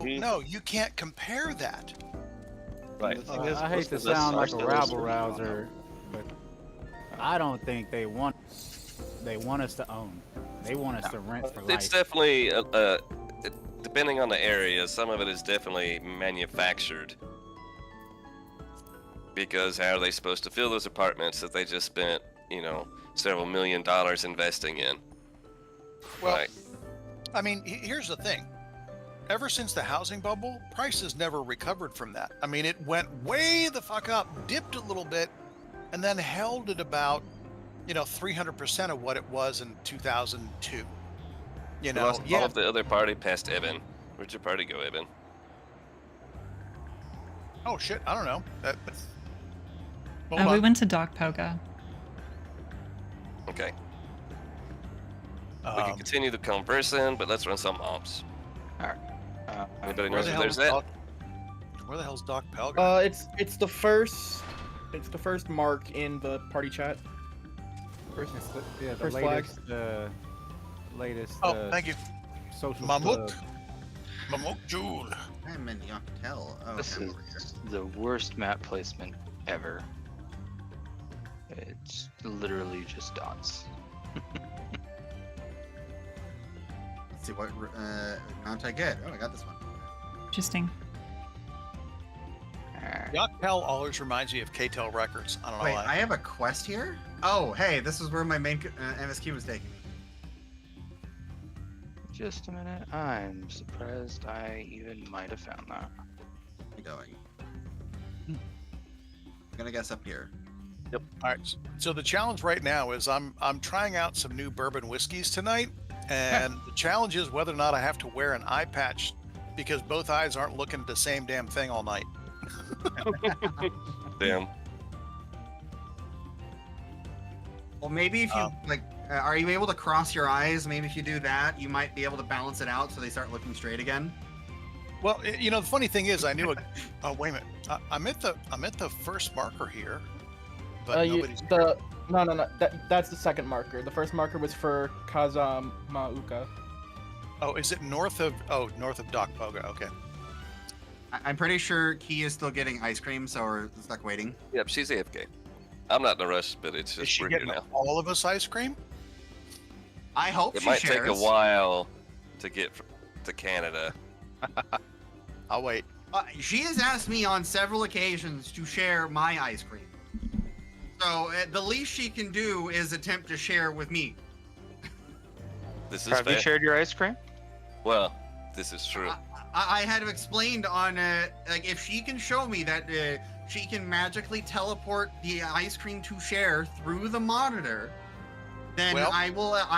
No, you can't compare that. Right. I hate to sound like a rabble rouser, but I don't think they want us to own. They want us to rent for life. It's definitely, depending on the area, some of it is definitely manufactured. Because how are they supposed to fill those apartments that they just spent, you know, several $1 million investing in? Well, Right. I mean, here's the thing. Ever since the housing bubble, prices never recovered from that. I mean, it went way the fuck up, dipped a little bit, and then held at about, 300% of what it was in 2002. You know, All of the other party past Evan. Where'd your party go, Evan? Oh shit, I don't know. We went to Doc Poga. Okay. We can continue the conversing, but let's run some ops. Alright. Anybody Where knows the if hell there's is that? Where the hell's Doc Pelga? It's the first mark in the party chat. First, Yeah, the first flag. latest. Oh, thank you. Social Mammoth. club. Mammoth Jewel. I'm in Yockel. Oh, This okay, is I'm over here. the worst map placement ever. It's literally just dots. Let's see what mount I get. Oh, I got this one. Interesting. Yockel always reminds me of KTEL Records. I don't know Wait, why. I have a quest here? Oh, hey, this is where my main MSQ was taking me. Just a minute. I'm surprised I even might have found that. Where are you going? I'm gonna guess up here. All right. So the challenge right now is I'm trying out some new bourbon whiskeys tonight, and the challenge is whether or not I have to wear an eye patch because both eyes aren't looking at the same damn thing all night. Damn. Well, maybe if you are you able to cross your eyes? Maybe if you do that, you might be able to balance it out so they start looking straight again. Well, the funny thing is, I knew. Oh, wait a minute. I'm at the first marker here, but nobody's. No. That's the second marker. The first marker was for Kazamauka. Oh, is it north of Doc Poga? Okay. I'm pretty sure Key is still getting ice cream, so we're stuck waiting. Yep, she's AFK. I'm not in a rush, but it's Is just she we're here getting now. all of us ice cream? I hope It she might shares. take a while to get to Canada. I'll wait. She has asked me on several occasions to share my ice cream. So the least she can do is attempt to share with me. This is Have you fair. shared your ice cream? Well, this is true. I had explained on like if she can show me that she can magically teleport the ice cream to share through the monitor, then Well- I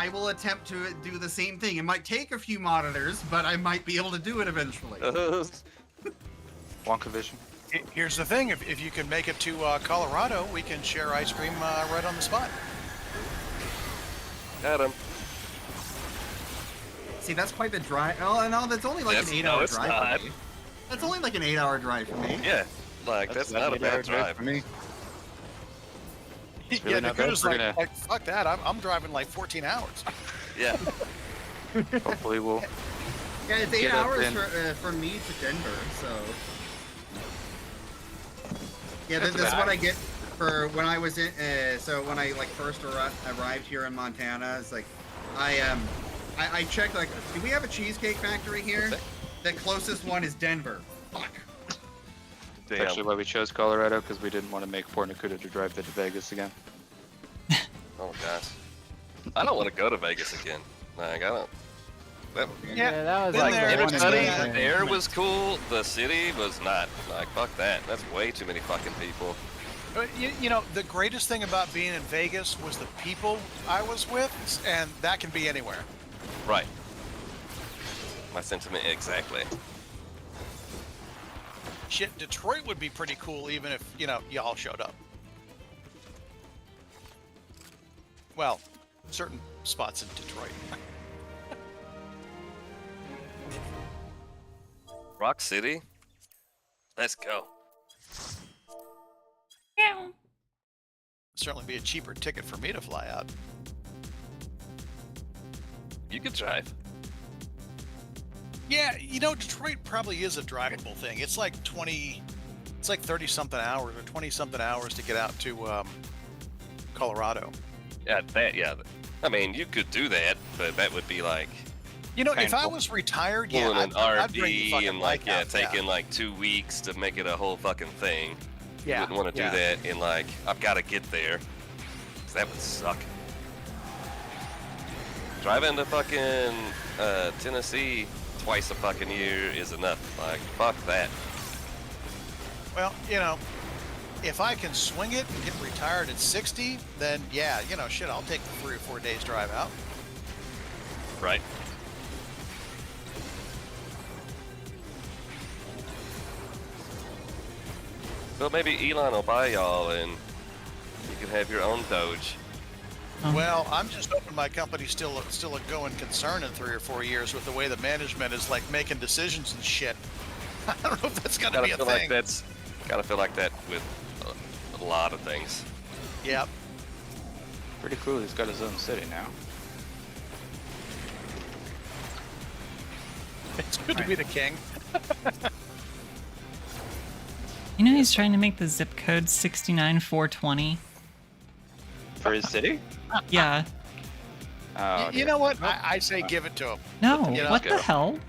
will attempt to do the same thing. It might take a few monitors, but I might be able to do it eventually. Wonka Vision. Here's the thing: if you can make it to Colorado, we can share ice cream right on the spot. Got him. See, that's quite the drive. Oh no, that's only like an 8-hour it's drive not. for me. That's only like an 8-hour drive for me. Yeah, like that's not a bad drive. for me. It's really Yeah, not bad. Dakota's We're like, fuck that. I'm driving like 14 hours. Yeah. Hopefully we'll. Yeah, it's 8 Get up hours in. from me to Denver, so. Yeah, That's this is about what I get for when I was in. So when I first arrived here in Montana, it's like, I checked like, do we have a cheesecake factory here? The closest one is Denver. Fuck. That's actually why we chose Colorado, because we didn't want to make Port Nakuda to drive to Vegas again. Oh gosh. I don't want to go to Vegas again. Like, I don't. Yeah, that was been like there, the one Everybody and there was cool. The city was not. Like, fuck that. That's way too many fucking people. You know, the greatest thing about being in Vegas was the people I was with, and that can be anywhere. Right. My sentiment exactly. Shit, Detroit would be pretty cool even if, you know, y'all showed up. Well, certain spots in Detroit. Rock City? Let's go. Meow. Certainly be a cheaper ticket for me to fly out. You could drive. Yeah, you know, Detroit probably is a drivable thing. It's like 30 something hours or 20 something hours to get out to Colorado. Yeah, yeah. I mean, you could do that, but that would be like You know, if I Painful. was retired, yeah, pulling an I'd bring the RV fucking and like bike out, taking like 2 weeks to make it a whole fucking thing. Yeah, You wouldn't want to yeah. do that in like I've got to get there. 'Cause that would suck. Driving to fucking Tennessee twice a fucking year is enough. Like, fuck that. Well, you know, if I can swing it and get retired at 60, then yeah, you know, shit, I'll take the 3 or 4 days drive out. Right. Well, maybe Elon will buy y'all and you can have your own Doge. Well, I'm just hoping my company's still a going concern in 3 or 4 years with the way the management is like making decisions and shit. I don't know if that's gonna Gotta be a feel thing. like gotta feel like that with a lot of things. Yep. Pretty cool, he's got his own city now. It's good to be the king. You know he's trying to make the zip code 69420. For his city? Yeah. Oh, You know what? I say give it to him. No, You know, what go. the hell?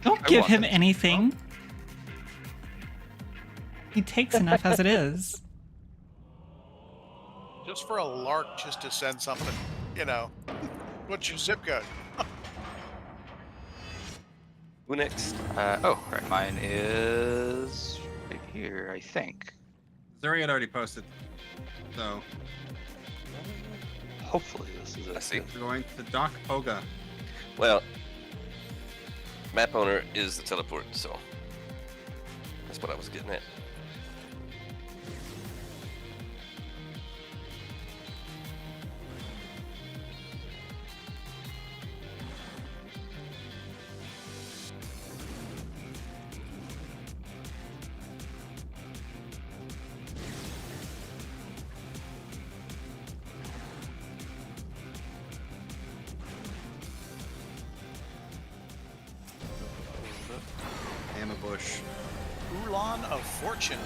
Don't I give want him this. anything. He takes enough as it is. Just for a lark, just to send something, you know. What's your zip code? Who next? oh, right, mine is right here, I think. Zuri had already posted. So Hopefully this is it. I see. we're going to Doc Poga. Well, map owner is the teleport, so that's what I was getting at. Hammer Bush. Ulan of Fortune.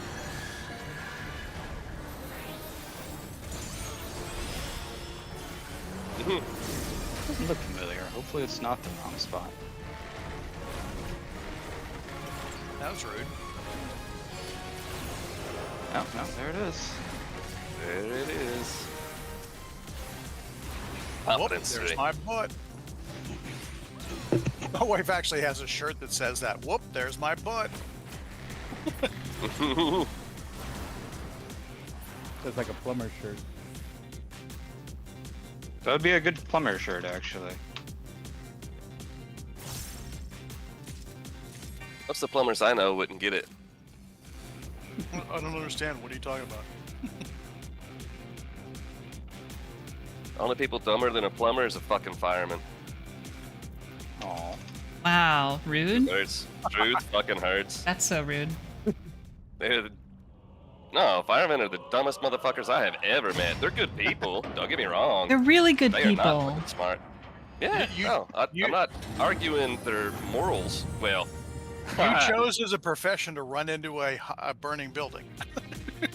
Doesn't look familiar. Hopefully it's not the wrong spot. That was rude. Oh, no, there it is. There it is. Whoop, Confidence there's three. my butt. My wife actually has a shirt that says that. Whoop, there's my butt. It's like a plumber shirt. That would be a good plumber shirt, actually. Most of the plumbers I know wouldn't get it. I don't understand. What are you talking about? Only people dumber than a plumber is a fucking fireman. Aw. Wow, rude. Hurts. Truth fucking hurts. That's so rude. No, firemen are the dumbest motherfuckers I have ever met. They're good people. Don't get me wrong. They're really good They are not people. fucking smart. Yeah, You- no, I'm not arguing their morals. Well, You chose as a profession to run into a burning building. I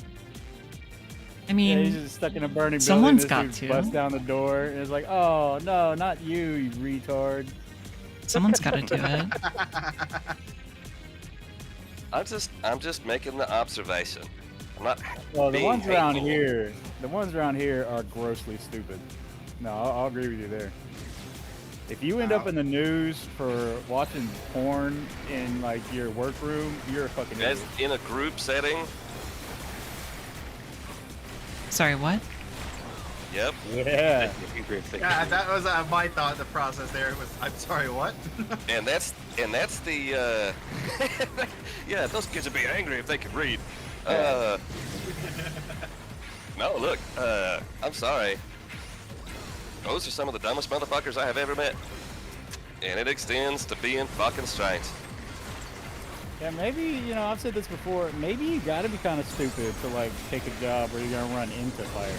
Yeah, mean, he's just stuck in a burning someone's building. got This to. dude busts down the door and it's like, oh no, not you, you retard. someone's got to do it. I'm just making the observation. I'm not. Well, the being ones around hateful. here, are grossly stupid. No, I'll agree with you there. If you end up in the news for watching porn in like your workroom, you're a fucking idiot. As in a group setting. Sorry, what? Yep. Yeah. Yeah, that was my thought. The process there was. I'm sorry, what? And that's the yeah, those kids would be angry if they could read. No, look, I'm sorry. Those are some of the dumbest motherfuckers I have ever met. And it extends to being fucking strange. Yeah, maybe, I've said this before, maybe you gotta be kind of stupid to like take a job where you're gonna run into fire.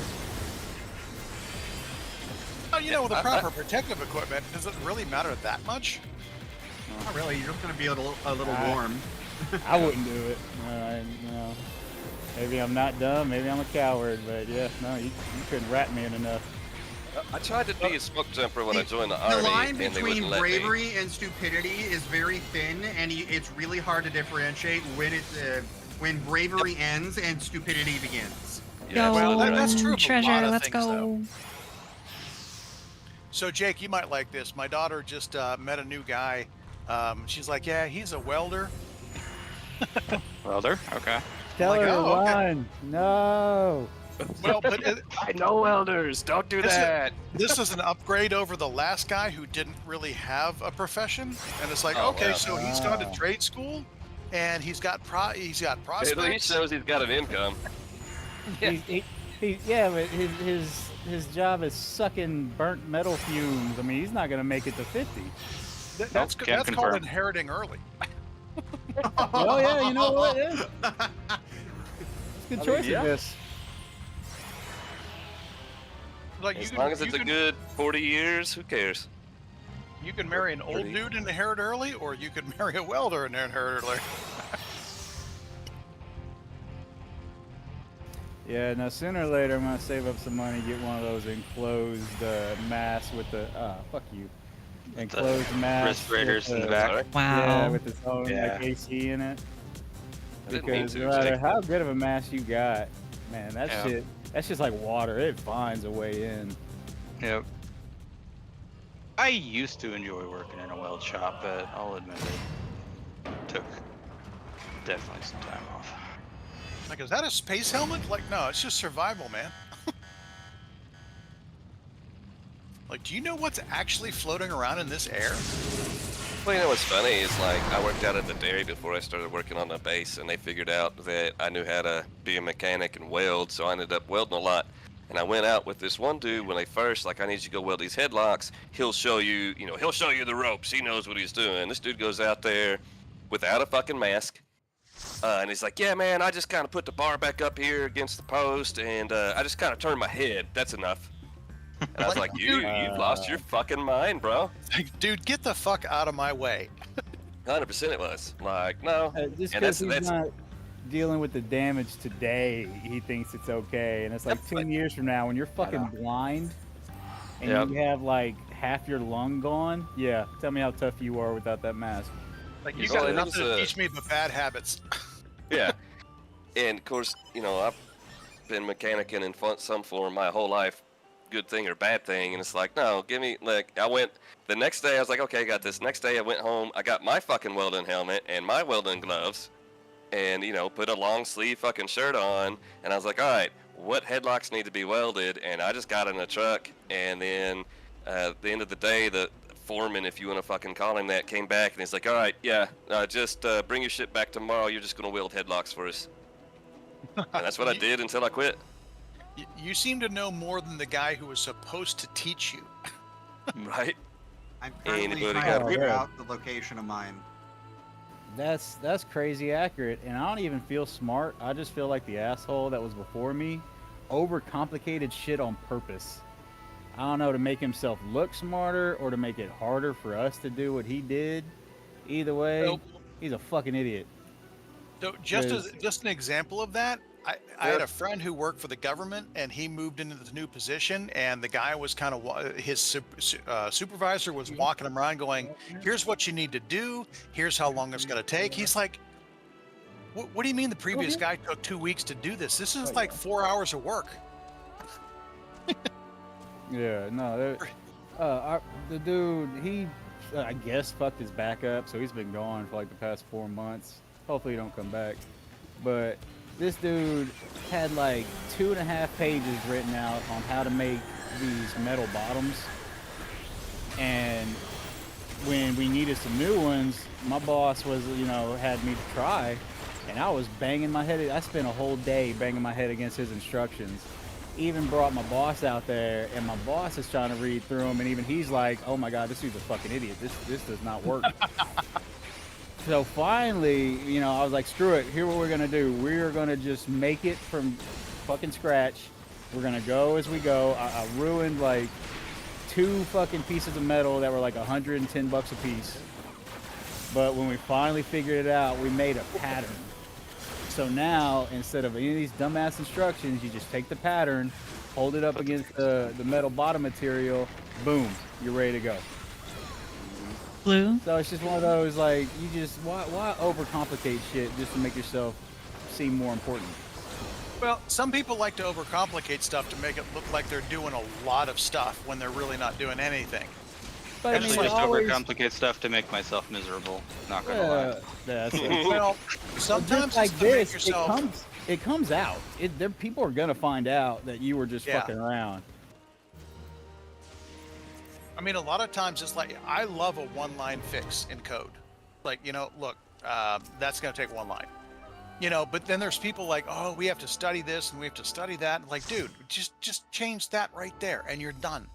Oh, with the proper protective equipment, does it really matter that much? Not really. You're just gonna be a little warm. I wouldn't do it. No. Maybe I'm not dumb, maybe I'm a coward, but yeah, no, you couldn't rat me in enough. I tried to be a smoke jumper when I joined the The army, line and they between wouldn't let me. bravery and stupidity is very thin, and it's really hard to differentiate when bravery ends and stupidity begins. Yeah, well, that's true of a treasure. lot of Let's things, go. though. So, Jake, you might like this. My daughter just met a new guy. She's like, yeah, he's a welder. Welder? Okay. Tell Like, her to oh, okay. run. No. Well, but I know welders. Don't do that. this is an upgrade over the last guy who didn't really have a profession. And it's like, Oh, okay, wow. so he's gone to trade school, and he's got At least prospects. shows he's got an income. Yeah, but his job is sucking burnt metal fumes. I mean, he's not gonna make it to 50. That's Can called confirm. inheriting early. Oh yeah, you know what? Yeah. It's a good choice yeah. of this. Like As long as it's a good 40 years, who cares? You can marry an old dude and inherit early, or you could marry a welder and inherit early. Yeah, now sooner or later I'm gonna save up some money, get one of those enclosed masks with the fuck you. Enclosed masks. Respirators in the back. Sorry. Yeah, Wow. with its own Yeah. like AC in it. Didn't mean Because to, no matter Jake. how good of a mask you got, man, that Yeah. shit, that's just like water. It finds a way in. Yep. I used to enjoy working in a weld shop, but I'll admit it took definitely some time off. Like, is that a space helmet? Like, no, it's just survival, man. Like, do you know what's actually floating around in this air? Well, you know what's funny is like I worked out at the dairy before I started working on the base, and they figured out that I knew how to be a mechanic and weld, so I ended up welding a lot. And I went out with this one dude when they first, like, I need you to go weld these headlocks. He'll show you, he'll show you the ropes. He knows what he's doing. This dude goes out there without a fucking mask. And he's like, yeah, man, I just kind of put the bar back up here against the post, and I just kind of turned my head. That's enough. And I was like, you've lost your fucking mind, bro. Like, dude, get the fuck out of my way. 100% it was. Like, no. Just And because that's- he's not dealing with the damage today, he thinks it's okay. And it's like 10 years from now, when you're fucking blind and Yep. you have like half your lung gone, yeah, tell me how tough you are without that mask. Like, you Well, got it nothing was, to teach me but bad habits. Yeah. And of course, I've been mechanicking in some form my whole life, good thing or bad thing. And it's like, no, give me, like, I went, the next day I was like, okay, I got this. Next day I went home, I got my fucking welding helmet and my welding gloves and, put a long sleeve fucking shirt on. And I was like, all right, what headlocks need to be welded? And I just got in a truck. And then at the end of the day, the foreman, if you want to fucking call him that, came back and he's like, all right, yeah, just bring your shit back tomorrow. You're just going to weld headlocks for us. And that's what I did until I quit. You seem to know more than the guy who was supposed to teach you. Right? I'm currently Anybody trying got to a figure rip? out the location of mine. That's crazy accurate, and I don't even feel smart. I just feel like the asshole that was before me overcomplicated shit on purpose. I don't know, to make himself look smarter or to make it harder for us to do what he did. Either way, Nope. he's a fucking idiot. So just an example of that, I had a friend who worked for the government, and he moved into this new position, and the guy was kind of, his supervisor was walking him around going, here's what you need to do, here's how long it's going to take. He's like, What do you mean the previous guy took 2 weeks to do this? This is like 4 hours of work. Yeah, no, the dude, he, I guess, fucked his back up, so he's been gone for like the past 4 months. Hopefully he don't come back. But this dude had like 2.5 pages written out on how to make these metal bottoms. And when we needed some new ones, my boss was, had me to try, and I was banging my head. I spent a whole day banging my head against his instructions. Even brought my boss out there, and my boss is trying to read through them, and even he's like, "Oh my god, this dude's a fucking idiot. This does not work." So finally, I was like, "Screw it. Here's what we're gonna do. We're gonna just make it from fucking scratch. We're gonna go as we go." I ruined like 2 fucking pieces of metal that were like $110 a piece. But when we finally figured it out, we made a pattern. So now, instead of any of these dumbass instructions, you just take the pattern, hold it up against the metal bottom material, boom, you're ready to go. Blue? So it's just one of those, like, you just, why overcomplicate shit just to make yourself seem more important? Well, some people like to overcomplicate stuff to make it look like they're doing a lot of stuff when they're really not doing anything. But I just it like to always- overcomplicate stuff to make myself miserable. Not gonna lie. That's it. Well, But sometimes just like it's to make this, yourself. it comes out. People are gonna find out that you were just Yeah. fucking around. I mean, a lot of times it's like, I love a one-line fix in code. Like, look, that's going to take 1 line. But then there's people like, oh, we have to study this and we have to study that. And like, dude, just change that right there and you're done.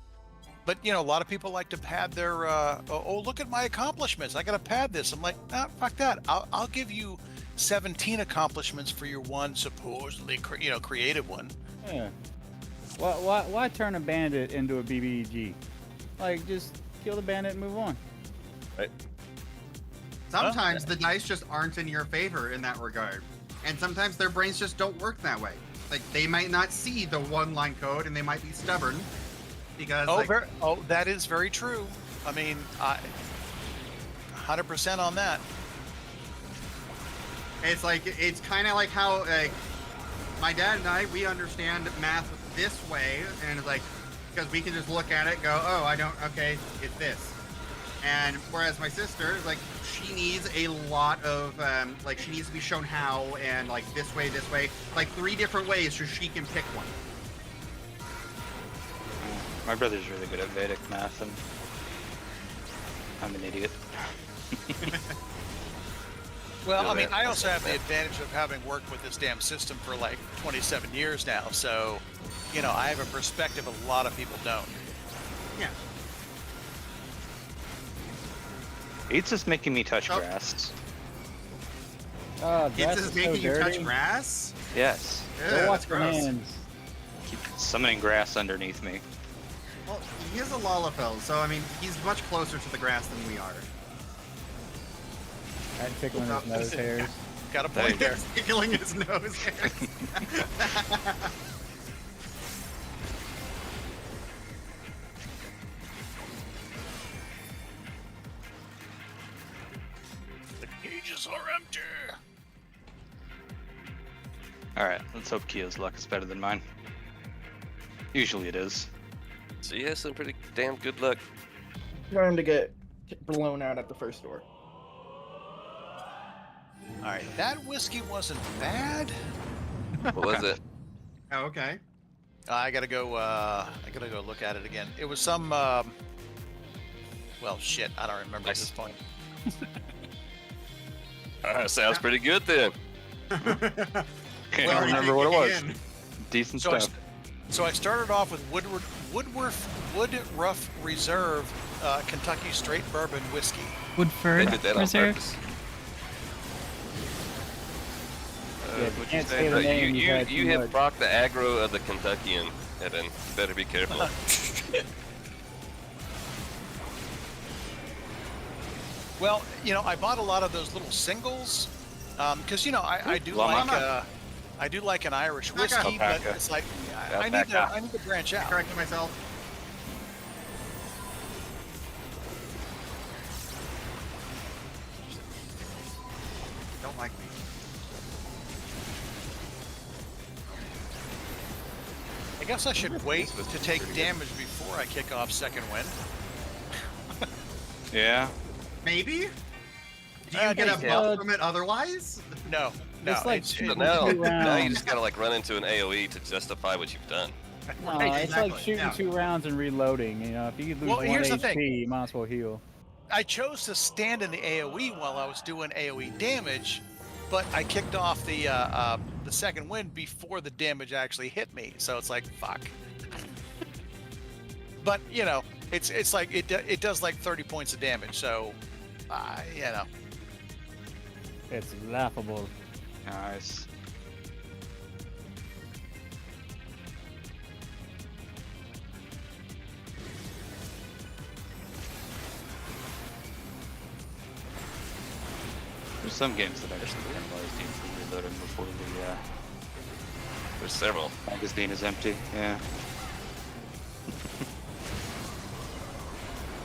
But, a lot of people like to pad their, oh, look at my accomplishments. I got to pad this. I'm like, nah, fuck that. I'll give you 17 accomplishments for your one supposedly, creative one. Yeah. Why turn a bandit into a BBG? Like, just kill the bandit and move on. Right. Sometimes the dice just aren't in your favor in that regard. And sometimes their brains just don't work that way. Like, they might not see the 1-line code and they might be stubborn. Because, that is very true. I mean, 100% on that. it's kind of like how, my dad and I, we understand math this way. And it's like, because we can just look at it, go, oh, okay, it's this. And whereas my sister is like, she needs a lot of, she needs to be shown how, and like this way, like 3 different ways so she can pick one. My brother's really good at Vedic math, and I'm an idiot. Well, I mean, I also have the advantage of having worked with this damn system for like 27 years now. So, I have a perspective a lot of people don't. Yeah. It's just making me touch grass. Grass It's is just so making you dirty. touch grass? Yes. Go Ugh, watch your gross. hands. Keep summoning grass underneath me. Well, he is a Lalafell, so I mean, he's much closer to the grass than we are. I'm tickling his nose hairs. Got a point there. Tickling his nose hairs. The cages are empty. Alright, let's hope Kia's luck is better than mine. Usually it is. So you have some pretty damn good luck. Trying to get blown out at the first door. All right, that whiskey wasn't bad. What was it? Oh, okay. I gotta go. Look at it again. It was some. Well, shit, I don't remember at this point. Sounds pretty good then. Can't Well, remember what it was. Again. Decent So stuff. So I started off with Woodruff Reserve Kentucky Straight Bourbon Whiskey. They Woodford did that on Reserve. purpose. Yeah, if you What'd can't you say the say? name, you've had You too have much. proc the aggro of the Kentuckian, Evan. Better be careful. Well, I bought a lot of those little singles because I do Llama. I do like an Irish Alpaca. whiskey, but Alpaca. it's like I Alpaca. need to branch out. Correcting myself. Don't like me. guess I should wait to take damage before I kick off second wind. Yeah. Maybe? Do you get a maybe. buff from it otherwise? No, no. It's like it's- shooting Now, two now you rounds. just gotta like run into an AOE to justify what you've done. No, Right, it's like exactly, shooting yeah. 2 rounds and reloading. You know, if you lose Well, 1 here's the HP, thing. you might as well heal. I chose to stand in the AOE while I was doing AOE damage, but I kicked off the second wind before the damage actually hit me. So it's like fuck. But you know, it's like it does like 30 points of damage. So, you know. It's laughable. Nice. There's some games that actually penalize you for reloading before the There's several. magazine is empty. Yeah.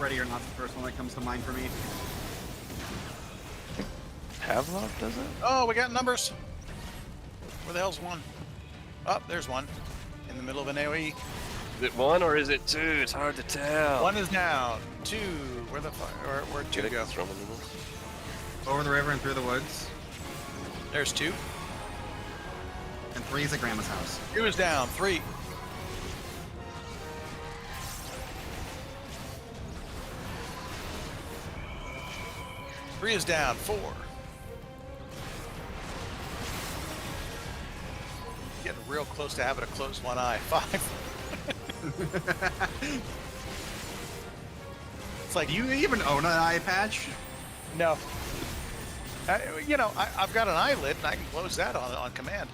Ready or Not's the first one that comes to mind for me. Havelock does it? Oh, we got numbers. Where the hell's one? Oh, there's one. In the middle of an AOE. Is it 1 or is it 2? It's hard to tell. One is down. 2. Where the fuck? Where'd 2 Get go? it from the middle. Over the river and through the woods. There's 2. And 3 is at Grandma's house. 2 is down. 3. Three is down. 4. Getting real close to having to close one eye. 5. It's like Do you even own an eye patch? no. You know, I've got an eyelid and I can close that on command.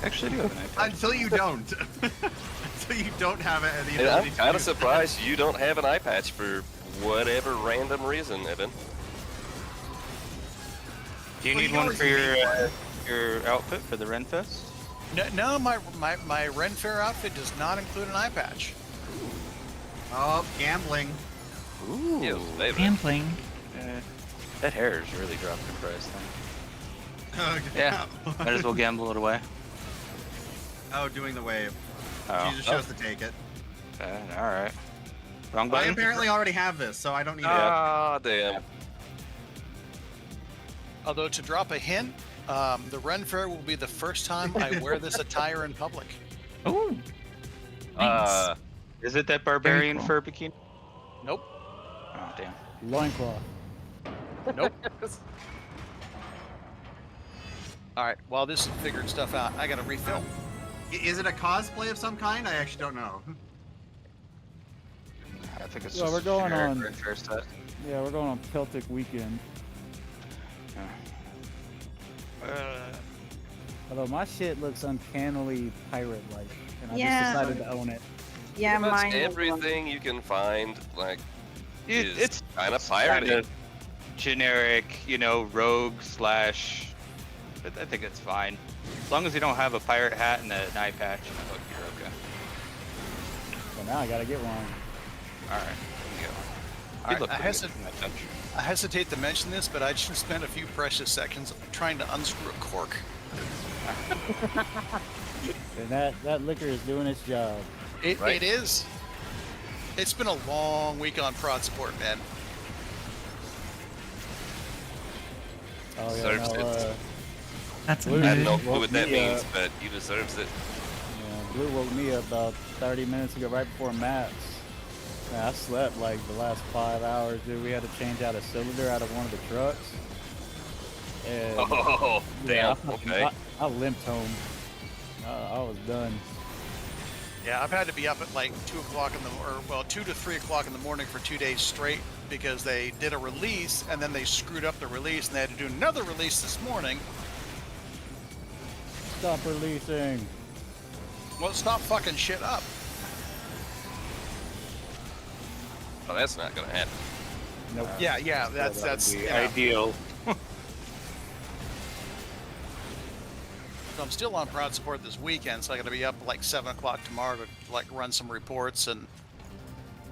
Actually, I do have an iPad. Until you don't. Until you don't have it. The And I'm ability to kind of use it. surprised you don't have an eye patch for whatever random reason, Evan. Do you Well, need you one always for need your outfit for the Renfest? No, my Ren Fair outfit does not include an eye patch. Oh, gambling. Ooh. Yes, baby. Gambling. That hair has really dropped in price then. Oh, Yeah. Might as well gamble it away. Oh, doing the wave. Oh. She just chose to take it. Alright. Wrong I button? apparently already have this, so I don't need it. Ah, damn. Although to drop a hint, the Ren Fair will be the first time I wear this attire in public. Ooh. Nice. Is it that barbarian cool. fur bikini? Nope. Oh, damn. Loincloth. Nope. All right. While this is figuring stuff out, I got to refill. Is it a cosplay of some kind? I actually don't know. I think it's Well, just we're going generic on- Ren Fair set. Yeah, we're going on Celtic weekend. Although my shit looks uncannily pirate-like, and I Yeah. just decided to own it. Yeah, Pretty much mine. was everything you can find, like, is It's kind of kind piratey. of generic, you know, rogue slash. But I think it's fine. As long as you don't have a pirate hat and an eye patch, you're okay. So now I gotta get one. Alright, there you go. All right, look I pretty hesi- good in that touch. I hesitate to mention this, but I just spent a few precious seconds trying to unscrew a cork. And that liquor is doing its job. It is. It's been a long week on prod support, man. Oh yeah, Serves no, it. That's a Blue I don't know woke what that me means, up. but he deserves it. Yeah, Blue woke me up about 30 minutes ago, right before maps. Man, I slept like the last 5 hours, dude. We had to change out a cylinder out of one of the trucks. And Oh, yeah, damn. Okay. I limped home. I was done. Yeah, I've had to be up at like 2 o'clock in the, or well, 2 to 3 o'clock in the morning for 2 days straight because they did a release and then they screwed up the release and they had to do another release this morning. Stop releasing. Well, stop fucking shit up. Well, that's not gonna happen. Nope. Yeah, that's That would be you know. ideal. So I'm still on prod support this weekend, so I got to be up like 7 o'clock tomorrow to like run some reports and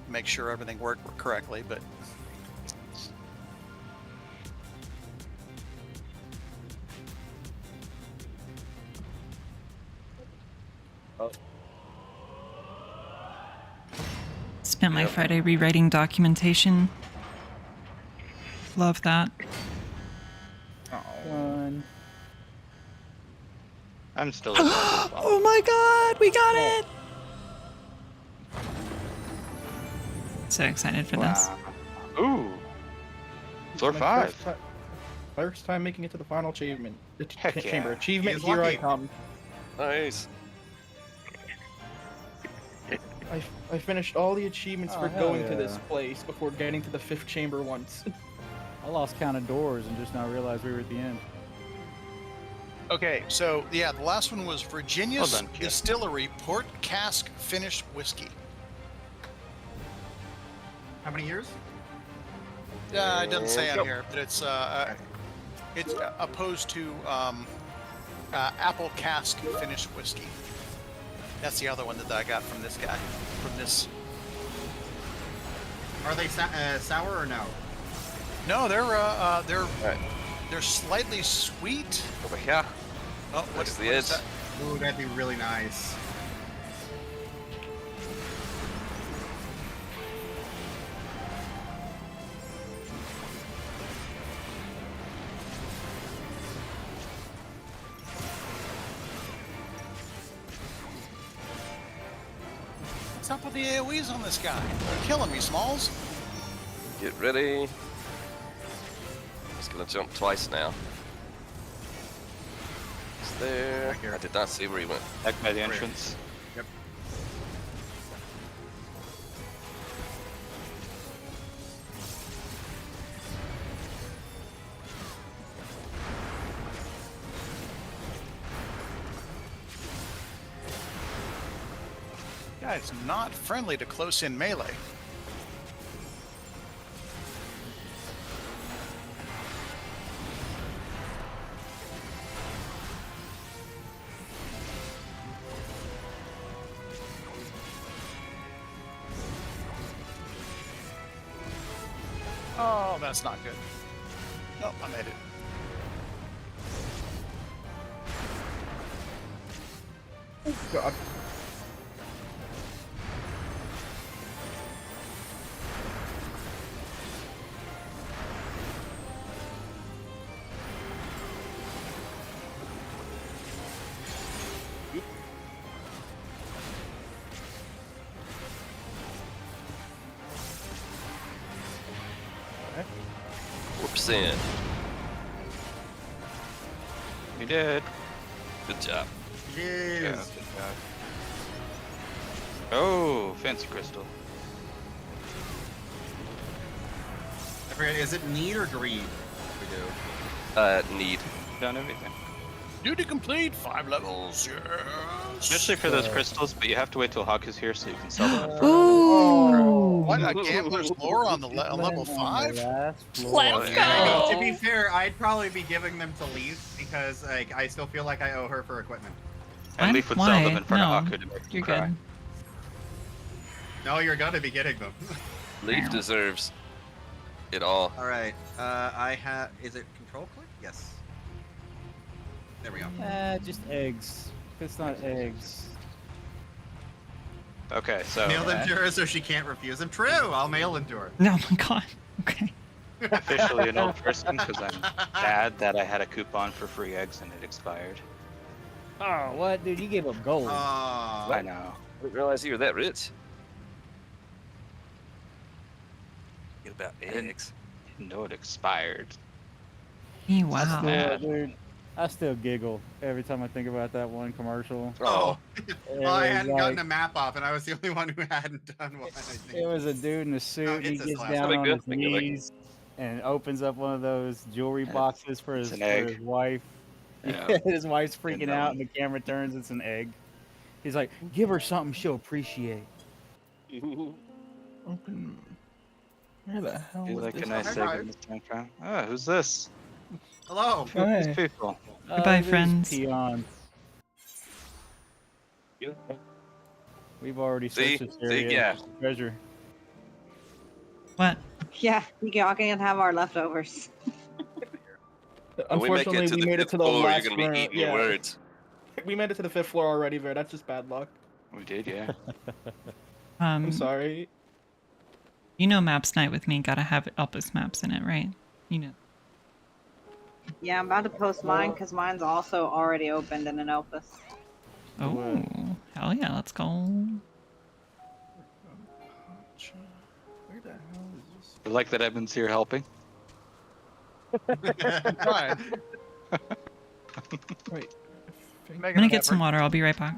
make sure everything worked correctly. But Spent my Friday rewriting documentation. Love that. Fun. I'm still listening to the song. Oh my god, we got it! So excited for this. Wow. Ooh. Floor My 5. First time making it to the final achievement. Heck yeah. Chamber achievement. He's Here I lucky. come. Nice. I finished all the achievements Oh, for hell going to this yeah. place before getting to the 5th chamber once. I lost count of doors and just now realized we were at the end. Okay, so yeah, the last one was Virginia's Well done, kid. Distillery Port Cask Finished Whiskey. How many years? Yeah, it doesn't say on Yep. here, but it's opposed to Apple Cask Finished Whiskey. That's the other one that I got from this guy. From this. Are they sour or no? No, Alright, they're slightly sweet. over here. Oh, What's the what is edge? that? Ooh, that'd be really nice. What's up with the AoEs on this guy? They're killing me, Smalls. Get ready. Just gonna jump twice now. It's there. Right here. I did not see where he went. Back by the entrance. Yep. Guy's not friendly to close-in melee. Oh, that's not good. Nope, I made it. God. Whoops in. You did. Good job. Jeez. Yeah, good job. Oh, fancy crystal. I forget, is it need or greed? We do. Need. Done everything. Duty complete, 5 levels, yes. Especially for those crystals, but you have to wait till Hawk is here so you can sell them. Ooh! What, a gambler's lore on the level 5? Let's To go! be fair, I'd probably be giving them to Leaf because like I still feel like I owe her for equipment. And I'm- Leaf would why? sell them in front No, of Haku to make You're him cry. good. No, you're gonna be getting them. Leaf deserves it all. All right. I have. Is it control click? Yes. There we go. Just eggs. It's not eggs. Okay, so Mail them to her so she can't refuse them. True. I'll mail them to her. Oh my god. Okay. officially an old person because I'm sad that I had a coupon for free eggs and it expired. Oh, what? Dude, you gave up gold. I know. I didn't realize you were that rich. Get about eggs. Didn't know it expired. Wow. Yeah. Dude, I still giggle every time I think about that one commercial. Oh. Well, I It was hadn't like- gotten a map off, and I was the only one who hadn't done one. I think. It was a dude in a suit, No, and he it's a gets slash. down Make on good, his make it, make it. knees and opens up one of those jewelry It's- boxes for it's his, an egg. his wife. Yeah. His wife's freaking And, out, and the camera turns, it's an egg. He's like, give her something she'll appreciate. Open. Where the hell Be was like this? a nice Hi, egg guys. in the sunshine. Oh, who's this? Hello. Who are these Hi. people? Goodbye, this friends. Peon. We've already See? searched this See? area. Yeah. for treasure. What? Yeah, we all can have our leftovers. When we make Unfortunately, it to we the made it fifth to the floor, last you're gonna room. be eating Yeah, your words. we made it to the 5th floor already, Ver. That's just bad luck. We did, yeah. I'm Um, sorry. You know, Maps Night with me gotta have Elpis maps in it, right? You know. Yeah, I'm about to post mine because mine's also already opened in an Opus. Oh, hell yeah, let's go. Where the hell is this? I like that Edmund's here helping. Right. Wait. I'm gonna get some water. I'll be right back.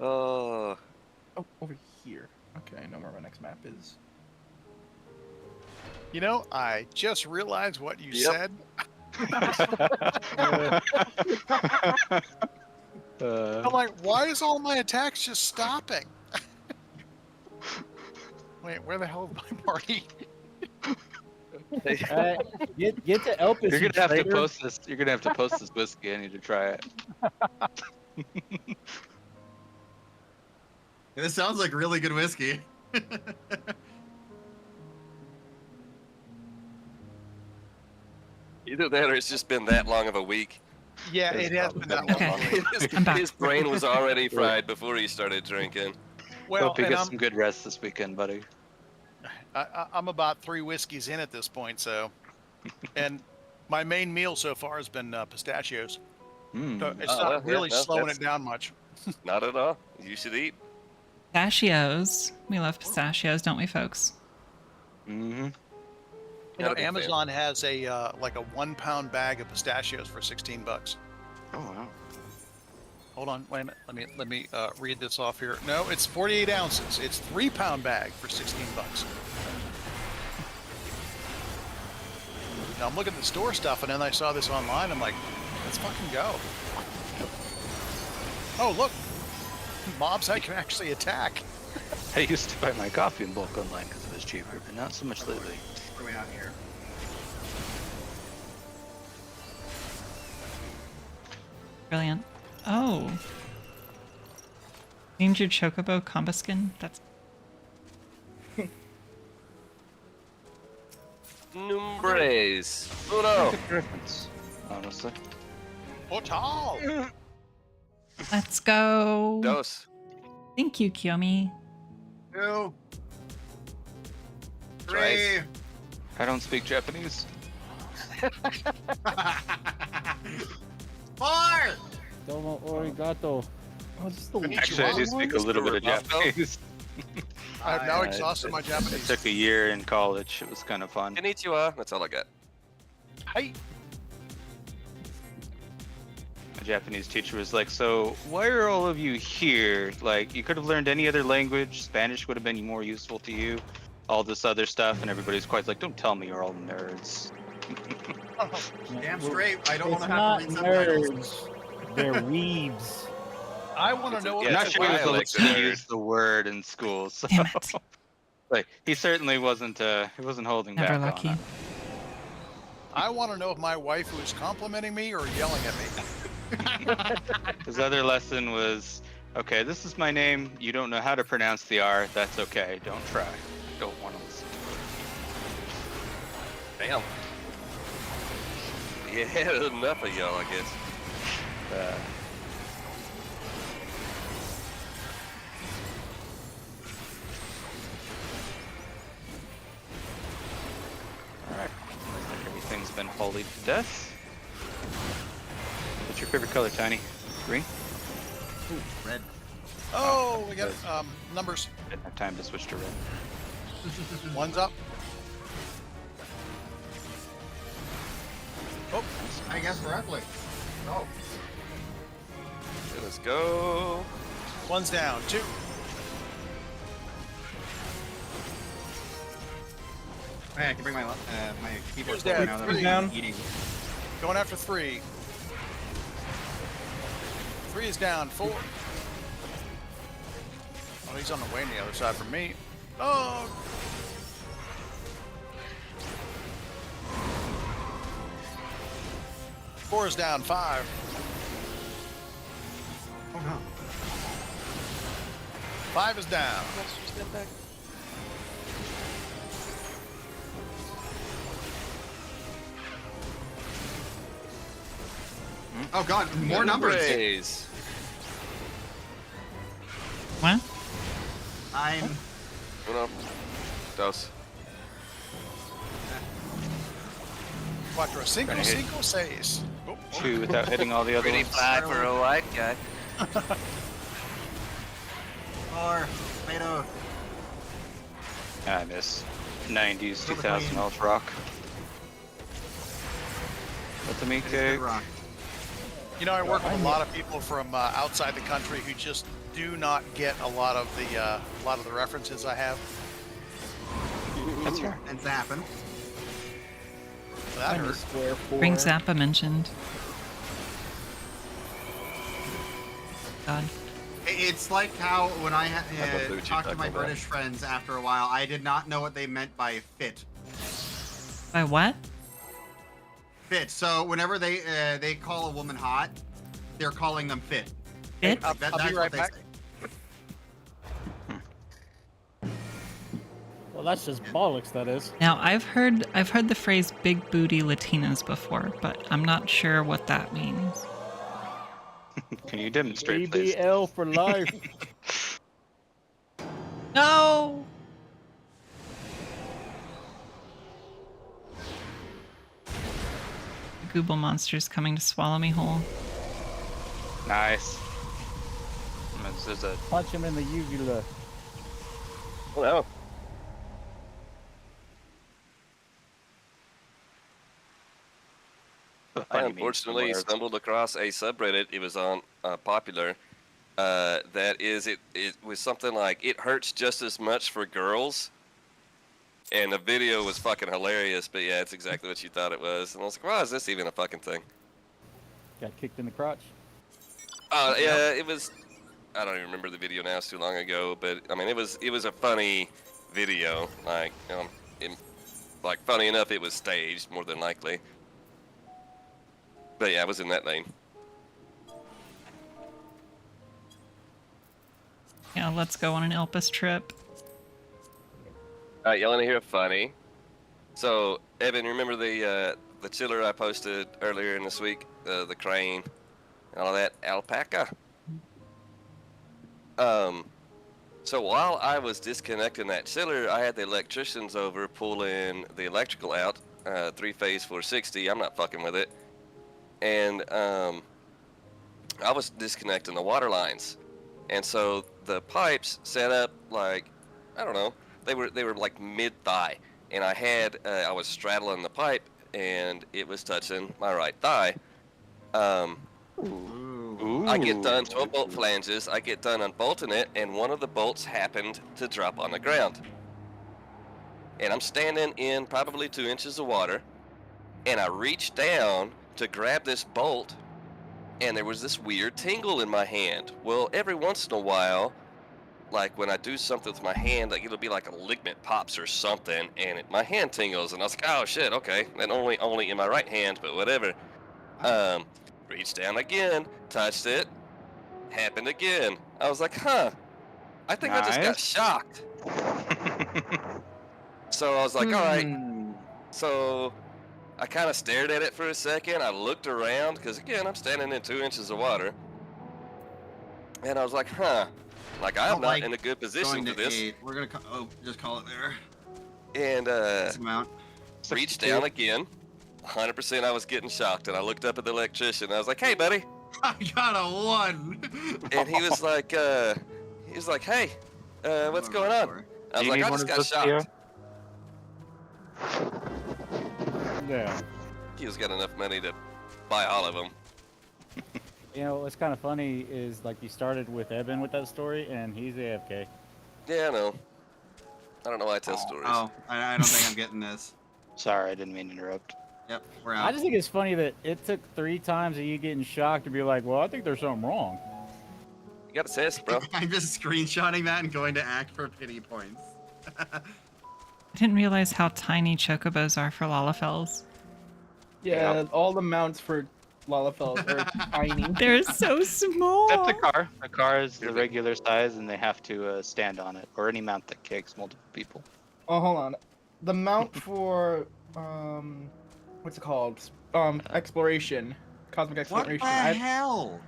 Oh. Oh, over here. Okay, I know where my next map is. You know, I just realized what you Yep. said. I'm like, why is all my attacks just stopping? Wait, where the hell is my party? Get to Elpis. You're you gonna have to traitor. post this. You're gonna have to post this whiskey. I need to try it. This sounds like really good whiskey. Either that or it's just been that long of a week. Yeah, it has been that long. Okay. his, I'm back. his brain was already fried before he started drinking. Well, Hope you and get some good rest this weekend, buddy. I'm about 3 whiskeys in at this point, so. And my main meal so far has been pistachios. So it's Oh, not well, yeah, really no, slowing that's- it down much. Not at all. You should eat. Pistachios. We love pistachios, don't we, folks? Mm-hmm. You Not know, a big fan. Amazon has a like a 1-pound bag of pistachios for $16. Oh wow. Hold on, wait a minute. Let me read this off here. No, it's 48 ounces. It's 3-pound bag for $16. Now I'm looking at the store stuff, and then I saw this online. I'm like, let's fucking go. Oh look, mobs I can actually attack. I used to buy my coffee in bulk online because it was cheaper, but not so much lately. What are we out here? Brilliant. Oh. Named your chocobo Combuskin? That's Numbres. Uno. Difference, honestly. Portal. let's go. Dos. Thank you, Kiyomi. 2, 3. Twice. I don't speak Japanese. 4. Domo origato. Oh, is this the Actually, I do speak a little bit of Roscoe? Japanese. I've now Uh, exhausted my It Japanese. took a year in college. It was kind of fun. Konnichiwa. That's all I got. Hey, My Japanese teacher was like, "So why are all of you here? Like, you could have learned any other language. Spanish would have been more useful to you. All this other stuff." And everybody's quite like, "Don't tell me you're all nerds." Damn straight. I don't want It's to have not to read subtitles. nerds. They're weebs. I want to know Yeah, I'm if not it's sure he was dialect, allowed to nerd. use the word in school. So, Damn it. like, he certainly wasn't. He wasn't holding Never back lucky. on it. I want to know if my wife is complimenting me or yelling at me. His other lesson was, okay, this is my name. You don't know how to pronounce the R. That's okay. Don't try. Don't want to listen to it. Damn. Yeah, enough of y'all, I guess. Alright. Looks like everything's been holy to death. What's your favorite color, Tiny? Green? Red. Oh, we got numbers. Didn't have time to switch to red. One's up. Oh, I guess correctly. Oh. Okay, let's go. one's down. 2. Hey, I can bring my my keyboard Who's dead? now that Who's I'm down? eating. Going after 3. 3 is down. 4. Oh, he's on the way on the other side from me. Oh. Four is down. 5. Oh no. 5 is down. Oh god, more numbers. Numbres. I'm. Uno, dos. Cuatro, cinco, Gonna hit. cinco, seis. Oh, oh. 2 without hitting all the other Pretty ones. fly for a white guy. 4, tomato. I miss. 90s, 2000 Alt Rock. What's the meat It is good cake? rock. You know, I work with a lot of people from outside the country who just do not get a lot of the references I have. That's fair. And zapping. That I'm a hurt. square 4. Bring Zappa mentioned. God. It's like how when I I don't know what you're talked to my talking about. British friends after a while, I did not know what they meant by fit. By what? Fit. So whenever they call a woman hot, they're calling them fit. Fit? I'll That's be what right they back. say. Well, that's just bollocks, that is. Now I've heard the phrase "big booty Latinas" before, but I'm not sure what that means. Can you demonstrate, please? ABL for life. No. Google monster's coming to swallow me whole. Nice. There's a Punch him in the uvula. Oh no. I funny meme unfortunately somewhere. stumbled across a subreddit. It was on popular. That is, it was something like "it hurts just as much for girls," and the video was fucking hilarious. But yeah, it's exactly what you thought it was. And I was like, "Why is this even a fucking thing?" Got kicked in the crotch. Yeah, it was. I don't even remember the video now. It's too long ago. But I mean, it was a funny video. Like, like funny enough, it was staged more than likely. But yeah, I was in that lane. Yeah, let's go on an Elpis trip. All right, y'all want to hear funny? So, Evan, remember the chiller I posted earlier in this week? The crane, and all that alpaca. So while I was disconnecting that chiller, I had the electricians over pulling the electrical out, 3-phase 460. I'm not fucking with it. And I was disconnecting the water lines, and so the pipes set up like, I don't know, they were like mid-thigh, and I was straddling the pipe, and it was touching my right thigh. Ooh. I get done 12-bolt flanges. I get done unbolting it, and one of the bolts happened to drop on the ground. And I'm standing in probably 2 inches of water, and I reach down to grab this bolt, and there was this weird tingle in my hand. Well, every once in a while, like when I do something with my hand, like it'll be like a ligament pops or something, and my hand tingles, and I was like, oh shit, okay, and only in my right hand, but whatever. Reached down again, touched it, happened again. I was like, huh, I think I just got Nice. shocked. So I was like, all right. So I kind of stared at it for a second. I looked around, because again, I'm standing in 2 inches of water. And I was like, huh, like I'm not in a good position Going for to this. 8. We're gonna just call it there. And This amount. reached down again. 100% I was getting shocked, and I looked up at the electrician. I was like, hey, buddy. I got a 1. And he was like, hey, what's going on? I was Do you like, need I one just of got those, shocked. Yeah. He's got enough money to buy all of them. You know, what's kind of funny is, like, you started with Evan with that story, and he's AFK. Yeah, I know. I don't know why I tell stories. Oh, I don't think I'm getting this. Sorry, I didn't mean to interrupt. Yep, we're I out. just think it's funny that it took 3 times of you getting shocked to be like, well, I think there's something wrong. You got a test, bro. I'm just screenshotting that and going to act for pity points. I didn't realize how tiny chocobos are for Lalafels. Yeah, all the mounts for Lalafels are tiny. They're so small. Except the car. The car is the regular size, and they have to stand on it, or any mount that kicks multiple people. Oh, hold on. The mount for what's it called? Exploration, cosmic What exploration. the hell?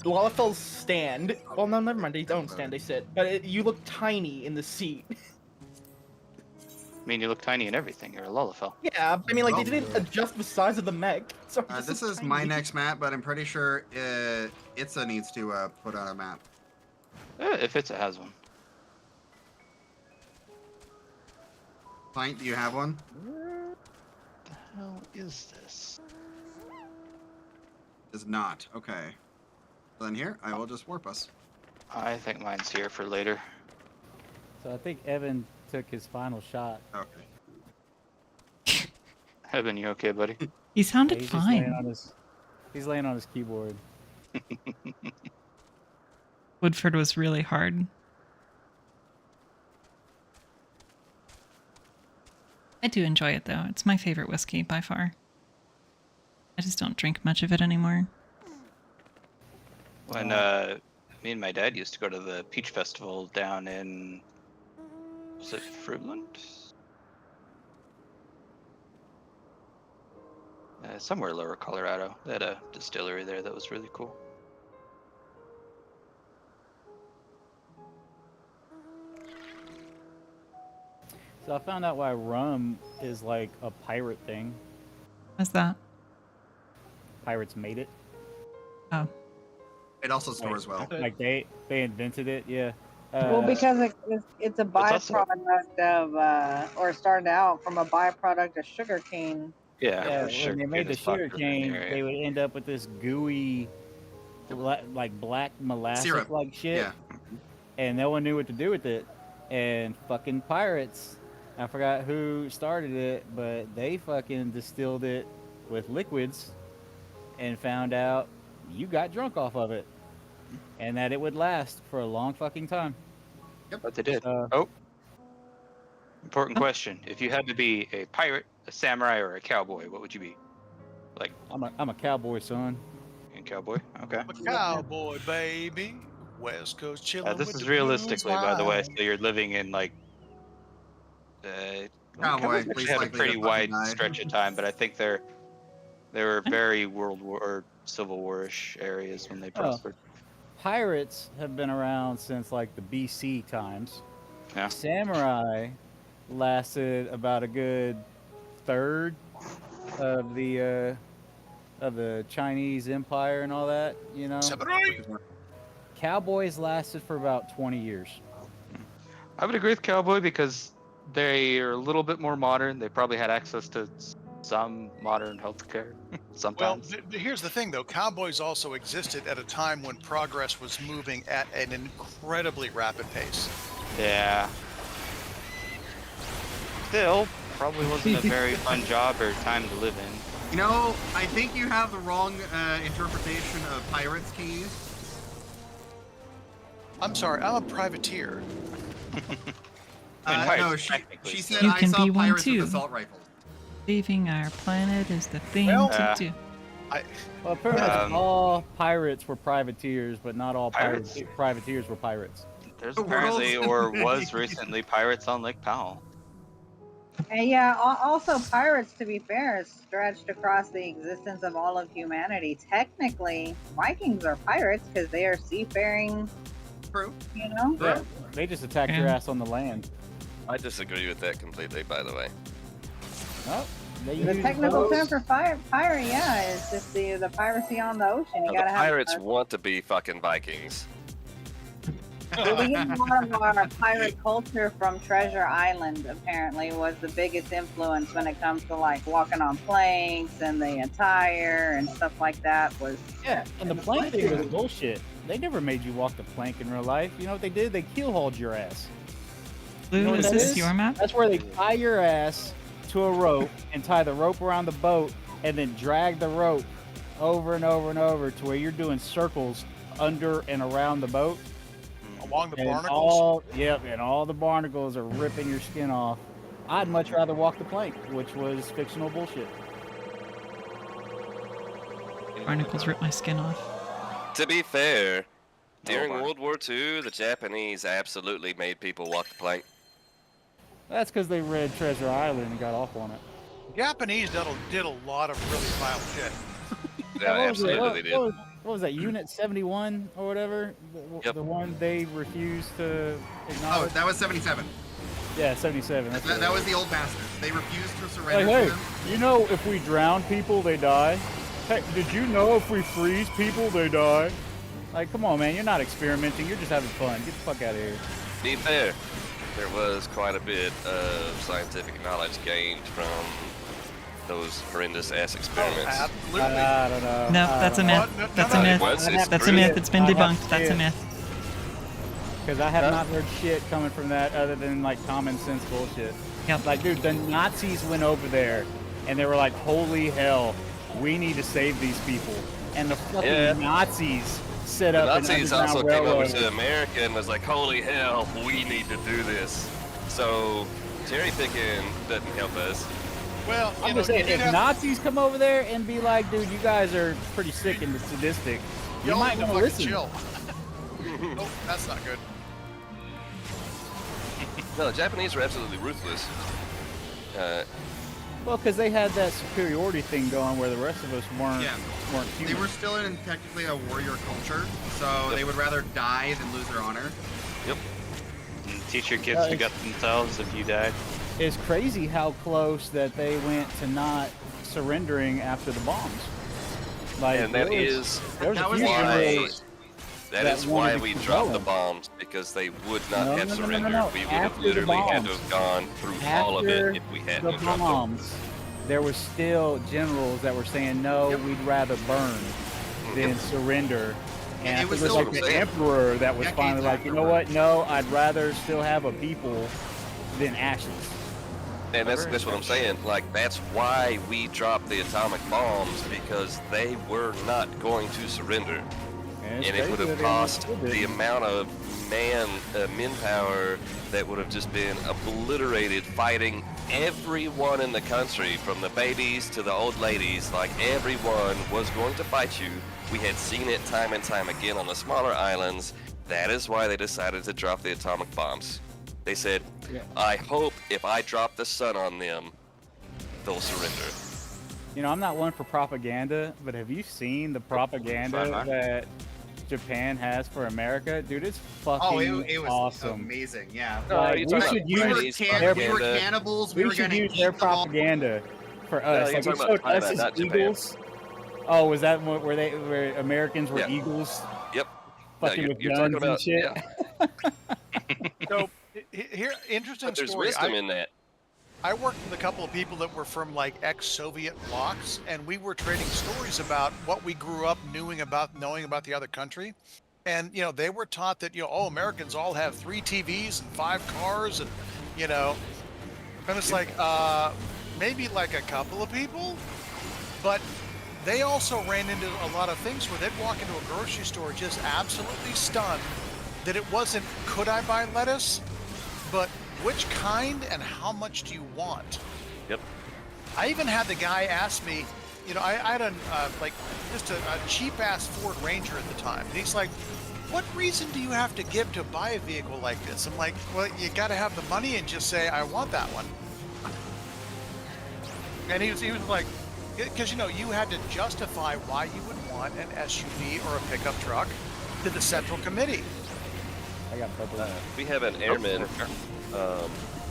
Lalafells stand. Well, no, never mind. They don't stand. They sit. But you look tiny in the seat. I mean, you look tiny in everything. You're a Lullafell. Yeah, I mean, like, they Well, didn't adjust the size of the mech. So This is my next map, but I'm pretty sure Itza needs to put on a map. If it has one. Pint, do you have one? Where the hell is this? Is not. Okay. Then here, I will just warp us. I think mine's here for later. So I think Evan took his final shot. Okay. Evan, you okay, buddy? He sounded He's just laying fine. on his, he's laying on his keyboard. Woodford was really hard. I do enjoy it though. It's my favorite whiskey by far. I just don't drink much of it anymore. When me and my dad used to go to the Peach Festival down in, was it Fruitland? Somewhere lower Colorado. They had a distillery there that was really cool. So I found out why rum is like a pirate thing. What's that? Pirates made it. Oh. It also stores well. Like they invented it, yeah. Well, because it's a also- byproduct of, or started out from a byproduct of sugarcane. Yeah, for when they made the is popular sugar in cane, the area. they would end up with this gooey, like black molasses Syrup. like shit, Yeah. and no one knew what to do with it. And fucking pirates, I forgot who started it, but they fucking distilled it with liquids, and found out you got drunk off of it, and that it would last for a long fucking time. But they did. Uh, Oh. Important question. If you had to be a pirate, a samurai, or a cowboy, what would you be? Like, I'm a cowboy, son. a cowboy? Okay. I'm a cowboy, baby. West Coast chillin' This with is the realistically, blues by the way, line. so you're living in like Cowboy, Cowboys actually please had a likely pretty to wide fucking die. stretch of time, but I think they were very World War or Civil War-ish areas when they prospered. Pirates have been around since like the BC times. Yeah. Samurai lasted about a good third of the Chinese Empire and all that, you know. Samurai! Cowboys lasted for about 20 years. I would agree with cowboy because they are a little bit more modern. They probably had access to some modern healthcare Well, sometimes. here's the thing, though. Cowboys also existed at a time when progress was moving at an incredibly rapid pace. Yeah. Still, probably wasn't a very fun job or time to live in. You know, I think you have the wrong interpretation of pirates, Keys. I'm sorry, I'm a privateer. I mean, No, pirates, she technically, said so- You I can saw be one pirates too. with assault rifles. Saving our planet is the thing Well, to do. Well, pretty much Um, all pirates were privateers, but not all Pirates? privateers were pirates. There's The apparently world's- or was recently pirates on Lake Powell. And yeah, also pirates, to be fair, stretched across the existence of all of humanity. Technically, Vikings are pirates because they are seafaring, True. you know? Yeah, they just attacked your Yeah. ass on the land. I disagree with that completely, by the way. No, they The used technical boats. term for pirate, yeah, is just the piracy on the ocean. You The gotta have pirates want to be fucking Vikings. We get a lot of our pirate culture from Treasure Island, apparently, was the biggest influence when it comes to like walking on planks and the attire and stuff like that. Was Yeah, and the plank thing was bullshit. They never made you walk the plank in real life. You know what they did? They keel-hauled your ass. Blue, know what is that this is? your map? That's where they tie your ass to a rope and tie the rope around the boat and then drag the rope over and over and over to where you're doing circles under and around the boat. Along the And barnacles. and all the barnacles are ripping your skin off. I'd much rather walk the plank, which was fictional bullshit. Barnacles rip my skin off. To be fair, during Mark. World War II, the Japanese absolutely made people walk the plank. That's because they read Treasure Island and got off on it. Japanese did a lot of really vile shit. Yeah, absolutely they did. what was that, Unit 71 or whatever? Yep. The one they refused to Oh, acknowledge? that was 77. Yeah, 77. That's what That it was the old bastards. They refused to Like, surrender hey, to them. you know if we drown people, they die? Heck, did you know if we freeze people, they die? Like, come on, man. You're not experimenting. You're just having fun. Get the fuck out of here. Be fair, there was quite a bit of scientific knowledge gained from those horrendous ass experiments. Absolutely. I don't know. No, I that's a don't know. myth. No, That's no, a no, myth. it's That's a true. myth. It's been I have debunked. to That's see a it. myth. Because I have not heard shit coming from that other than like common sense bullshit. Yep. Like, dude, the Nazis went over there and they were like, holy hell, we need to save these people. And the fucking Yeah. Nazis set The up Nazis an also underground came over railroad. to America and was like, holy hell, we need to do this. So, cherry picking doesn't help us. Well, I'm just saying, if Nazis come over there and be like, dude, you guys are pretty sick and sadistic, you might want to listen. Chill. Oh, that's not good. No, the Japanese were absolutely ruthless. Well, because they had that superiority thing going where the rest of us weren't They human. were still in technically a warrior culture, so they would rather die than lose their honor. Yep. And teach your kids to gut themselves if you died. It's crazy how close that they went to not surrendering after the bombs. Like, And that there is was that a was few the generals that that is wanted why to we keep dropped the going. bombs, because they would not No, have no, no, no, surrendered. no. We would After have the literally had to bombs. have gone through all of After it if we the hadn't dropped them. bombs, there was still generals that were saying, no, we'd rather burn than surrender. And It I was think it was still like the emperor that was decades finally like, you know afterward. what? No, I'd rather still have a people than ashes. And that's what I'm saying. Like, that's why we dropped the atomic bombs, because they were not going to surrender. And, And it would have cost the amount of manpower that would have just been obliterated fighting everyone in the country, from the babies to the old ladies. Like, everyone was going to fight you. We had seen it time and time again on the smaller islands. That is why they decided to drop the atomic bombs. They said, I hope if I drop the sun on them, they'll surrender. You know, I'm not one for propaganda, but have you seen the propaganda that Japan has for America? Dude, it's fucking It was awesome. amazing. Yeah. Like, you're we talking should about use we propaganda. were cannibals. We We were should gonna use eat their them all. propaganda for us. you're Like, it talking showed about us China, as not Japan. eagles. Oh, was that where Americans were Yeah. eagles? Yep. Fucking No, with you're guns talking about, and shit. yeah. So here, interesting But there's story. wisdom in that. I worked with a couple of people that were from like ex-Soviet blocks, and we were trading stories about what we grew up knowing about the other country. And you know, they were taught that Americans all have 3 TVs and 5 cars, and and it's like maybe like a couple of people, but they also ran into a lot of things where they'd walk into a grocery store just absolutely stunned that it wasn't, could I buy lettuce, but which kind and how much do you want? Yep. I even had the guy ask me, I had a cheap ass Ford Ranger at the time, and he's like, what reason do you have to give to buy a vehicle like this? I'm like, well, you got to have the money and just say, I want that one. And he was like, because you had to justify why you would want an SUV or a pickup truck to the Central Committee. I got purple. We have an airman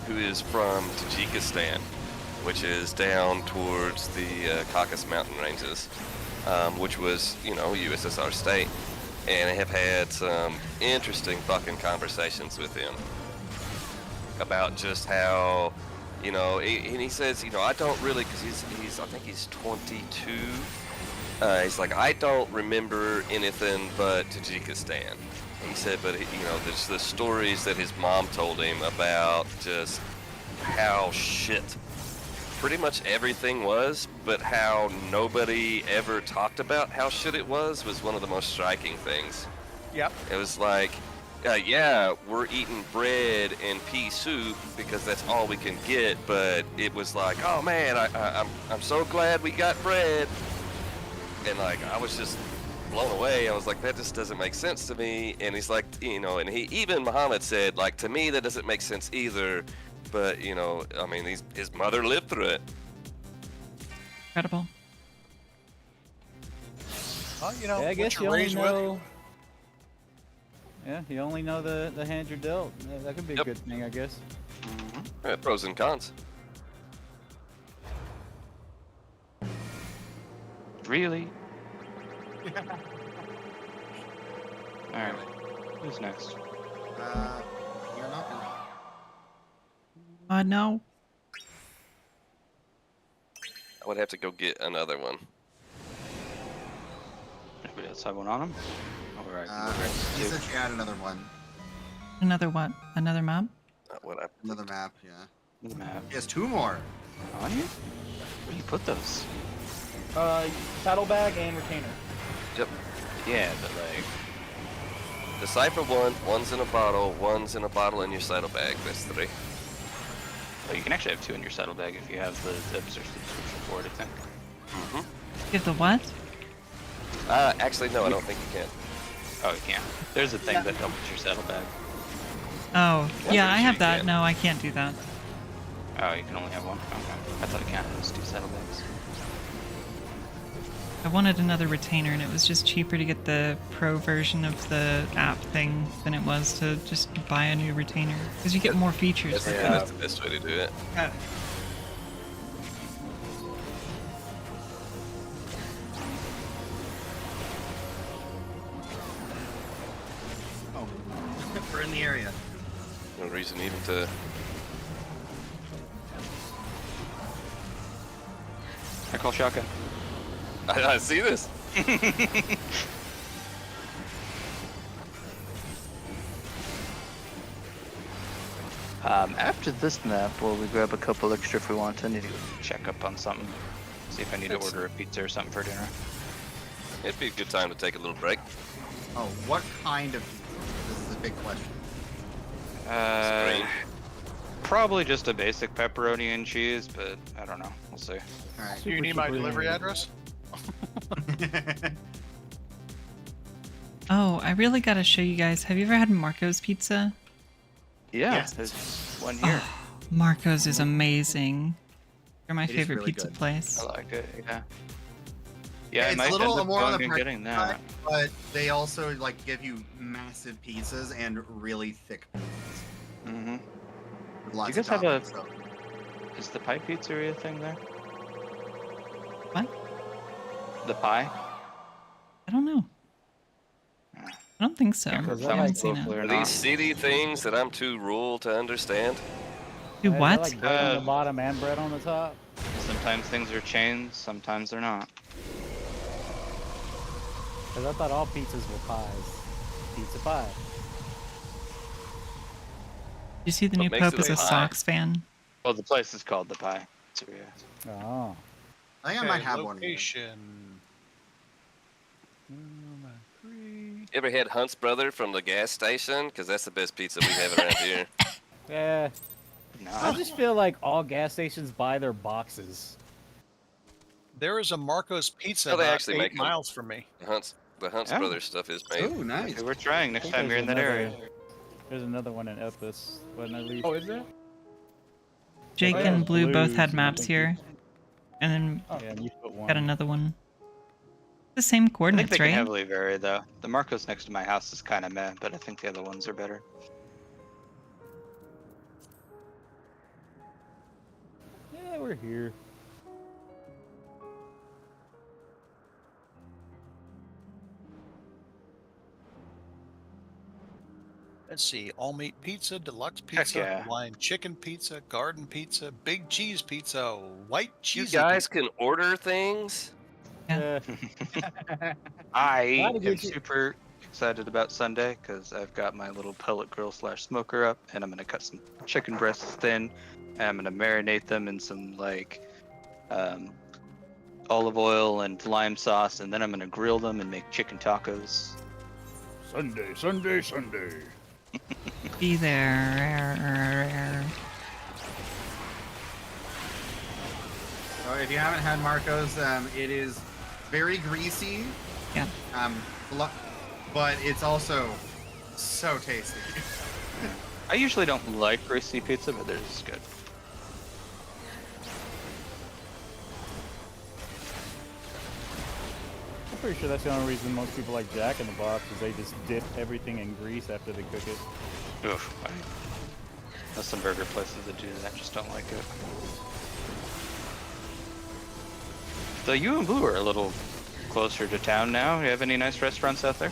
who is from Tajikistan, which is down towards the Caucasus Mountain ranges, which was, USSR state. And I have had some interesting fucking conversations with him about just how, and he says, I don't really, because I think he's 22. He's like, I don't remember anything but Tajikistan. He said, but there's the stories that his mom told him about just how shit pretty much everything was, but how nobody ever talked about how shit it was one of the most striking things. Yep. It was like, yeah, we're eating bread and pea soup because that's all we can get, but it was like, oh man, I'm so glad we got bread. And like, I was just blown away. I was like, that just doesn't make sense to me. And he's like, and even Muhammad said, like, to me that doesn't make sense either. But I mean, his mother lived through it. Incredible. Well, you know, Yeah, I what guess you you're only raised with. know. Yeah, you only know the hand you're dealt. Yeah, that could be a Yep. good thing, I guess. Yeah, pros and cons. Really? Alright. Who's next? You're not. No. I would have to go get another one. Anybody else have one on him? Alright. He said she had another one. Another what? Another map? Not what I. Another map, yeah. The map. He has 2 more. On you? Where do you put those? Saddlebag and retainer. Yep. Yeah, but like... Decipher one. One's in a bottle. One's in a bottle in your saddlebag. That's 3. Well, you can actually have 2 in your saddlebag if you have the subscription for it, I think. Mm-hmm. You have the what? Actually, no, I don't think you can. Oh, you can't. There's a thing that helps your saddlebag. Oh, Yeah, yeah, pretty I sure have you that. can. No, I can't do that. Oh, you can only have one? Okay. I thought it counted as 2 saddlebags. I wanted another retainer, and it was just cheaper to get the pro version of the app thing than it was to just buy a new retainer. Because you get more features. That's the best way to do it. Oh. We're in the area. No reason even to. I call shotgun. I see this. After this map, will we grab a couple extra if we want? I need to check up on something. See if I need to order a pizza or something for dinner. It'd be a good time to take a little break. Oh, what kind of pizza? This is a big question. Strange. Probably just a basic pepperoni and cheese, but I don't know. We'll see. Alright. Do you need my delivery address? Oh, I really gotta show you guys. Have you ever had Marco's Pizza? Yeah, Yes. there's one here. Oh, Marco's is amazing. They're my It is favorite really pizza good. place. I like it. Yeah. Yeah, I It's might a little end up more on going the and price getting side, that. but they also like give you massive pizzas and really thick pizzas. Mm-hmm. With lots Do you guys of have a- toppings, so. Is the pie pizzeria thing there? What? The pie? I don't know. Yeah. I don't think so. Can't remember Is if that that was like seen it. locally or Are not. these city things that I'm too rural to understand? Do Is that what? like bread on the bottom and bread on the top? Sometimes things are chains, sometimes they're not. Because I thought all pizzas were pies. Pizza pie. Did you see the What new makes Pope it is a a pie? Sox fan? Well, the place is called the Pie Pizzeria. Oh. I think I might have one. Here. Location. You ever had Hunt's brother from the gas station? Because that's the best pizza we have around here. Yeah. No. I just feel like all gas stations buy their boxes. There is a Marco's Pizza Oh, they about actually 8 make them. miles from me. The Hunt's Yeah. brothers stuff is made. Oh, nice. Okay, we're trying I next think time you're in there's that another- area. There's another one in Epis. Wasn't there, Lee? Oh, is there? Jake Oh, and yeah, Blue both Blues, had and I maps think here. And then Yeah, and you put one. got another one. The same I think coordinates, they can right? heavily vary though. The Marcos next to my house is kind of meh, but I think the other ones are better. Yeah, we're here. Let's see, all meat pizza, deluxe pizza, yeah. Hawaiian chicken pizza, garden pizza, big cheese pizza, white You cheesy guys can order things? Yeah. I Gotta am get you- super excited about Sunday because I've got my little pellet grill / smoker up, and I'm gonna cut some chicken breasts thin, and I'm gonna marinate them in some like olive oil and lime sauce, and then I'm gonna grill them and make chicken tacos. Sunday, Sunday, Sunday. Be there. So if you haven't had Marco's, it is very greasy. Yeah. But it's also so tasty. I usually don't like greasy pizza, but theirs is good. pretty sure that's the only reason most people like Jack in the Box is they just dip everything in grease after they cook it. Oof. There's some burger places that do that. Just don't like it. So you and Blue are a little closer to town now. You have any nice restaurants out there?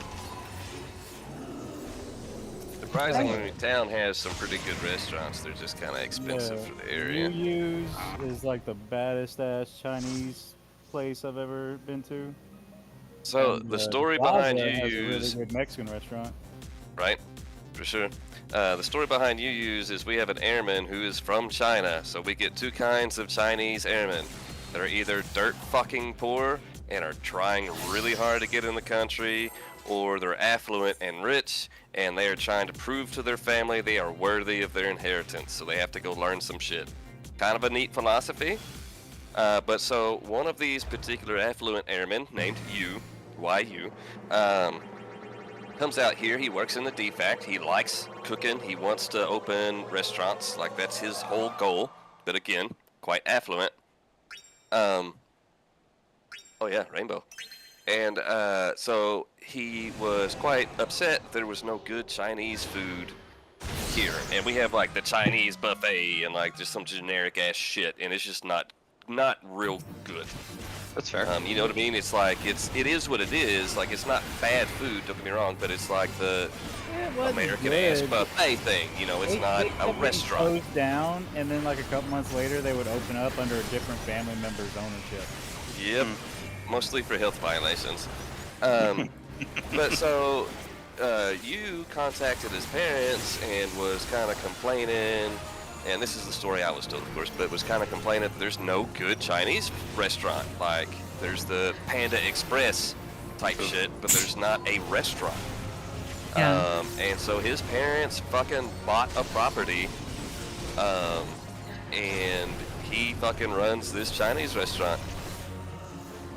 Surprisingly, town has some pretty good restaurants. They're just kind of expensive for the area. Yu is like the baddest ass Chinese place I've ever been to. So And, the story behind Plaza has a Yu's, really good Mexican restaurant. right? For sure. The story behind Yu's is we have an airman who is from China, so we get two kinds of Chinese airmen that are either dirt fucking poor and are trying really hard to get in the country, or they're affluent and rich and they are trying to prove to their family they are worthy of their inheritance, so they have to go learn some shit. Kind of a neat philosophy. But so one of these particular affluent airmen named Yu, Y-U, comes out here. He works in the DFAC. He likes cooking. He wants to open restaurants. Like, that's his whole goal. But again, quite affluent. Oh yeah, Rainbow. And so he was quite upset there was no good Chinese food here. And we have like the Chinese buffet and like just some generic ass shit, and it's just not real good. That's fair. You know what I mean? It's like it is what it is. Like, it's not bad food, don't get me wrong, but it's like the American ass buffet thing. You know, it's not a restaurant. Closed down, and then like a couple months later, they would open up under a different family member's ownership. Yep, mostly for health violations. But so you contacted his parents and was kind of complaining. And this is the story I was told, of course, but was kind of complaining that there's no good Chinese restaurant. Like, there's the Panda Express type shit, but there's not a restaurant. Yeah. And so his parents fucking bought a property, and he fucking runs this Chinese restaurant.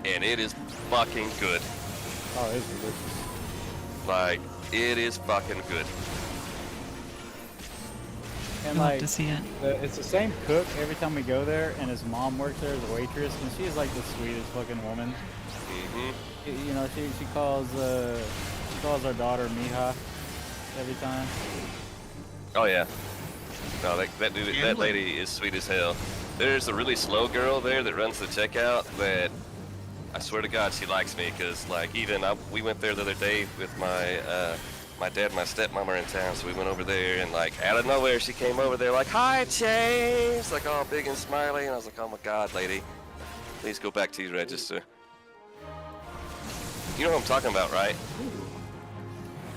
And it is fucking good. Oh, it's delicious. Like, it is fucking good. And I'll have like, to see it. it's the same cook every time we go there, and his mom works there as a waitress, and she is like the sweetest fucking woman. Mm-hmm. You know, she calls our daughter Mija every time. Oh yeah. No, that lady is sweet as hell. There's a really slow girl there that runs the checkout that I swear to God she likes me, because like we went there the other day with my dad and my stepmom are in town, so we went over there, and like out of nowhere she came over there like, "Hi, James," like all big and smiley, and I was like, "Oh my God, lady, please go back to your register." You know what I'm talking about, right?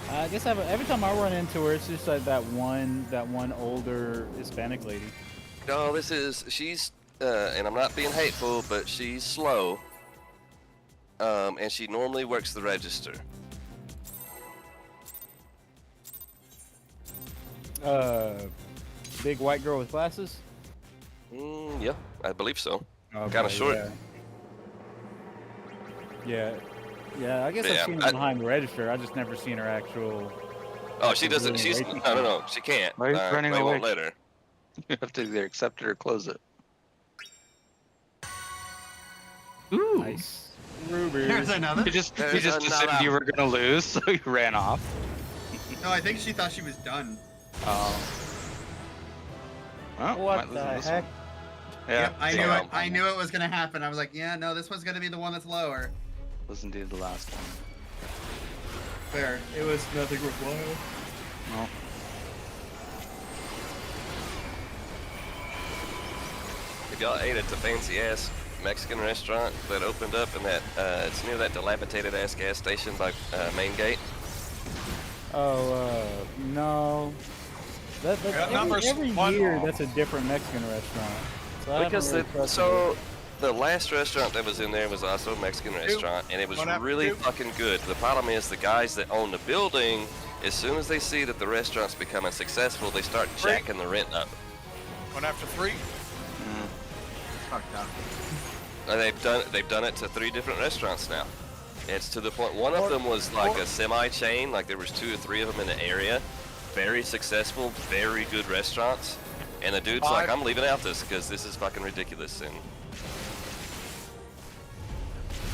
I guess every time I run into her, it's just like that one older Hispanic lady. No, she's and I'm not being hateful, but she's slow, and she normally works the register. Big white girl with glasses. Yeah, I believe so. Okay, Kind of short. Yeah. I guess I've seen her behind the register. I just never seen her actual. Oh, she doesn't. She's no, she can't. Why are you running they away? won't let her. You have to either accept it or close it. Ooh. Nice. Ruby. There's another. You just There's assumed another. you were gonna lose, so you ran off. No, I think she thought she was done. Oh. Well, What might lose the on this heck? one. Yeah, Yep, I knew it. I knew it was gonna happen. I was like, yeah, no, this one's gonna be the one that's lower. Was indeed the last one. Fair. It was nothing worthwhile. Well, If y'all ate at the fancy ass Mexican restaurant that opened up in that, it's near that dilapidated ass gas station by Main Gate. Oh, no. Every year, that's a different Mexican restaurant. So I haven't Because really trusted it. the last restaurant that was in there was also a Mexican restaurant, and it was One after really two. fucking good. The problem is the guys that own the building, as soon as they see that the restaurant's becoming successful, they start jacking the rent up. One after three. Fucked up. And they've done it to 3 different restaurants now. It's to the point, one of them was like a semi-chain, like there was 2 or 3 of them in the area. Very successful, very good restaurants. And the dude's like, I'm leaving out this because this is fucking ridiculous. And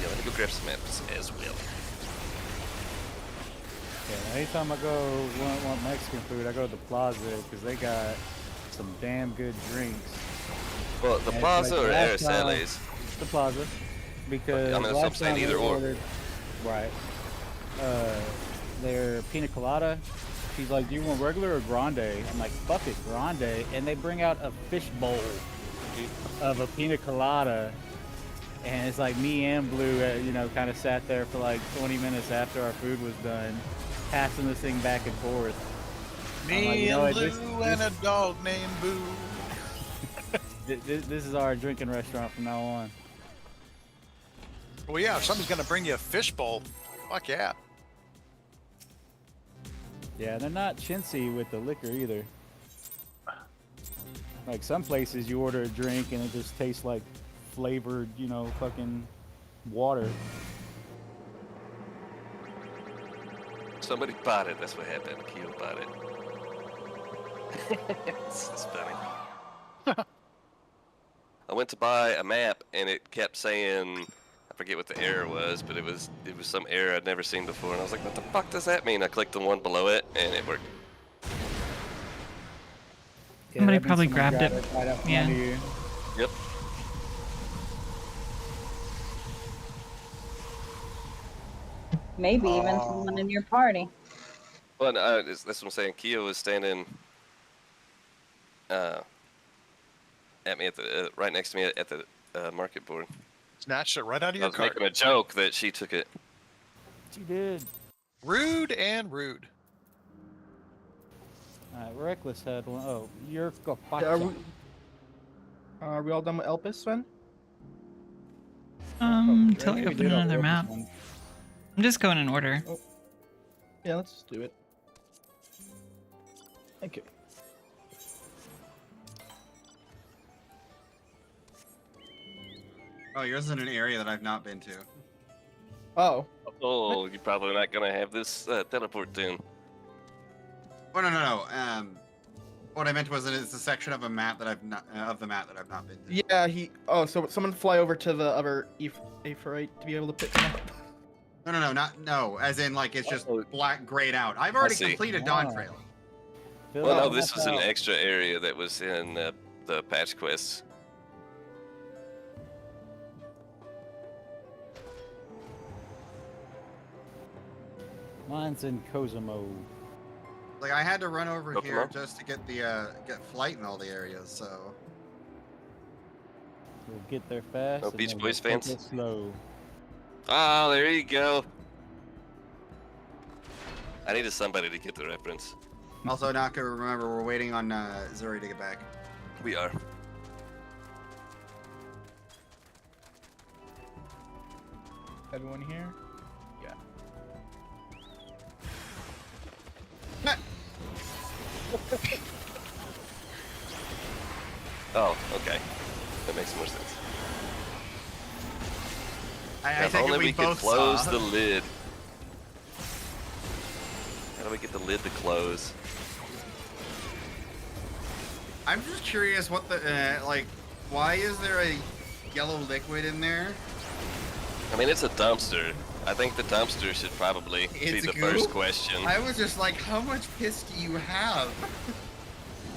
Yeah, let me go grab some maps as well. Yeah, anytime I go want Mexican food, I go to the Plaza because they got some damn good drinks. Well, the And it's Plaza like or last time- Araceles? The Plaza, because I mean, that's what I'm last saying, time either we or. ordered, right? Their pina colada. She's like, "Do you want regular or grande?" I'm like, "Fuck it, grande." And they bring out a fish bowl of a pina colada, and it's like me and Blue, kind of sat there for like 20 minutes after our food was done, passing this thing back and forth. Me like, you know and what, this- Blue and a dog named Boo. This is our drinking restaurant from now on. Well, yeah, if somebody's gonna bring you a fishbowl, fuck yeah. Yeah, they're not chintzy with the liquor either. Like some places you order a drink and it just tastes like flavored, fucking water. Somebody bought it. That's what happened. Keo bought it. It's funny. I went to buy a map and it kept saying, I forget what the error was, but it was some error I'd never seen before, and I was like, what the fuck does that mean? I clicked the one below it and it worked. Somebody that means probably someone grabbed it. right out from Yeah. under you. Yep. Maybe even someone in your party. Well, that's what I'm saying. Keo was standing at me right next to me at the market board. Snatched it right out of I your was cart. making a joke that she took it. She did. Rude and rude. Alright, Reckless had one. Oh, you're Are we all done with Elpis, Sven? Until I we open did all another the map. Opus ones. I'm just going in order. Yeah, let's just do it. Thank you. Oh, yours is in an area that I've not been to. Oh, Oh, you're probably not gonna have this teleport soon. Oh no. What I meant was that it's a section of a map that I've not been to. yeah, Oh, so someone fly over to the other Aphorite to be able to pick them up. No. As in, like, it's just Oh. black grayed out. I've already see. completed Wow. Dawn Trail. Fill Well, that no, this map was an out. extra area that was in the patch quests. Mine's in Cosimo. Like, I had to run over Pokemon? here just to get the get flight in all the areas. So We'll get there fast. No and Beach then Boys we'll take fans? it slow. Oh, there you go. I needed somebody to get the reference. also, Naka, remember we're waiting on Zuri to get back. We are. Everyone here? Yeah. Oh, okay. That makes more sense. I If think only we we could both close saw. the lid. How do we get the lid to close? I'm just curious what the like. Why is there a yellow liquid in there? I mean, it's a dumpster. I think the dumpster should probably be It's the goo? first question. I was just like, how much piss do you have?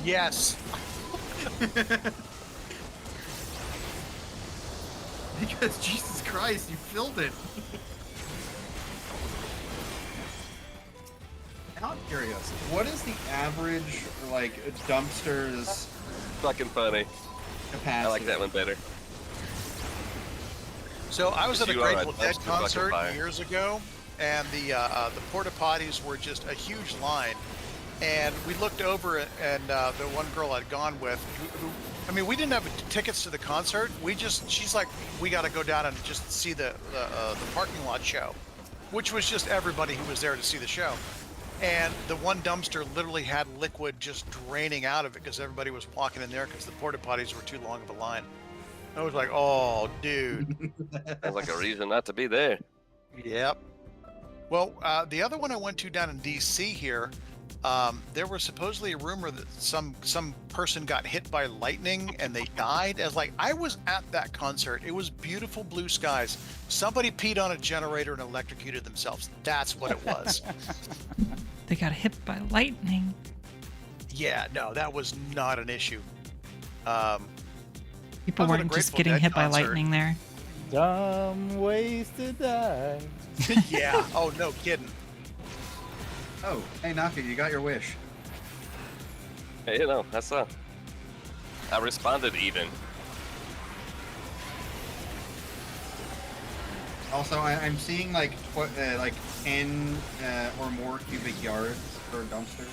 Yes. Because Jesus Christ, you filled it. Now I'm curious. What is the average like dumpster's Fucking funny. capacity? I like that one better. So I was at a You are a Grateful Dead dumpster fucking concert fire. years ago, and the porta potties were just a huge line. And we looked over and the one girl I'd gone with, who I mean, we didn't have tickets to the concert. She's like, we got to go down and just see the parking lot show, which was just everybody who was there to see the show. And the one dumpster literally had liquid just draining out of it because everybody was walking in there because the porta potties were too long of a line. I was like, oh, dude. Sounds like a reason not to be there. Yep. Well, the other one I went to down in D.C. here, there was supposedly a rumor that some person got hit by lightning and they died. As like, I was at that concert. It was beautiful blue skies. Somebody peed on a generator and electrocuted themselves. That's what it was. They got hit by lightning. Yeah, no, that was not an issue. People I was at a weren't just Grateful getting Dead hit by concert. lightning there. Dumb ways to die. Yeah. Oh, no kidding. Oh, hey Naka, you got your wish. Hey, you know, that's I responded even. Also, I'm seeing like 10 or more cubic yards per dumpster.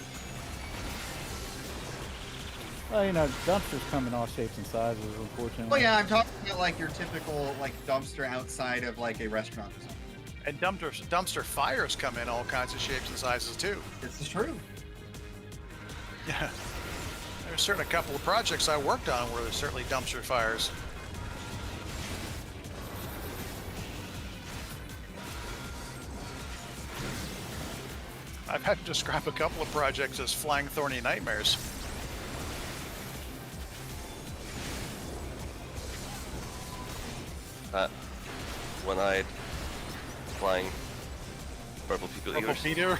Well, you know, dumpsters come in all shapes and sizes, unfortunately. Well, yeah, I'm talking about like your typical like dumpster outside of like a restaurant or something. And dumpster fires come in all kinds of shapes and sizes too. This is true. Yeah. There's certainly a couple of projects I worked on where there's certainly dumpster fires. I've had to describe a couple of projects as flying thorny nightmares. One-eyed flying purple people Purple eaters. Peter.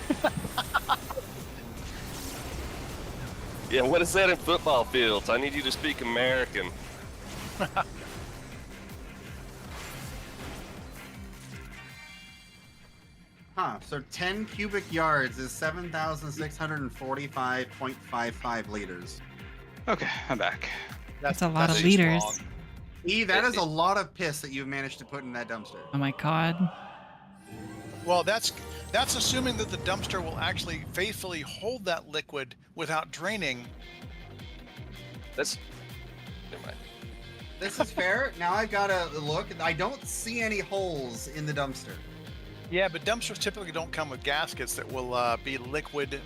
Yeah, what is that in football fields? I need you to speak American. Huh, so 10 cubic yards is 7,645.55 liters. Okay, I'm back. That's a lot of too liters. strong. That is a lot of piss that you've managed to put in that dumpster. Oh my god. Well, that's assuming that the dumpster will actually faithfully hold that liquid without draining. That's never mind. This is fair. Now I've got to look. I don't see any holes in the dumpster. Yeah, but dumpsters typically don't come with gaskets that will be liquid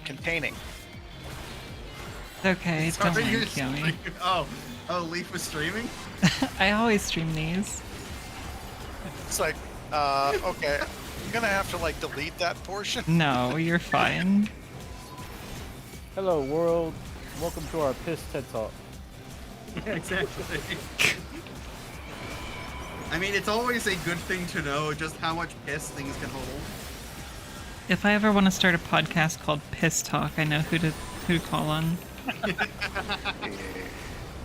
containing. Okay, don't Sorry, mind you're Kiyomi. streaming. Oh, Leaf was streaming? I always stream these. It's like, okay, I'm gonna have to like delete that portion. No, you're fine. Hello, world. Welcome to our piss TED Talk. Yeah, exactly. I mean, it's always a good thing to know just how much piss things can hold. If I ever want to start a podcast called Piss Talk, I know who to call on.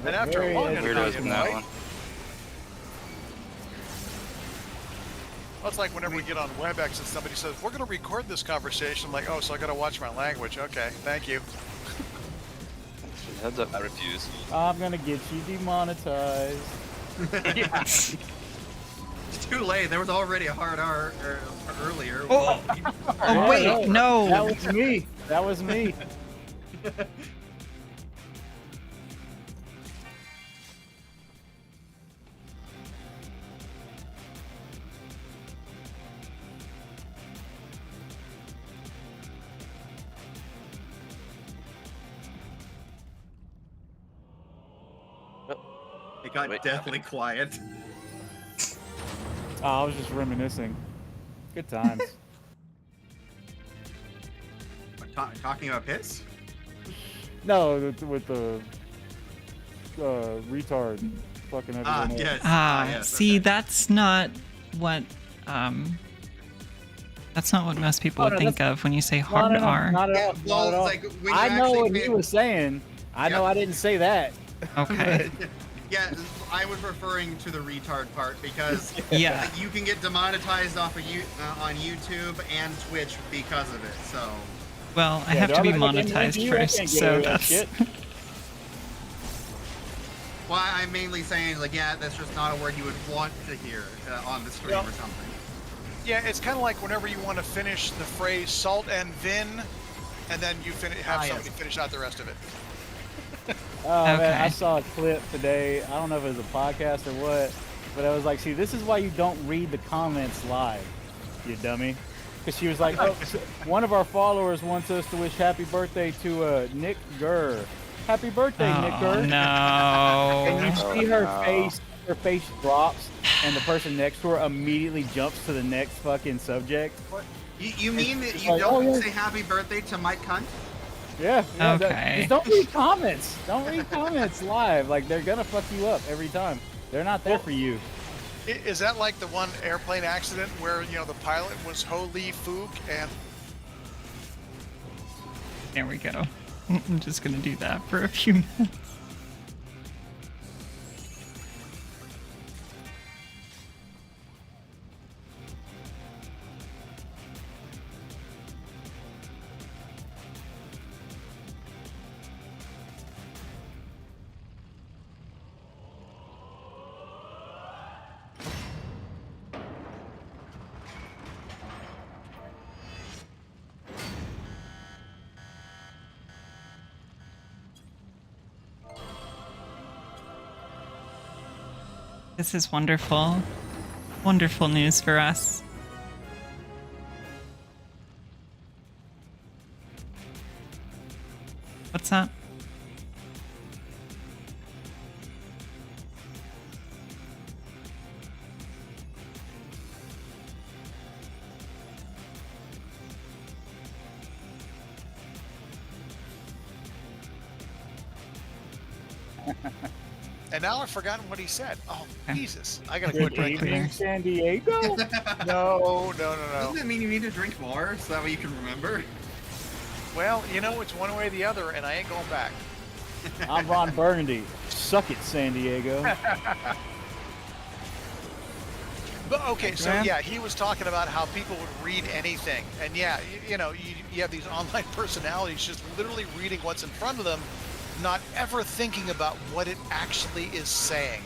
And after a Very long Weirdos interview, in that right? one. Well, it's like whenever we get on WebEx and somebody says, we're going to record this conversation. I'm like, oh, so I got to watch my language. Okay, thank you. Heads up. I refuse. I'm gonna get you demonetized. It's too late. There was already a hard R earlier. Oh! Oh wait, no! That was me. That was me. It got Wait. deathly quiet. Oh, I was just reminiscing. Good times. Talking about piss? No, with the retard fucking everyone Ah, up. yes. yes. See, Okay. that's not what most people Oh, would no, think that's- of when you say No, hard no, no, R. not at Yeah, all. well, Not at all. like, when you I know actually what he pick- was saying. I know Yep. I didn't say that. Okay. Yeah, I was referring to the retard part because Yeah. you can get demonetized off of on YouTube and Twitch because of it. So Well, I Yeah, have to be do I look like monetized you? I first, can't get so away with that that's. shit. well, I'm mainly saying like, yeah, that's just not a word you would want to hear on the stream Well- or something. Yeah, it's kind of like whenever you want to finish the phrase salt and vin, and then you have yes. somebody finish out the rest of it. Oh man, I Okay. saw a clip today. I don't know if it was a podcast or what, but I was like, see, this is why you don't read the comments live, you dummy. Because she was like, oh, one of our followers wants us to wish happy birthday to Nick Gurr. Happy birthday, Nick Oh Gurr. And you no. see her face drops, and the person next to her immediately jumps to the next fucking subject. You mean that It's you like, don't oh, yeah. say happy birthday to Mike Hunt? Yeah. Okay. Just don't read comments. Don't read comments live. Like they're gonna fuck you up every time. They're not there for you. Is that like the one airplane accident where, you know, the pilot was Holy Fook and There we go. I'm just gonna do that for a few minutes. This is wonderful. Wonderful news for us. What's that? and now I've forgotten what he said. Oh, Okay. Jesus. I gotta Good quit drinking. evening, San Diego. No. Doesn't it mean you need to drink more so that way you can remember? Well, you know, it's one way or the other, and I ain't going back. I'm Ron Burgundy. Suck it, San Diego. But okay, so Man. yeah, he was talking about how people would read anything, and yeah, you know, you have these online personalities just literally reading what's in front of them, not ever thinking about what it actually is saying.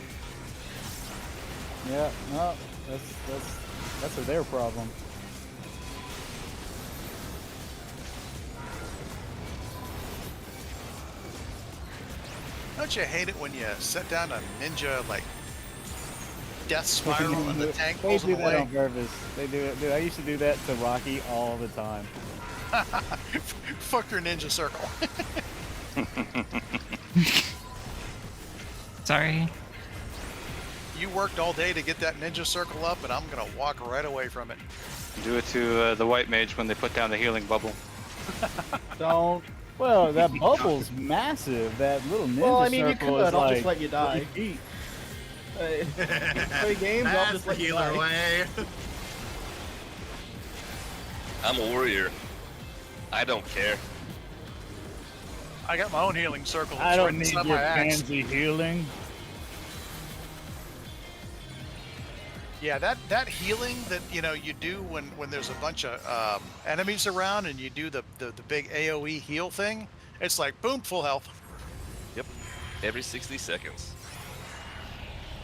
Yeah, no, that's their problem. Don't you hate it when you set down a ninja like death spiral and the tank They pulls do them that away? on purpose. They do it. Dude, I used to do that to Rocky all the time. Fuck your ninja circle. Sorry. You worked all day to get that ninja circle up, and I'm gonna walk right away from it. Do it to the white mage when they put down the healing bubble. Don't. Well, that bubble's massive. That little ninja Well, I mean, you circle could. is I'll like just let you die. 40 feet. Play games, I'll That's just the let you healer die. way. I'm a warrior. I don't care. I got my own healing circle. I It's don't right need inside your my axe. pansy healing. Yeah, that healing that you do when there's a bunch of enemies around and you do the big AOE heal thing. It's like boom, full health. Yep. Every 60 seconds.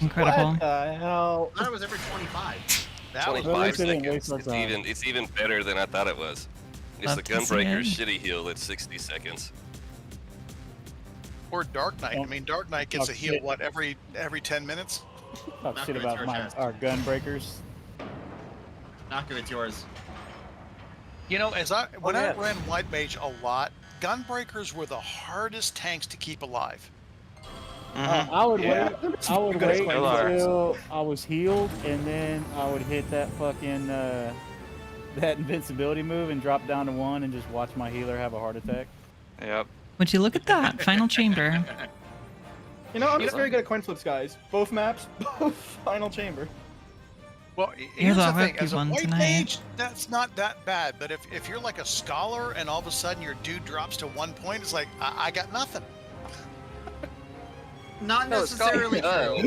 Incredible. What the hell? I thought it was every 25. That was 25 least they didn't seconds. waste our time. It's even better than I thought it was. It's Love the to see Gunbreaker it. shitty heal at 60 seconds. or Dark Knight. I mean, Dark Knight gets Oh, a heal shit. what every 10 minutes. Talk Not shit gonna about charge us. our gun breakers. Not good, it's yours. You know, when yeah. I ran White Mage a lot, Gunbreakers were the hardest tanks to keep alive. I would Yeah. wait. I would Good wait Still are. until I was healed, and then I would hit that fucking that invincibility move and drop down to 1 and just watch my healer have a heart attack. Yep. Would you look at that? Final chamber. You know, I'm just very good at coin flips, guys. Both maps, both final chamber. Well, You're here's the the thing: rookie as a one White tonight. Mage, that's not that bad. But if you're like a scholar and all of a sudden your dude drops to 1 point, it's like I got nothing. Not No, it's called- necessarily true.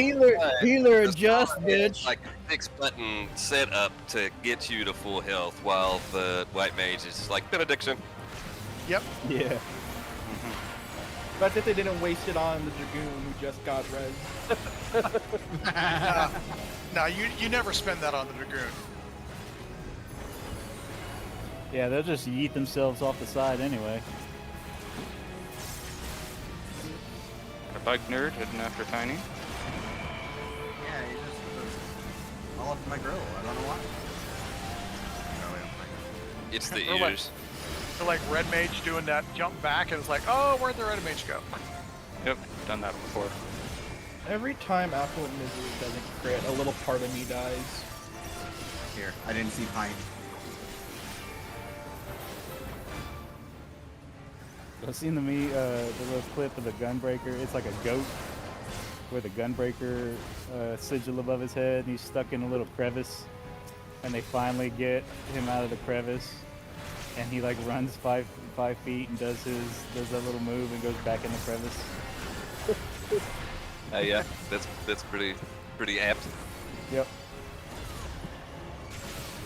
Healer It's adjust, not- bitch. It's like a 6-button setup to get you to full health, while the White Mage is just like benediction. Yep. Yeah. That's if they didn't waste it on the Dragoon who just got res. No, you never spend that on the Dragoon. Yeah, they'll just yeet themselves off the side anyway. A bike nerd heading after Tiny. Yeah, he just all up my grill. I don't know why. It's the Or like- ears. So like Red Mage doing that jump back, and it's like, oh, where'd the Red Mage go? Yep, done that before. Every time Affluent Misery doesn't crit, a little part of me dies. Here, I didn't see Pine. I've seen the little clip of the gunbreaker. It's like a goat with a gunbreaker sigil above his head, and he's stuck in a little crevice. And they finally get him out of the crevice, and he like runs 5 feet and does that little move and goes back in the crevice. Yeah, that's pretty apt. Yep.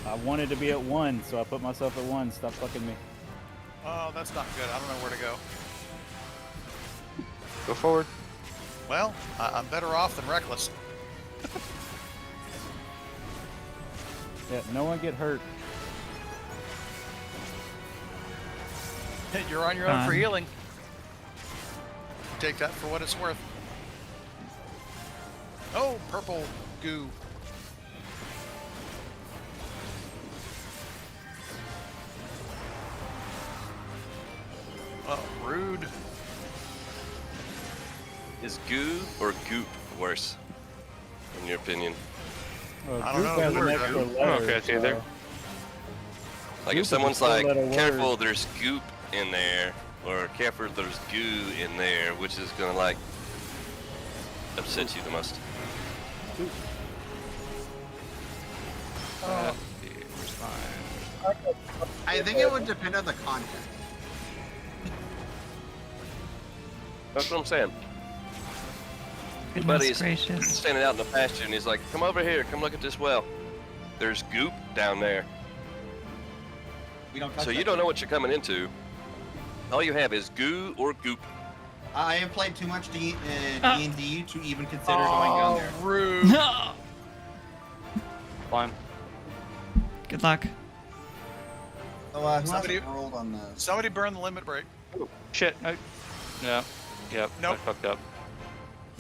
I wanted to be at 1, so I put myself at 1. Stop fucking me. Oh, that's not good. I don't know where to go. Go forward. Well, I'm better off than reckless. Yeah, no one get hurt. You're on your own for healing. Take that for what it's worth. Oh, purple goo. Oh, rude. Is goo or goop worse, in your opinion? I don't know. Has an extra letter, Okay, it's either. Like Goop if is someone's a like, four-letter careful, word. there's goop in there, or careful, there's goo in there, which is gonna like upset you the most? Where's mine? I think it would depend on the context. That's what I'm saying. Goodness Buddy's gracious. standing out in the pasture and he's like, come over here, come look at this well. There's goop down there. We don't. So you don't know what you're coming into. All you have is goo or goop. I have played too much D&D to even consider going down there. Rude. Climb. Good luck. So, Somebody- rolled on the. Somebody burn the limit break. Shit. No. Yep. Nope. I fucked up.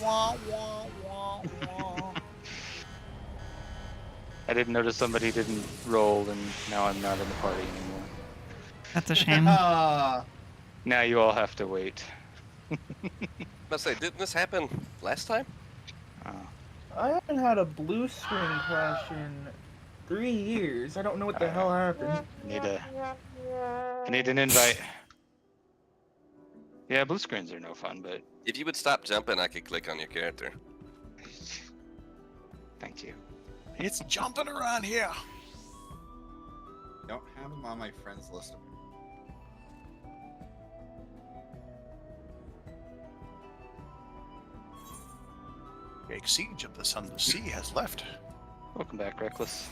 Wah, wah, wah, wah. I didn't notice somebody didn't roll, and now I'm not in the party anymore. That's a shame. Now you all have to wait. Let's say, didn't this happen last time? I haven't had a blue screen crash in 3 years. I don't know what the hell happened. I need an invite. Yeah, blue screens are no fun, but If you would stop jumping, I could click on your character. thank you. It's jumping around here. Don't have him on my friends list. Big siege of the Sun of the Sea has left. Welcome back, Reckless.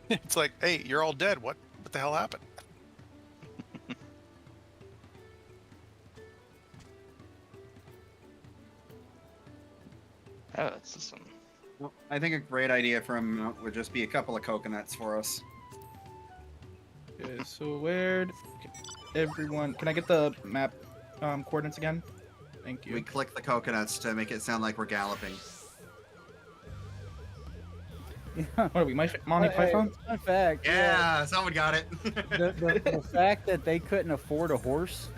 It's like, hey, you're all dead. What the hell happened? Oh, that's some. I think a great idea for him would just be a couple of coconuts for us. Okay, so where'd everyone? Can I get the map coordinates again? Thank you. We click the coconuts to make it sound like we're galloping. What are we, Monty Python? Fun fact. Yeah, someone got it. The fact that they couldn't afford a horse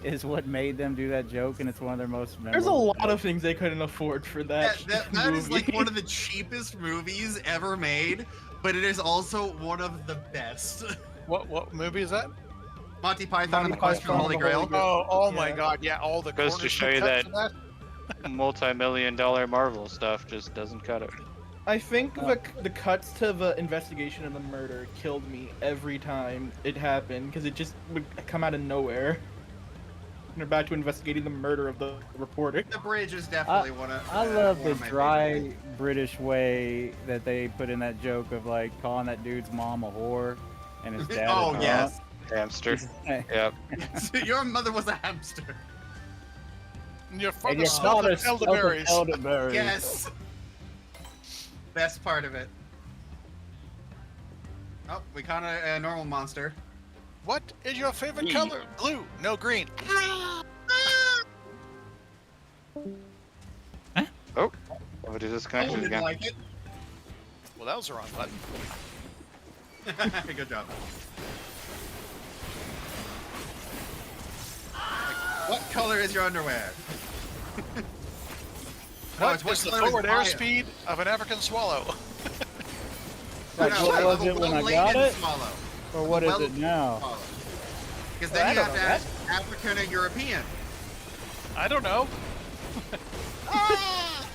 is what made them do that joke, and it's one of their most memorable. There's a lot of things they couldn't afford for that. that is like movie. one of the cheapest movies ever made, but it is also one of the best. What movie is that? Monty Python and the Monty Quest for the Holy Python and the Grail. Holy Oh my Yeah. God! Yeah, all the Goes to corners show were you cut that- for that. Multi-million-dollar Marvel stuff just doesn't cut it. I think the cuts to the investigation of the murder killed me every time it happened because it just would come out of nowhere. And they're back to investigating the murder of the reporter. The bridge is definitely one of. I love one the of my dry favorites. British way that they put in that joke of like calling that dude's mom a whore and his dad. Oh a drunk. yes, Hamster. Hey, Yep. your mother was a hamster. And your and father your smelled father of smelled of elderberries. elderberries. Yes. Best part of it. Oh, we caught a normal monster. What is your favorite color? Blue, no green. Oh, it is I disconnected didn't again. like it. Well, that was the wrong button. Good job. Like, what color is your underwear? What it's is the color is forward bio. airspeed of an African swallow? Like, No, what was it the when I laden got it? Swallow. Or what is Well- it now? Swallow. Because Well, then I you don't have to know ask African and European. I don't know. Ah!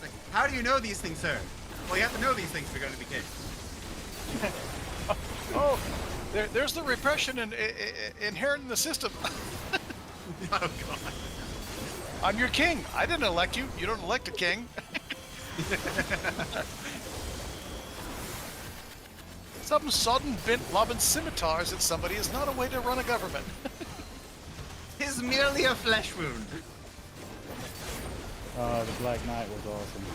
Like, how do you know these things, sir? Well, you have to know these things if you're going to be king. Oh, there's the repression inherent in the system. Oh, God. I'm your king. I didn't elect you. You don't elect a king. Some sodden bent lobbing scimitars at somebody is not a way to run a government. Tis merely a flesh wound. The Black Knight was awesome.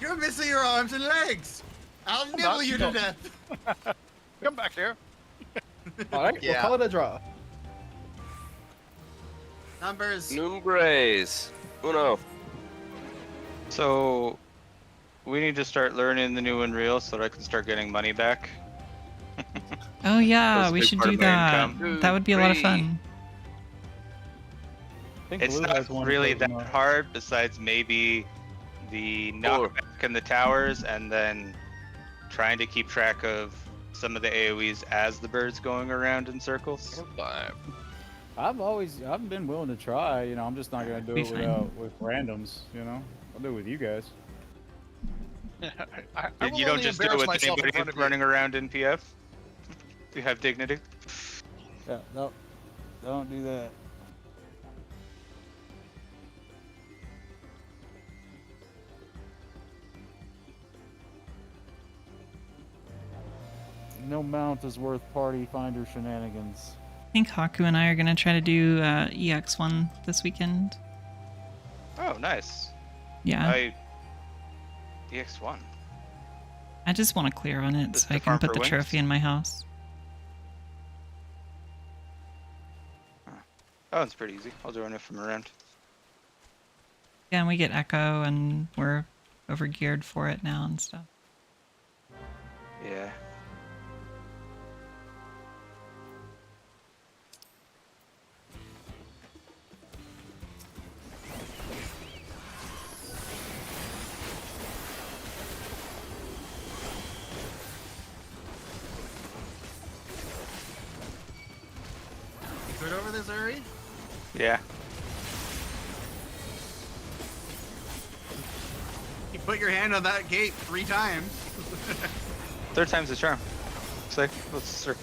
You're missing your arms and legs. I'll nibble you to no. death. Come back here. All right, Yeah. we'll call it a draw. Numbers. Numbres. Uno. So we need to start learning the new Unreal so that I can start getting money back. Oh yeah, That's a we big should part do of my that. income. That would be a lot of fun. I think It's Blue not has one really for that tomorrow. hard, besides maybe the knockback in the towers, and then trying to keep track of some of the AoEs as the bird's going around in circles. 5. I've been willing to try. You know, I'm just not gonna do Be it fine. with randoms. You know, I'll do it with you guys. I will You don't only just do it embarrass with myself in anybody front of you. running around in PF. You have dignity. Yeah, no, don't do that. No mount is worth party finder shenanigans. I think Haku and I are gonna try to do EX1 this weekend. Oh, nice. Yeah, EX1. I just want to clear on it Just so the I can farm put for the wings? trophy in my house. That one's pretty easy. I'll join it from around. Yeah, and we get Echo, and we're over geared for it now and stuff. Yeah. You good over this, Uri? Yeah. You put your hand on that gate 3 times. Third time's the charm. Sick. Let's start.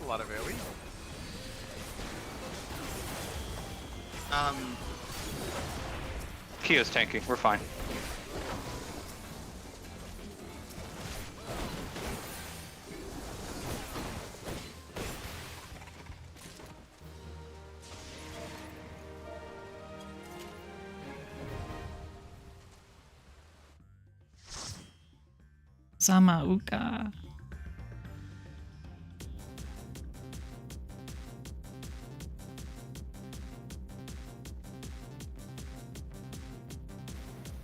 A lot of AoE. Kio's tanking. We're fine. Zamauka.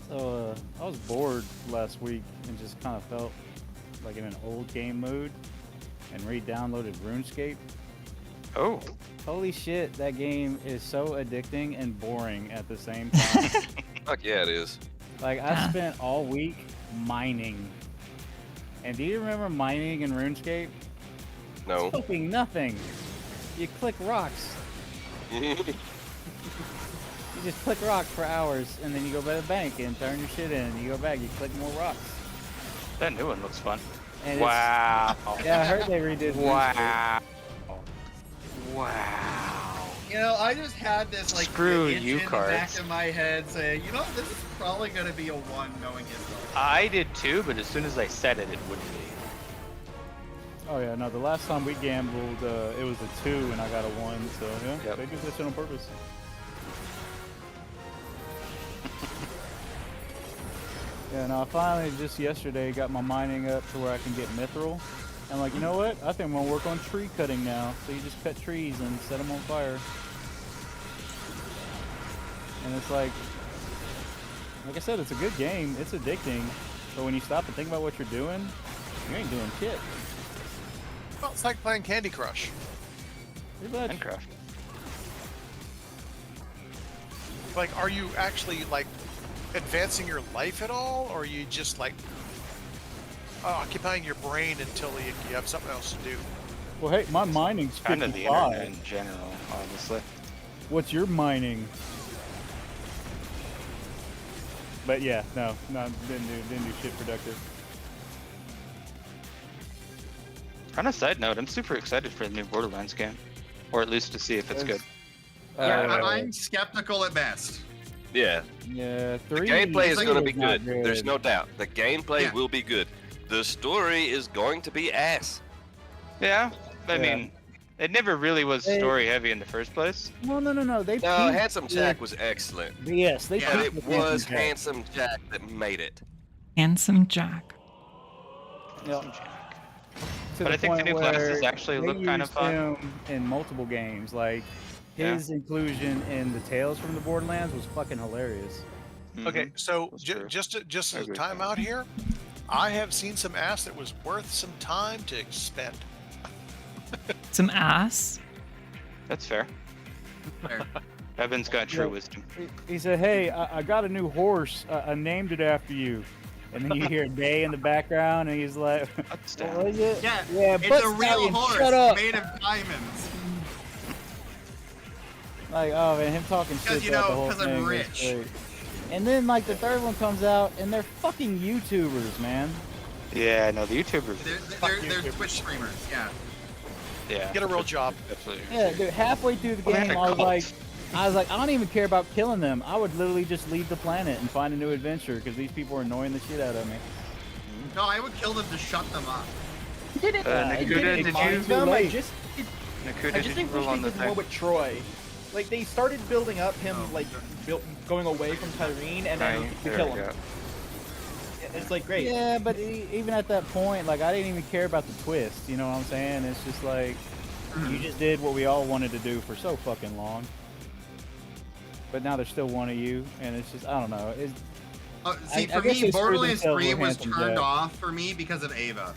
So I was bored last week and just kind of felt like in an old game mood, and re-downloaded RuneScape. Oh. Holy shit, that game is so addicting and boring at the same time. Fuck yeah, it is. Like, I spent all week mining. And do you remember mining in RuneScape? No. Fucking nothing. You click rocks. You just click rocks for hours, and then you go by the bank and turn your shit in. You go back, you click more rocks. That new one looks fun. And Wow. Yeah, I heard they redid RuneScape. Wow. Wow. You know, I just had this like Screw itch you, in the cards. back of my head saying, you know, this is probably going to be a 1 knowing his luck. I did too, but as soon as I said it, it wouldn't be. Oh yeah, no, the last time we gambled, it was a 2 and I got a 1, so yeah, Yep. they did that shit on purpose. Yeah, no, I finally just yesterday got my mining up to where I can get mithril. I'm like, you know what? I think I'm gonna work on tree cutting now. So you just cut trees and set them on fire. And it's like I said, it's a good game. It's addicting. But when you stop and think about what you're doing, you ain't doing shit. It's like playing Candy Crush. Pretty much. Minecraft. Like, are you actually like advancing your life at all, or are you just like occupying your brain until you have something else to do? Well, hey, my mining's Kind of the internet 55. in general, honestly. What's your mining? But yeah, no, didn't do shit productive. On a side note, I'm super excited for the new Borderlands game, or at least to see if it's good. Yeah, I'm skeptical at best. Yeah. Yeah, The 3 gameplay is going to be not good. There's no doubt. The gameplay Yeah. will be good. The story is going to be ass. Yeah, I Yeah. mean, it never really was Hey. story heavy in the first place. No. They No, peaked Handsome with- Jack was excellent. Yes, they Yeah, But peaked it with was Jack. Handsome Jack that made it. Handsome Jack. Yep. To But I think the point new classes where actually they look kind of used fun. him in multiple games. Like his inclusion in the Tales from the Borderlands was fucking hilarious. Okay, so That's true. just I as a agree. time out here, I have seen some ass that was worth some time to spend. Some ass. That's fair. Fair. Evan's got true Yeah. wisdom. He said, "Hey, I got a new horse. I named it after you." And then you hear Day in the background, and he's like, Butts "What down. was it?" Yeah, yeah, it's butt a real stallion, horse Shut up! made of diamonds. Like, oh man, him talking shit you throughout the know, whole 'cause I'm thing was rich. great. And then like the third one comes out, and they're fucking YouTubers, man. Yeah, no, the YouTubers. They're Twitch streamers. Yeah. Yeah. Get a real job. Absolutely. Yeah, dude, halfway through the Well, they had game, a I was cult. like, I don't even care about killing them. I would literally just leave the planet and find a new adventure because these people are annoying the shit out of me. No, I would kill them to shut them up. Did it? Nakuda, It didn't did mind you- them. I Late. just Nakuda, I did just you think roll wish on they the did more thing? with Troy. Like they started building up him Oh. going away from Tyrene and then Right, to there kill we him. go. It's like great. Yeah, but even at that point, like I didn't even care about the twist. You know what I'm saying? It's just like you just did what we all wanted to do for so fucking long. But now there's still one of you, and it's just I don't know. It's, See, I for guess they me, screwed Borderlands themselves 3 with was Handsome turned Jack. off for me because of Ava.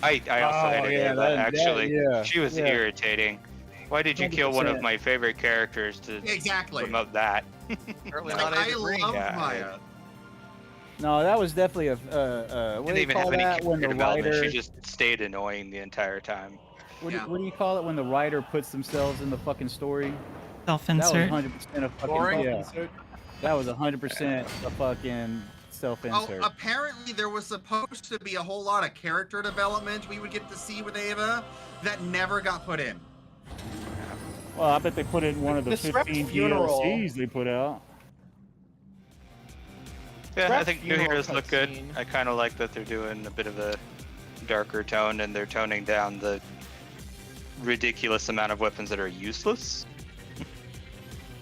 I also Oh, hated yeah, Ava, that- actually. yeah, She was yeah. irritating. Why did you kill one of 100%. my favorite characters to Exactly. promote that? Apparently Like, not I Ava Green. love Yeah, Maya. no, that was definitely a what Didn't do you even call have any that when character the development. writer? She just stayed annoying the entire time. Yeah. What do you call it when the writer puts themselves in the fucking story? That was Self-insert. 100% a fucking Boring. yeah. That was 100% a fucking Oh, self-insert. apparently there was supposed to be a whole lot of character development we would get to see with Ava that never got put in. Well, I bet they put it in one of the The Shrek 15 funeral. DLCs they put out. Yeah, I Scrap think New funeral Heroes look good. cutscene. I kind of like that they're doing a bit of a darker tone and they're toning down the ridiculous amount of weapons that are useless.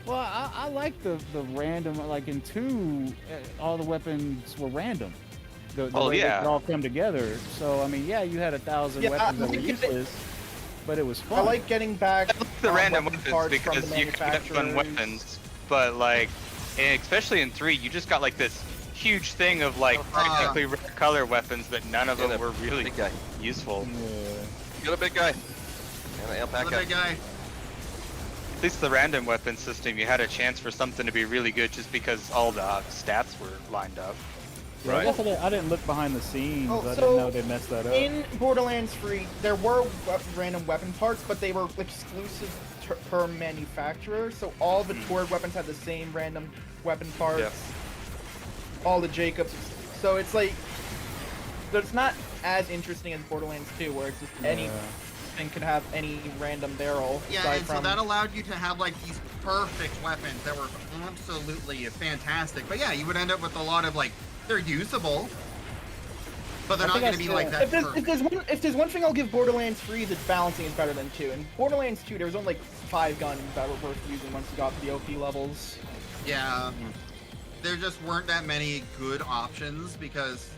Well, I like the random, like in 2, all the weapons were random. The Oh, way yeah. they all come together. So, I mean, yeah, you had 1,000 Yeah, weapons that I were like it. useless, but it was fun. I like getting back The random weapon weapons parts from because the you could have fun manufacturers. weapons, but like, and especially in 3, you just got like this huge thing of like technically rare color weapons that none of And them a were really big guy. useful. Yeah. Got a big guy. And an The alpaca. big guy. At least the random weapon system, you had a chance for something to be really good just because all the stats were lined up. Yeah, I guess I didn't look behind the scenes. Oh, I so didn't know they messed that up. In Borderlands 3, there were random weapon parts, but they were exclusive per manufacturer. So all the Tord weapons had the same random weapon parts. Yeah. All the Jacobs. So it's like, it's not as interesting as Borderlands 2, where it's just anything can have any random barrel. Yeah, aside and so from- that allowed you to have like these perfect weapons that were absolutely fantastic. But yeah, you would end up with a lot of like, they're usable, but they're I not think going I to be said- like that. If there's one thing I'll give Borderlands 3, is its balancing is better than 2. In Borderlands 2, there was only like 5 guns that were worth using once you got to the OP levels. Yeah, there just weren't that many good options because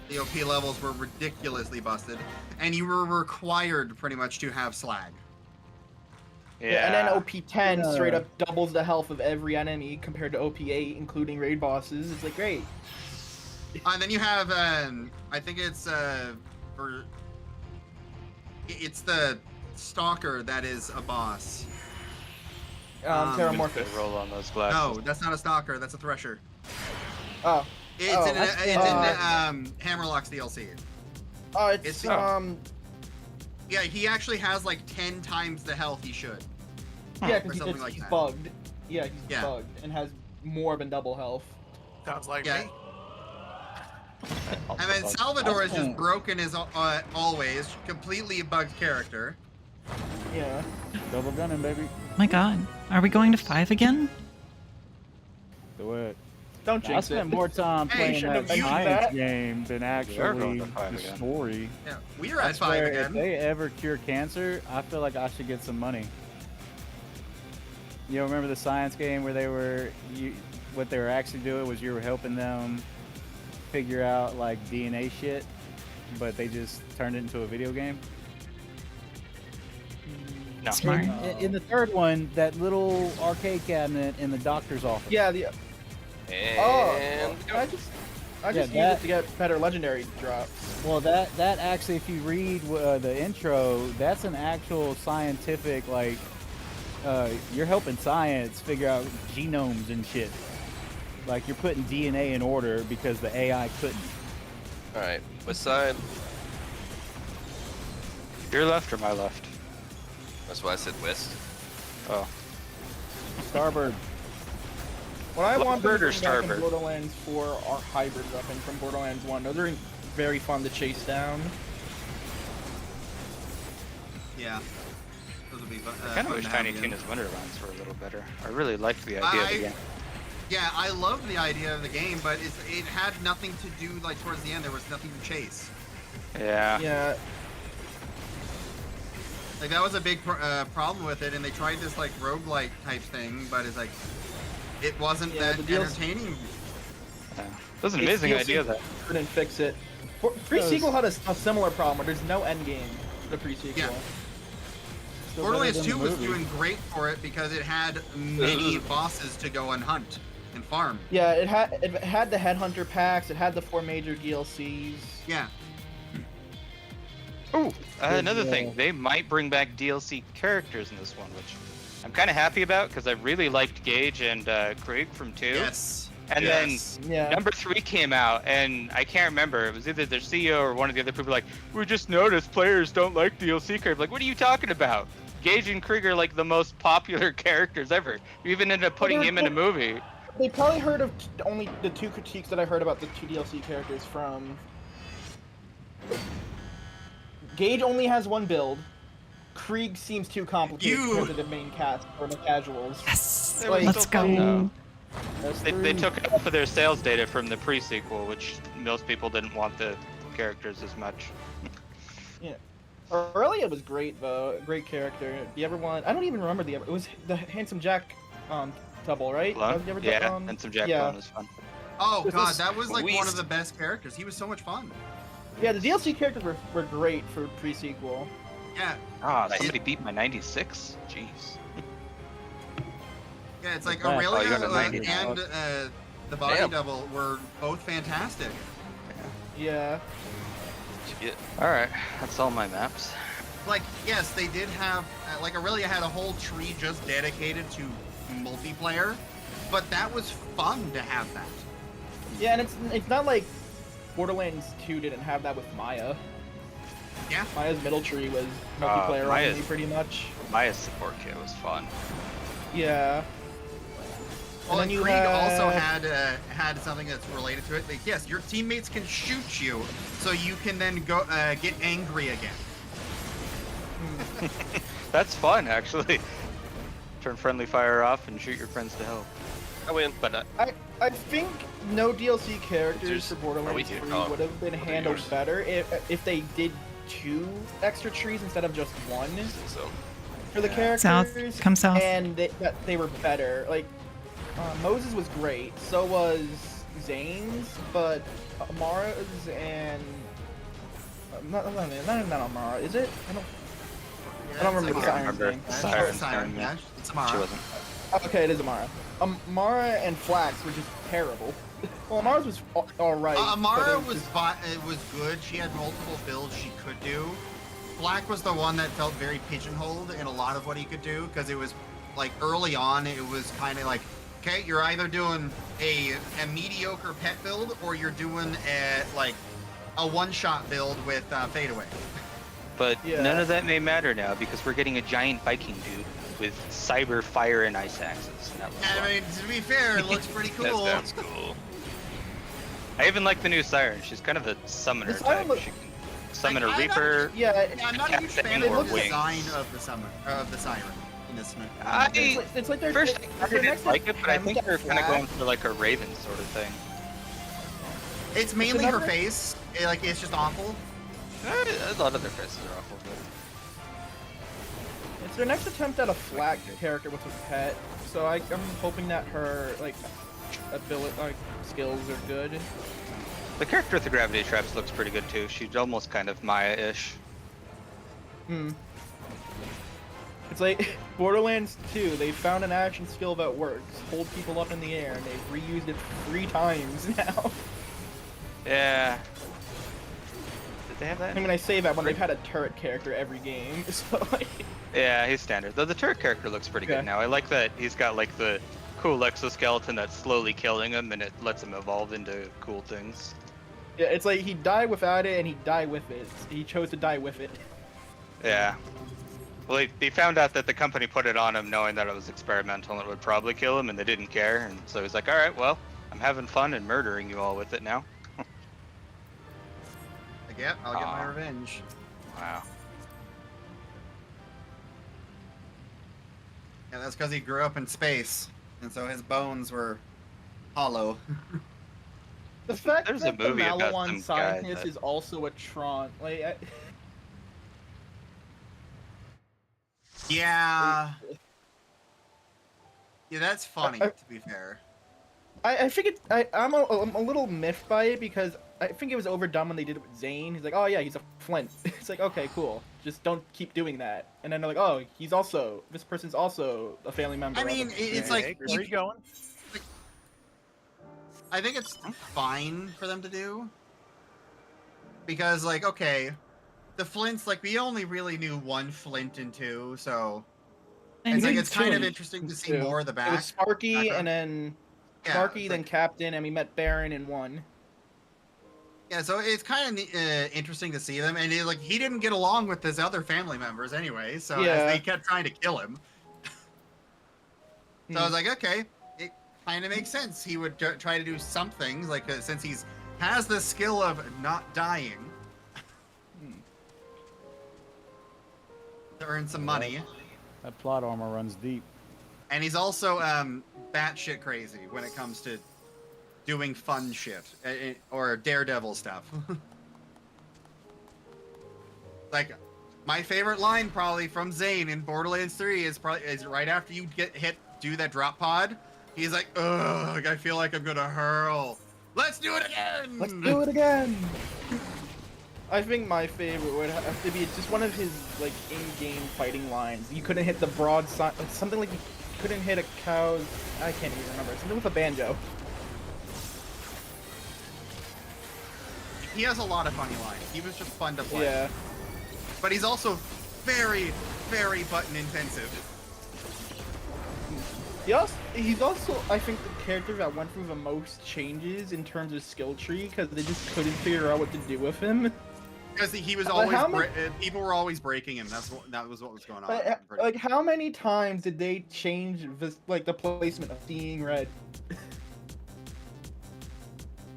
the OP levels were ridiculously busted, and you were required pretty much to have slag. Yeah. And then OP10 Yeah. straight up doubles the health of every enemy compared to OP8, including raid bosses. It's like great. And then you have, I think it's It's the stalker that is a boss. Terramorphous. Roll on those glasses. No, that's not a stalker. That's a thresher. Oh. It's Oh, in Hammerlock's DLC. Oh, It's- Yeah, he actually has like 10 times the health he should. yeah, or because something like he's that. bugged. Yeah, he's Yeah. bugged and has more than double health. Sounds like Yeah. me. And then Salvador is just broken as always, completely bugged character. Yeah. Double gunning, baby. My God, are we going to 5 again? Do it. Don't I jinx spent it. more time Hey, playing shouldn't that have used science that. game than actually going to five the again. story. Yeah, we are I at 5 swear, if again. they ever cure cancer, I feel like I should get some money. You know, remember the science game where they were, what they were actually doing was you were helping them figure out like DNA shit, but they just turned it into a video game. No. Smart. In the third one, that little arcade cabinet in the doctor's office. Yeah, And I just Yeah, use that- it to get better legendary drops. Well, that actually, if you read the intro, that's an actual scientific like. You're helping science figure out genomes and shit. Like you're putting DNA in order because the AI couldn't. all right, west side. Your left or my left? That's why I said west. Oh. Starboard. What I want them Blackbird to or bring back in Starboard? Borderlands 4 are hybrid weapons from Borderlands 1. Those are very fun to chase down. Yeah. Those would be fun. I kind of fun wish to have Tiny again. Tina's Wonderlands were a little better. I really liked the idea of the game. Yeah, I love the idea of the game, but it had nothing to do, like, towards the end, there was nothing to chase. Yeah. Yeah, Like, that was a big problem with it, and they tried this, like, roguelike type thing, but it's like, it wasn't Yeah, that the deal's- entertaining. Yeah. That was an It's amazing DLC idea that. couldn't fix it. Pre-sequel had a similar problem where there's no end game for the pre-sequel. Yeah. Still Borderlands better 2 than was the movie. doing great for it because it had many bosses to go and hunt and farm. Yeah, it had the Headhunter packs, it had the 4 major DLCs. Yeah. Oh, another Yeah. thing. They might bring back DLC characters in this one, which I'm kind of happy about because I really liked Gage and Krieg from 2. Yes. And Yes. Yeah. Number 3 came out, and I can't remember. It was either their CEO or one of the other people like, we just noticed players don't like DLC characters. Like, what are you talking about? Gage and Krieg are like the most popular characters ever. You even ended up putting him in a movie. They probably heard of only the 2 critiques that I heard about the 2 DLC characters from. Gage only has 1 build. Krieg seems too complicated You- for the main cast or the casuals. Yes. They were Let's so go. fun, though. That's They three. took it off of their sales data from the pre-sequel, which most people didn't want the characters as much. Aurelia was great though, great character. The ever one, I don't even remember it was the Handsome Jack double, right? Clone? You ever Yeah, done- and some Jack yeah. Clone was fun. Oh, This God, is that was, like, one of Weast. the best characters. He was so much fun. Yeah, the DLC characters were great for pre-sequel. Yeah. Ah, Nice. somebody beat my 96? Jeez. Yeah, it's like Oh, you Aurelia got a 90 now. and the body Damn. double were both fantastic. Yeah. Yeah. Alright, that's all my maps. Like, yes, they did have, like, Aurelia had a whole tree just dedicated to multiplayer, but that was fun to have that. Yeah, and it's not like Borderlands 2 didn't have that with Maya. Yeah. Maya's middle tree was multiplayer Maya's- only pretty much. Maya's support kit was fun. Yeah. Well, then and you Krieg also had- had something that's related to it. Like, yes, your teammates can shoot you, so you can then go get angry again. That's fun, actually. Turn friendly fire off and shoot your friends to hell. I win. But I think no DLC characters Just- for are we Borderlands here? 3 Oh, would have been those are handled yours. better if they did 2 extra trees instead of just 1 So for the Yeah. characters. South. Come south. And that they were better. Like Moses was great. So was Zane's, but Amara's and not Amara. Is it? I don't remember it's the Amara. Siren's remember. name. Yeah, Siren, it's Siren, yeah. yeah, it's Amara. she wasn't. Okay, it is Amara. Amara and Flax were just terrible. Well, Amara's was alright. Amara but was was good. She had multiple builds she could do, Black was the one that felt very pigeonholed in a lot of what he could do, because it was like early on, it was kind of like, okay, you're either doing a mediocre pet build or you're doing a one-shot build with fadeaway. But none of that may matter now because we're getting a giant Viking dude with cyber, fire, and ice axes. And that looks fun. I mean, to be fair, it looks pretty cool. That sounds cool. I even like the new Siren. She's kind of a summoner type. She can summon a Reaper. I'm not a huge fan of the design of the Siren in this movie. It's like first I didn't like it, but I think they're kind of going for like a Raven sort of thing. It's mainly her face. It's just awful. A lot of their faces are awful. But... It's their next attempt at a flat character with a pet, so I'm hoping that her skills are good. The character with the gravity traps looks pretty good too. She's almost kind of Maya-ish. It's like Borderlands 2, they found an action skill that works. Hold people up in the air, and they've reused it 3 times now. Yeah. Did they have that? I mean, I say that when they've had a turret character every game, so like... Yeah, he's standard. Though the turret character looks pretty good now. I like that he's got like the cool exoskeleton that's slowly killing him, and it lets him evolve into cool things. Yeah, it's like he'd die without it, and he'd die with it. He chose to die with it. Yeah. Well, they found out that the company put it on him knowing that it was experimental and it would probably kill him, and they didn't care, and so he's like, alright, well, I'm having fun and murdering you all with it now. I'll get my revenge. Wow. Yeah, that's because he grew up in space, and so his bones were hollow. The fact There's that a movie the about Malawan some guy scientist that- is also a Tron, like... Yeah. Yeah, that's funny, to be fair. I think I'm a little miffed by it because I think it was overdone when they did it with Zane. He's like, oh yeah, he's a Flint. It's like, okay, cool. Just don't keep doing that. And then they're like, oh, this person's also a family member. I mean, it's like... Where are you going? I think it's fine for them to do. Because, like, okay, the Flints, like, we only really knew one Flint and 2, so... And It's like, then it's kind of two, interesting to see too. more of the It was Sparky, background. and then Yeah, Sparky, it's then like- Captain, and we met Baron in 1. Yeah, so it's kind of interesting to see them, and he didn't get along with his other family members anyway, so Yeah. as they kept trying to kill him. So I was like, okay, it kind of makes sense. He would try to do something, like since has the skill of not dying, to earn some money, That plot armor runs deep. and he's also batshit crazy when it comes to doing fun shit or daredevil stuff. Like, my favorite line probably from Zane in Borderlands 3 is right after you get hit, do that drop pod. He's like, ugh, I feel like I'm gonna hurl. Let's do it again. Let's do it again. I think my favorite would have to be just one of his like in-game fighting lines. You couldn't hit the broadside, something like you couldn't hit a cow's. I can't even remember. Something with a banjo. He has a lot of funny lines. He was just fun to play. Yeah. But he's also very, very button intensive. He's also, I think, the character that went through the most changes in terms of skill tree because they just couldn't figure out what to do with him. Because he was But always, how many- people were always breaking him. That was what was going on. But, like, how many times did they change this, like the placement of seeing red?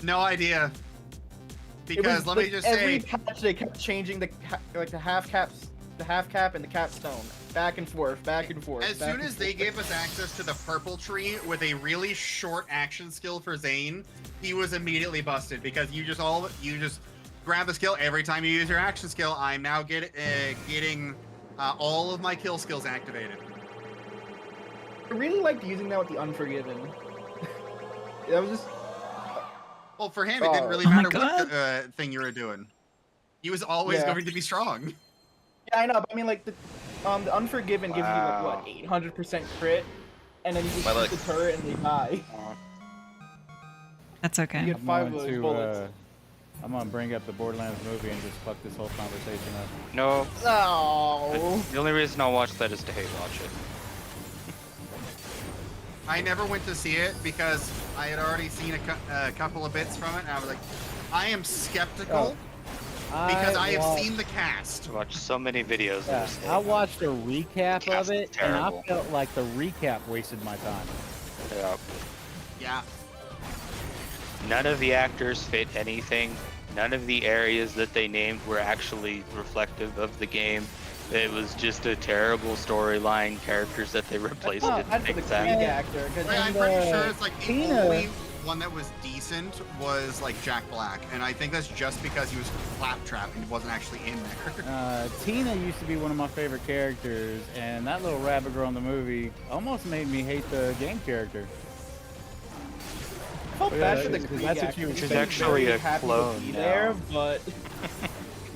No idea. Because let me just every say, patch they kept changing the half cap and the capstone back and forth, back and forth. as soon as they gave us access to the purple tree with a really short action skill for Zane, he was immediately busted because you just grab a skill every time you use your action skill. I'm now getting all of my kill skills activated. I really liked using that with the Unforgiven. That was just. Well, for him, it didn't really Oh my matter what God. thing you were doing. He was always going to be strong. Yeah, I know, but I mean, like, the Unforgiven gives you, like, what, 800% crit? And then you just My shoot the turret and they die. That's okay. You get 5 of those bullets. I'm gonna bring up the Borderlands movie and just fuck this whole conversation up. No, No. the only reason I'll watch that is to hate watch it. I never went to see it because I had already seen a couple of bits from it, and I was like, I am skeptical because I have seen the cast. I watched so many videos. Yeah, of this I thing. watched a recap Cast of is it, and I terrible. felt like the recap wasted my time. Yeah. Yeah. None of the actors fit anything. None of the areas that they named were actually reflective of the game. It was just a terrible storyline. Characters that they replaced That's didn't not for make the sense. Krieg actor, because Like, I'm pretty sure it's like the Tina- only one that was decent was like Jack Black, and I think that's just because he was claptrap and wasn't actually in there. Tina used to be one of my favorite characters, and that little rabbit girl in the movie almost made me hate the game character. I felt Yeah, bad for the because Krieg that's what actor. you were He's She's saying. actually very a happy to clone be now. there, but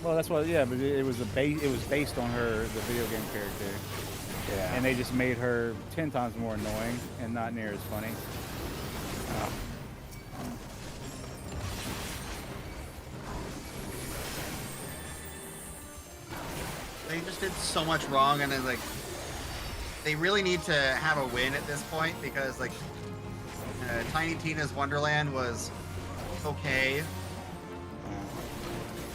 Well, that's what. Yeah, but it was it was based on her, the video game character, Yeah. and they just made her 10 times more annoying and not near as funny. They just did so much wrong, and then like they really need to have a win at this point because like Tiny Tina's Wonderland was okay.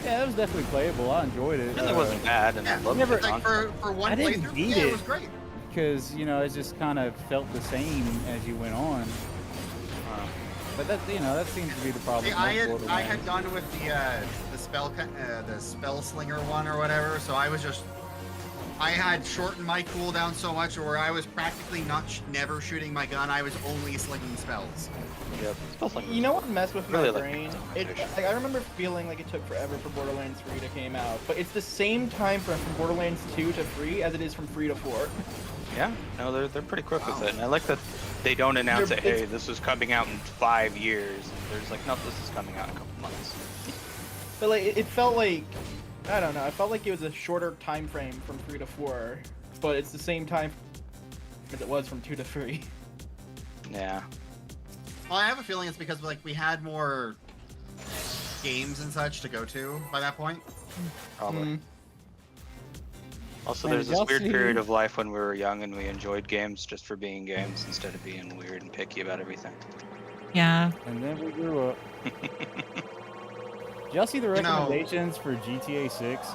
Yeah, it was definitely playable. I enjoyed it. It really wasn't bad, and I Yeah, loved never- it. Like for one I didn't playthrough, beat yeah, it it. was great. because it just kind of felt the same as you went on. But that that seems to be the problem. See, with I most had Borderlands. gone with the spell slinger one or whatever, so I had shortened my cooldown so much where I was practically never shooting my gun. I was only slinging spells. Yep. Spell Slinger you know what messed with Really my like brain? the Like, I remember feeling like it took forever for Borderlands 3 to came out, but it's the same time frame from Borderlands 2 to 3 as it is from 3 to 4. Yeah, no, they're pretty quick with Wow. it, and I like that they don't announce They're- it. Hey, this is coming out in 5 years. There's like, no, this is coming out in a couple months. But like, it felt like, I don't know, I felt like it was a shorter time frame from 3 to 4, but it's the same time as it was from 2 to 3. Yeah. Well, I have a feeling it's because like we had more games and such to go to by that point. Probably. Mm. Also, And there's this y'all weird see- period of life when we were young and we enjoyed games just for being games instead of being weird and picky about everything. Yeah. And then we grew up. Did y'all see the You know- recommendations for GTA 6?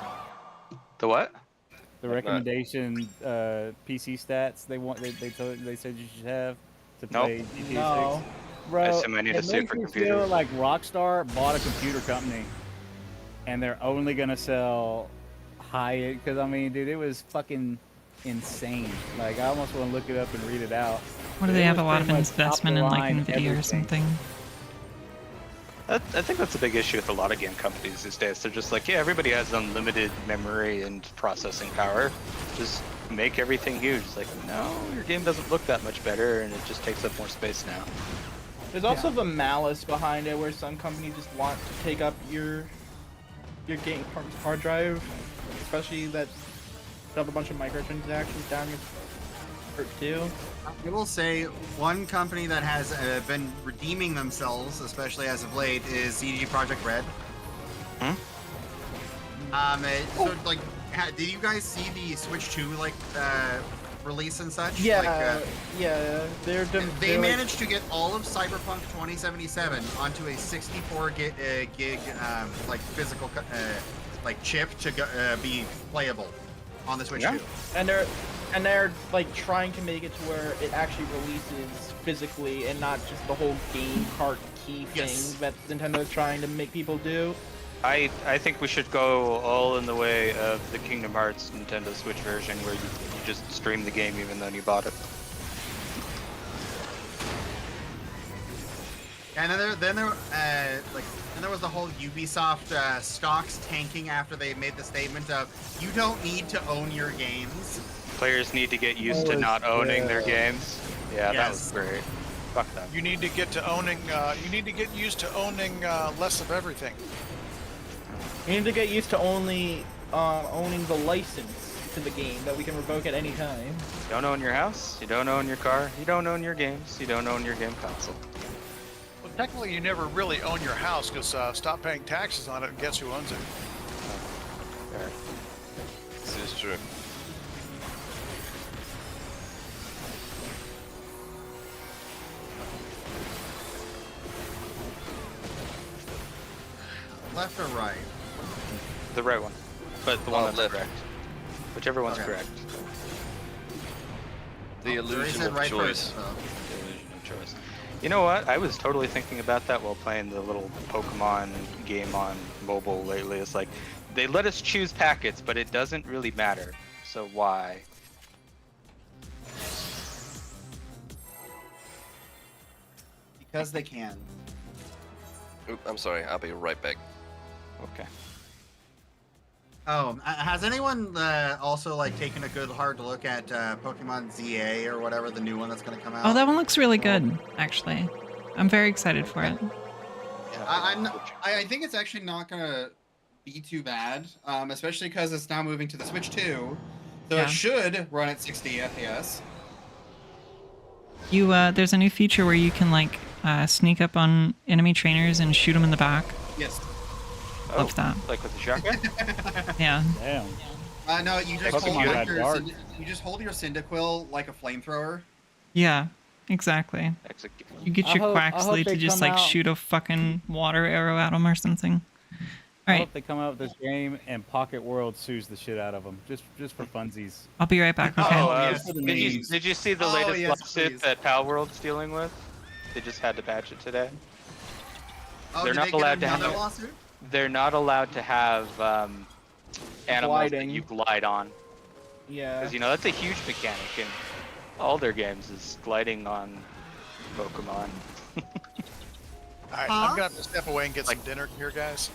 The what? The I've not. recommendation PC stats they said you should have to Nope. play GTA No. 6. Bro, I assume I need a it makes super me computer. feel like Rockstar bought a computer company, and they're only gonna sell high. Because I mean, dude, it was fucking insane. Like I almost want to look it up and read it out. What do It they have was a lot of pretty much investment in, like top-line NVIDIA or everything. something? I think that's a big issue with a lot of game companies these days. They're just like, yeah, everybody has unlimited memory and processing power. Just make everything huge. It's like, no, your game doesn't look that much better, and it just takes up more space now. There's also the malice behind it, where some companies just want to take up your game hard drive, especially that have a bunch of microtransactions down your throat too. I will say one company that has been redeeming themselves, especially as of late, is CD Projekt Red. So like, did you guys see the Switch 2 like release and such? Yeah, Like, yeah, they they managed to get all of Cyberpunk 2077 onto a 64 gig like physical like chip to be playable on the Switch Yeah. 2. and they're like trying to make it to where it actually releases physically and not just the whole game cart key thing Yes. that Nintendo's trying to make people do. I think we should go all in the way of the Kingdom Hearts Nintendo Switch version, where you just stream the game even though you bought it. And then there was the whole Ubisoft stocks tanking after they made the statement of you don't need to own your games. Players need to get used to was- not owning their yeah. games. Yeah, that was Yes. great. Fuck them. You need to get to owning. You need to get used to owning less of everything. You need to get used to owning the license to the game that we can revoke at any time. You don't own your house, you don't own your car, you don't own your games, you don't own your game console. But Technically, you never really own your house because stop paying taxes on it, and guess who owns it? Fair. This is true. Left or right? The right one, but the one Oh, that's left. correct. Whichever one's Okay. correct. The Jerry illusion said of right choice. first, so. The illusion of choice. You know what? I was totally thinking about that while playing the little Pokemon game on mobile lately. It's like, they let us choose packets, but it doesn't really matter. So why? Because they can. Oop, I'm sorry. I'll be right back. Okay. Oh, has anyone also like taken a good hard look at Pokemon ZA or whatever, the new one that's going to come out? Oh, that one looks really good, actually. I'm very excited for it. I think it's actually not gonna be too bad, especially because it's now moving to the Switch 2, so Yeah. it should run at 60 FPS. You there's a new feature where you can like sneak up on enemy trainers and shoot them in the back. Yes. Love that. Like with the shotgun? Yeah. Damn. No, you just Pokemon hold got your dark. you just hold your Cyndaquil like a flamethrower. Yeah. Exactly. You get I your hope Quaxley they to just come like out- shoot a fucking water arrow at them or something. I All right, hope they come out with this game and Pocket World sues the shit out of them, just for funsies. I'll be right back. Okay. Oh, yes, did you see the Oh, latest yes, lawsuit please. that Pal World's dealing with? They just had to patch it today. Oh, They're did not they get allowed to another have- lawsuit? They're not allowed to have animals that Gliding. you glide on. Yeah. Because, you know, that's a huge mechanic in all their games is gliding on Pokemon. All right, Huh? I'm gonna have to step away and get some dinner here, guys.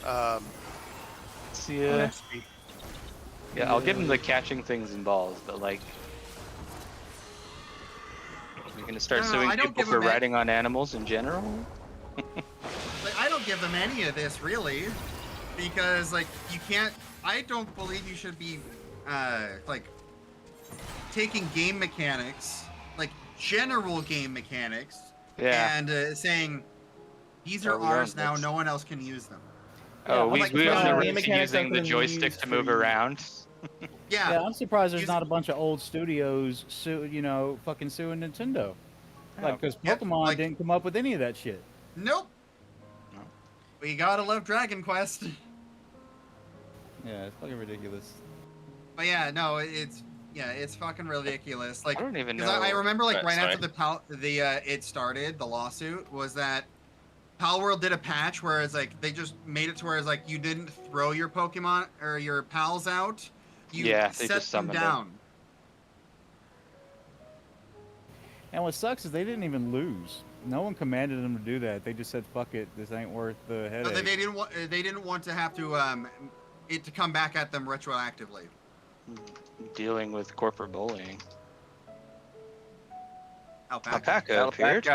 See ya. Yeah, I'll give them the catching things in balls, but like, you're gonna start No, suing I don't people give for them that. riding on animals in general? Like, I don't give them any of this really, because like you can't. I don't believe you should be like taking game mechanics, like general game mechanics, Yeah. and saying these Oh, are we ours own now. this. No one else can use them. Oh, Yeah, we, like, we own the game right to mechanics using the aren't joystick used to for move you. around. Yeah. Yeah, I'm surprised there's Use- not a bunch of old studios fucking suing Nintendo. Like, because Yeah, Pokemon like- didn't come up with any of that shit. Nope. No. We gotta love Dragon Quest. Yeah, it's fucking ridiculous. But yeah, no, it's fucking ridiculous. Like, I don't even 'cause know. I remember like right Sorry. after it started, the lawsuit was that Pal World did a patch where it's like they just made it to where it's like you didn't throw your Pokemon or your pals out, you Yeah, they set just them summoned them. down. And what sucks is they didn't even lose. No one commanded them to do that. They just said, "Fuck it, this ain't worth the But headache." they didn't want to have to it to come back at them retroactively. Dealing with corporate bullying. Alpaca. Alpaca appeared.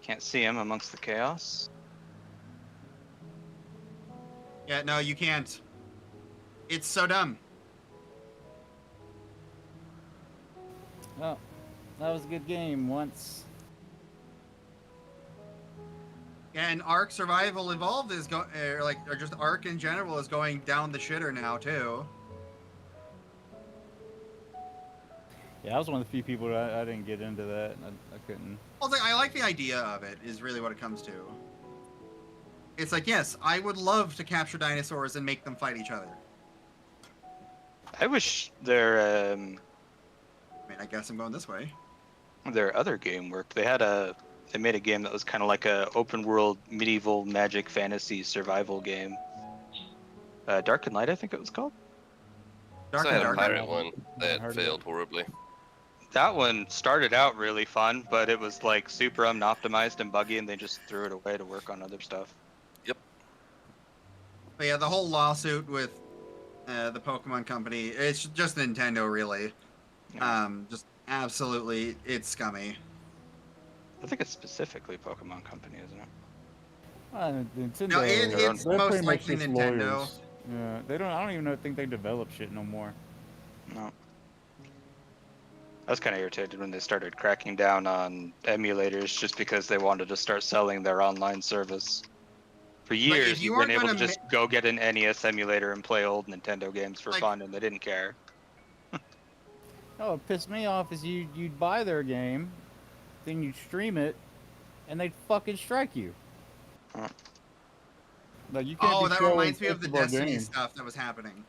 Can't see him amongst the chaos. Yeah, no, you can't. It's so dumb. Oh, that was a good game once. And Ark Survival Evolved is or just Ark in general is going down the shitter now too. Yeah, I was one of the few people that I didn't get into that. I couldn't. Well, I like the idea of it. Is really what it comes to. It's like, yes, I would love to capture dinosaurs and make them fight each other. I wish their I mean, I guess I'm going this way. other game worked. They made a game that was kind of like a open world medieval magic fantasy survival game. Dark and Light, I think it was called. Dark I and had a Dark. pirate one that heard of failed it. horribly. That one started out really fun, but it was like super unoptimized and buggy, and they just threw it away to work on other stuff. But yeah, the whole lawsuit with the Pokemon Company, it's just Nintendo, really. Just absolutely, it's scummy. I think it's specifically Pokemon Company, isn't it? Nintendo. No, it's they're most pretty much likely just Nintendo. lawyers. Yeah, they don't. I don't even think they develop shit no more. No. I was kind of irritated when they started cracking down on emulators just because they wanted to start selling their online service. For years, you you've been aren't able to gonna just go get an NES emulator and play old Nintendo games for Like- fun, and they didn't care. Oh, what pissed me off is you'd buy their game, then you'd stream it, and they'd fucking strike you. Huh. Like you can't Oh, be that showing reminds me of the our Destiny game. stuff that was happening.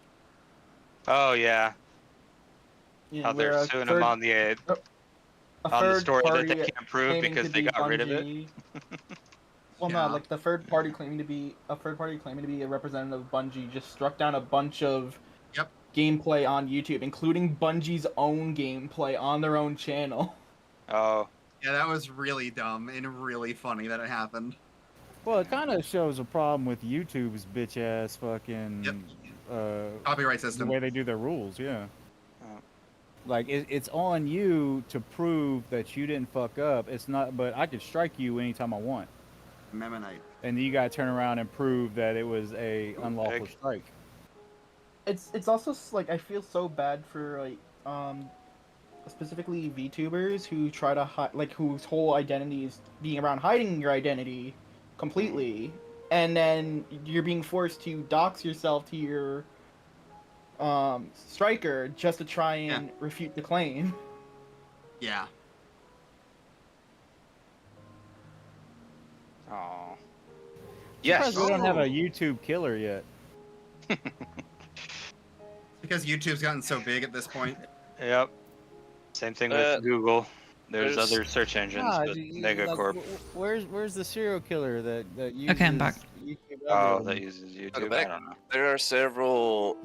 Oh yeah, Yeah, how where they're a suing third- them on the a on the third story that party they can't prove claiming because to they be got rid of it. Bungie. Well, Yeah. no, like the third party claiming to be a representative of Bungie just struck down a bunch of Yep. gameplay on YouTube, including Bungie's own gameplay on their own channel. Oh, Yeah, that was really dumb and really funny that it happened. Well, it kind of shows a problem with YouTube's bitch ass fucking Copyright the system. way they do their rules. Yeah. Oh. Like it's on you to prove that you didn't fuck up. It's not, but I could strike you anytime I want, Memmonite. and then you gotta turn around and prove that it was a unlawful Big. strike. It's also like I feel so bad for specifically VTubers who try to whose whole identity is being around hiding your identity completely, and then you're being forced to dox yourself to your striker just to try and refute the claim. Yeah. oh. Yes. Yes. We don't have a Oh. YouTube killer yet. Because YouTube's gotten so big at this point. Yep. Same thing with Google. There's there's- other search engines, Nah, but like, Megacorp. where's the serial killer that uses Okay, I'm back. YouTube Oh, algorithm? that uses YouTube. I back. don't know. There are several.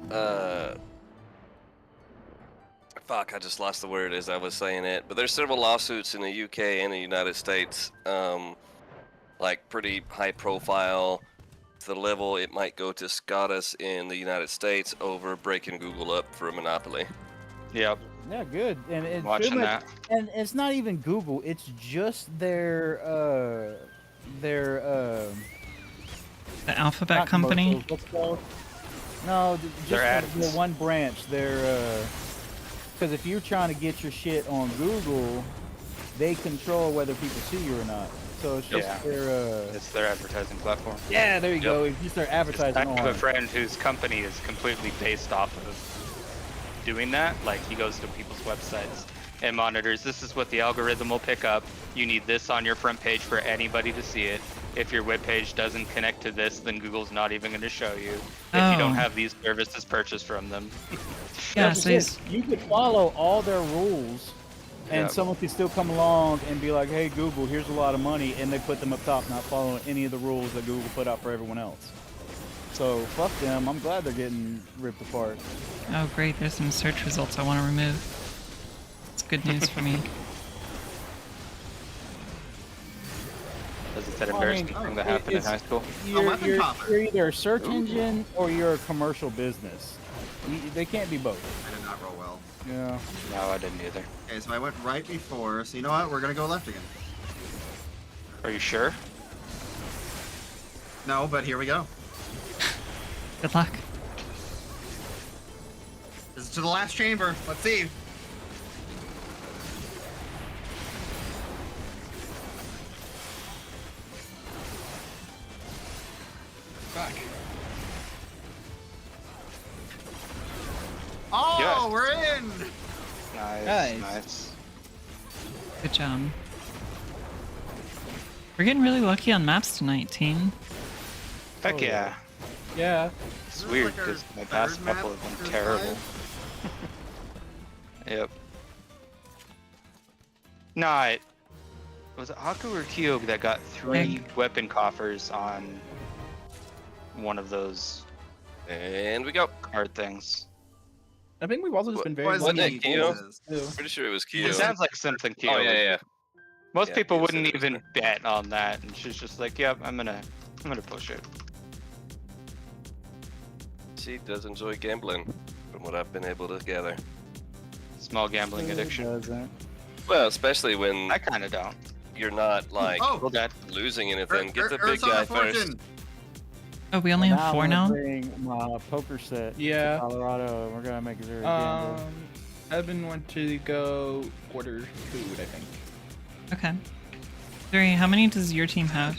Fuck, I just lost the word as I was saying it. But there's several lawsuits in the UK and the United States, like pretty high profile, to the level it might go to SCOTUS in the United States over breaking Google up for a monopoly. Yep. Yeah, good. And it's Watching pretty that. much, and it's not even Google. It's just their The Alphabet not Company. commercials, what's it called? No, just Their ads. the one branch. Their because if you're trying to get your shit on Google, they control whether people see you or not. So it's just Yeah. their It's their advertising platform. yeah, there you go. It's just their I advertising have a arm. friend whose company is completely based off of doing that. Like, he goes to people's websites and monitors, this is what the algorithm will pick up. You need this on your front page for anybody to see it. If your web page doesn't connect to this, then Google's not even going to show you. If you don't Oh. have these services purchased from them. Yeah, That's so it. he's, You could follow all their rules, and Yeah. someone could still come along and be like, "Hey, Google, here's a lot of money," and they put them up top, not following any of the rules that Google put out for everyone else. So fuck them. I'm glad they're getting ripped apart. oh great, there's some search results I want to remove. It's good news for me. Is it that Well, I mean, embarrassing thing that happened in it's- high school? weapon popper. You're either a search engine or you're a commercial business. They can't be both. I did not roll well. Yeah. No, I didn't either. Okay, so I went right before. So you know what? We're gonna go left again. Are you sure? No, but here we go. Good luck. This is to the last chamber. Let's see. Back. Oh, Yes. we're in. Nice. Nice. Good job. We're getting really lucky on maps tonight, team. Heck Oh, yeah. Yeah. It's This is weird like our because my past third map couple have for been terrible. 5. Yep. Nah, was it Haku or Kyog that got 3 weapon coffers on one of those And we go. card things? I think we've also just been very Was Wasn't lucky. it Kyo? too. Pretty sure it was It Kyo. sounds like something Kyog. Oh yeah, yeah. Most Yeah, people Kyo said wouldn't it was even there. bet on that, and she's just like, "Yep, I'm gonna push it." She does enjoy gambling, from what I've been able to gather. Small gambling Who addiction. doesn't? Well, especially when I kind of don't. you're not like Oh, Well, Dad. losing anything. Get the Earth's big on guy the fortune. first. Oh, we only have I'm 4 gonna now? Bring my poker set Yeah. to Colorado. We're gonna make it very Um, Evan went to go order food, I think. Okay. Three. How many does your team have?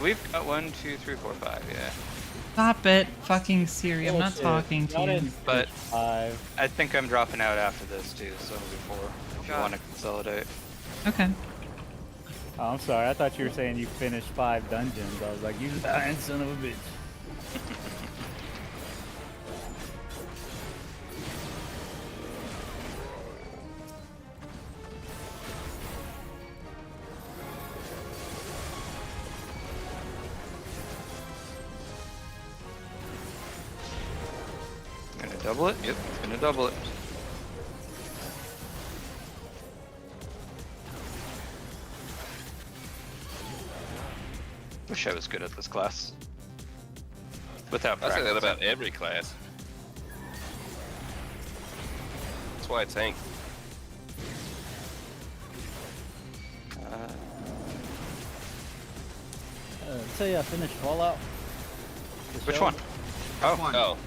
We've got 1, 2, 3, 4, 5. Yeah. Stop it, fucking Siri. I'm not Bullshit. talking to Y'all you. didn't But- finish 5. I think I'm dropping out after this too, so it'll be 4. If you God. want to consolidate. Okay. Oh, I'm sorry. I thought you were saying you finished 5 dungeons. I was like, you lying son of a bitch. Gonna double it? Yep, it's gonna double it. Wish I was good at this class. Without I say that practice. about every class. That's why I tank. Tell you I finished Fallout. The Which show. one? Oh, One. Oh.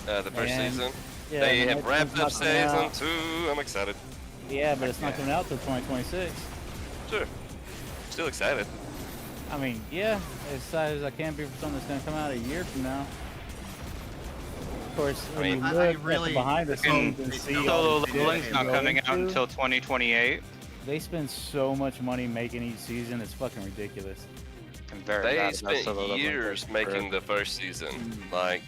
The first And- season. Yeah, They and have it's wrapped not up coming season out. 2. I'm excited. Yeah, but it's not coming out till 2026. Sure. Still excited. I mean, yeah, as excited as I can be for something that's gonna come out a year from now. Of course, when mean, you I look at really the behind the scenes and hope see they all Solo the shit leveling's they not go coming out into, until 2028. They spend so much money making each season, it's fucking ridiculous. I'm very They bad about spent solo leveling. years making the first season. Mm. Like,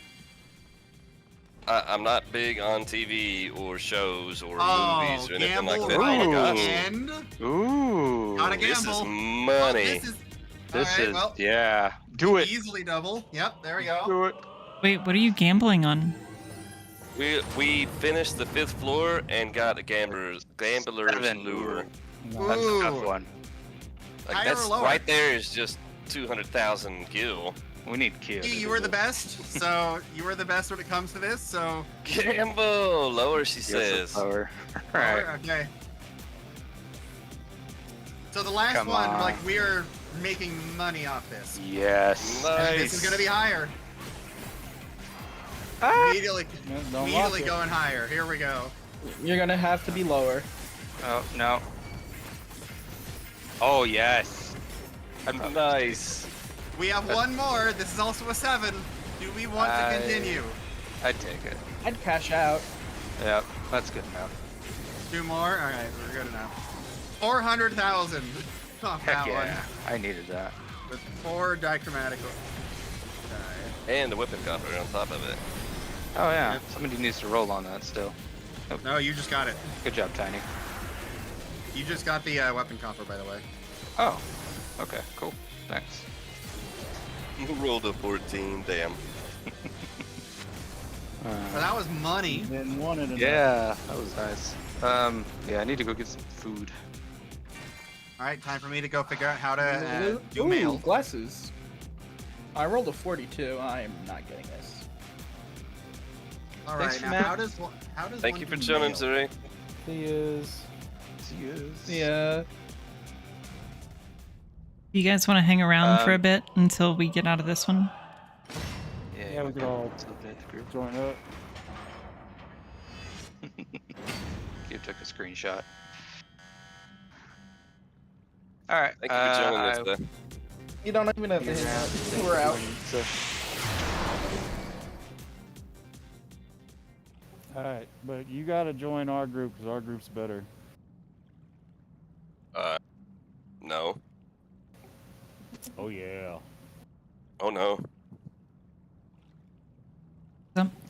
I'm not big on TV or shows or Oh, movies or anything gamble like that. right Oh my at the gosh. end. Ooh. Gotta This is gamble. money. This is This alright, is well, yeah. Do it. easily double. Yep, there we go. Do it. Wait, what are you gambling on? We finished the 5th floor and got a gambler's Seven. lure. That's a tough Ooh. one. Like Higher or that's lower? right there is just 200,000 gil. We need Q. You were the best, so you were the best when it comes to this. So Gamble lower, she says. Power. Right. okay. So the last Come one, on. like we are making money off this. Yes. And this is gonna be higher. Ah! Immediately, No, don't lock immediately it. going higher. Here we go. You're gonna have to be lower. Oh no. Oh yes. Nice. We have one more. This is also a 7. Do we want to continue? I'd take it. I'd cash out. Yep. That's good enough. 2 more. All right, we're good enough. 400,000 off Heck that yeah. I needed that. one with 4 dichromatic. And the whipping copper on top of it. Oh yeah. Yep. Somebody needs to roll on that still. No, you just got it. Good job, Tiny. You just got the weapon coffer, by the way. Oh. Okay. Cool. Thanks. Rolled a 14, damn. So that was money. Didn't want it enough. Yeah, that was nice. Yeah, I need to go get some food. All right, time for me to go figure out how to do Ooh, mail. glasses. I rolled a 42. I am not getting this. All Thanks right, for now that. how does Thank one you for do joining, mail? Zuri. He is. Yeah. You guys want to hang around for a Um, bit until we get out of this one? Yeah, we could all join up. You took a screenshot. All right. Thank you for joining us, though. You don't even have to hang out. We're out. Alright, but you gotta join our group because our group's better. No. Oh yeah. Oh no.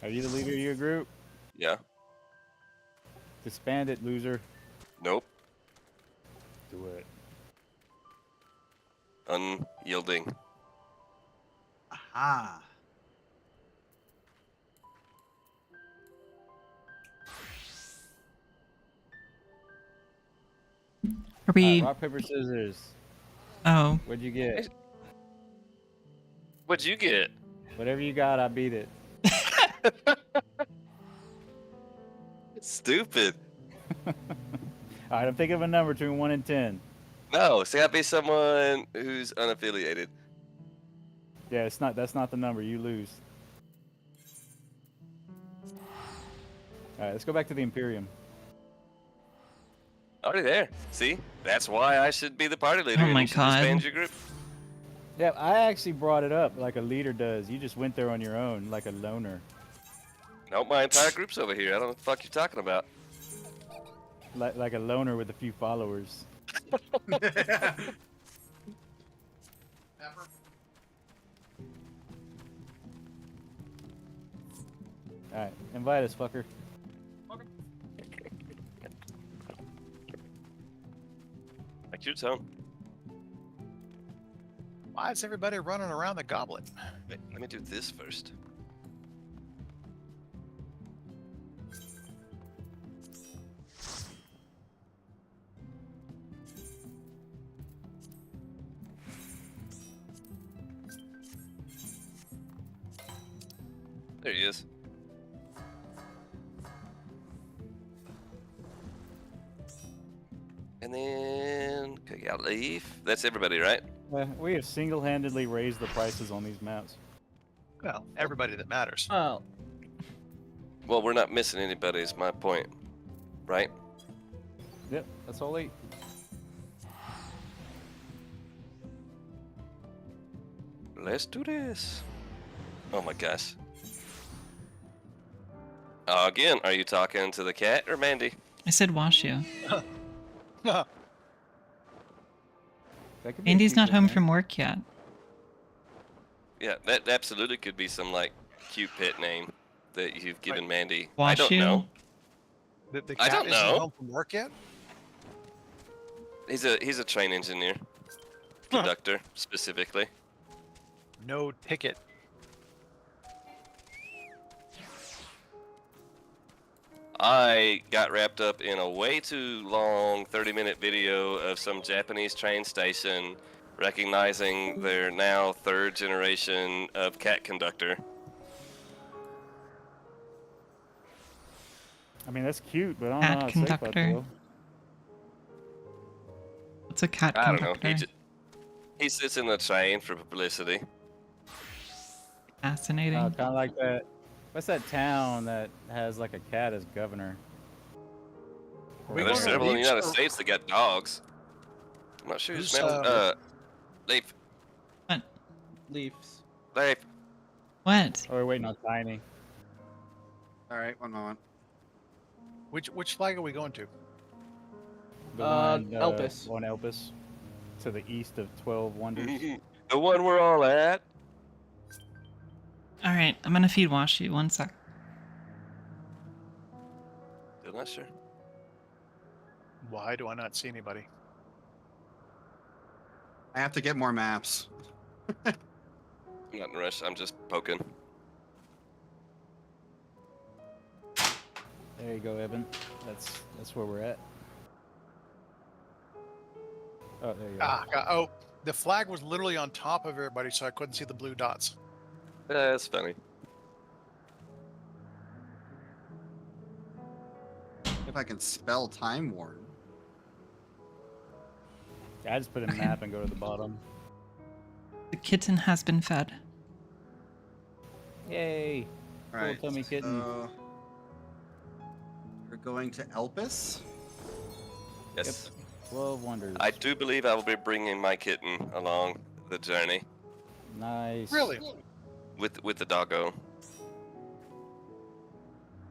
Are you the leader of your group? Yeah. Disband it, loser. Nope. Do it. Unyielding. Aha. Are we? Rock, paper, scissors. Oh, What'd you get? What'd you get? Whatever you got, I beat it. Stupid. Alright, I'm thinking of a number between 1 and 10. No, it's gotta be someone who's unaffiliated. Yeah, that's not the number. You lose. All right, let's go back to the Imperium. Already there. See? That's why I should be the party leader. Oh and my you should disband God. your group. Yeah, I actually brought it up like a leader does. You just went there on your own, like a loner. Nope, my entire group's over here. I don't know what the fuck you're talking about. Like a loner with a few followers. Alright, invite us, fucker. Like your tone. Why is everybody running around the goblet? Wait, let me do this first. There he is. And then, okay, I'll leave. That's everybody, right? We have single-handedly raised the prices on these maps. Well, everybody that matters. Oh, Well, we're not missing anybody, is my point. Right? Yep, that's all 8. Let's do this. Oh my gosh. Again, are you talking to the cat or Mandy? I said wash you. That could be a Andy's not future home thing. from work yet. Yeah, that absolutely could be some like cute pet name that you've given Mandy. I Wash don't you? know. The I cat don't isn't know. home from work yet? He's a train engineer. Conductor, specifically. No ticket. I got wrapped up in a way too long 30-minute video of some Japanese train station recognizing their now 3rd generation of cat conductor. I mean, that's cute, but I don't Cat know how to say that, conductor. though. What's a cat I don't know. conductor? He sits in the train for publicity. Fascinating. Kind of like that. What's that town that has like a cat as governor? We There's going to several in the Leafs United or- States that got dogs. I'm not sure who's Who's, Leif. What? Leafs. Leif. What? Oh, we're waiting on Tiny. All right, one moment. Which flag are we going to? The Elpis. One Elpis. To the east of 12 Wonders. The one we're all at. All right, I'm gonna feed wash you. 1 sec. Still not sure. Why do I not see anybody? I have to get more maps. I'm not in a rush. I'm just poking. There you go, Evan. That's where we're at. Oh, there you go. Oh, the flag was literally on top of everybody, so I couldn't see the blue dots. That's funny. If I can spell Time Worn. I just put in map and go to the bottom. The kitten has been fed. Yay! All right. Tummy kitten. So we're going to Elpis. Yes. 12 Wonders. I do believe I will be bringing my kitten along the journey Nice. Really? with the doggo.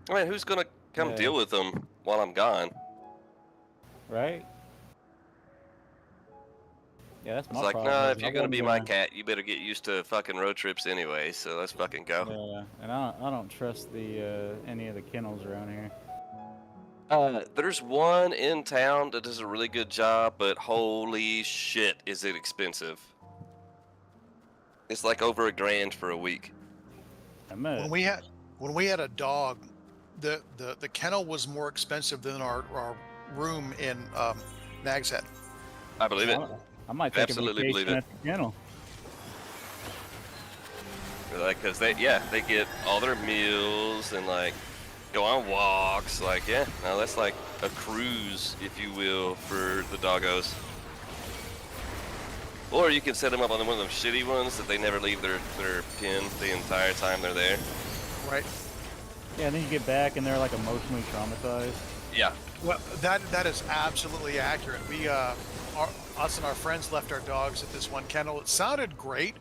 I mean, who's gonna come Yeah. deal with them while I'm gone? Right? Yeah, that's my It's like, problem. nah, is if I you're gonna wasn't be my cat, you better get used to fucking road trips anyway. So let's fucking go. Yeah, and I don't trust the any of the kennels around here. There's one in town that does a really good job, but holy shit, is it expensive? It's like over $1,000 for a week. When we had a dog, the kennel was more expensive than our room in Nag's Head. I believe it. I might take Absolutely a believe vacation it. at the kennel. Like, cause they get all their meals and like go on walks. Like, yeah, no, that's like a cruise, if you will, for the doggos. Or you can set them up on one of them shitty ones that they never leave their pin the entire time they're there. Right. Yeah, and then you get back and they're like emotionally traumatized. Yeah. Well, that is absolutely accurate. We us and our friends left our dogs at this one kennel. It sounded great.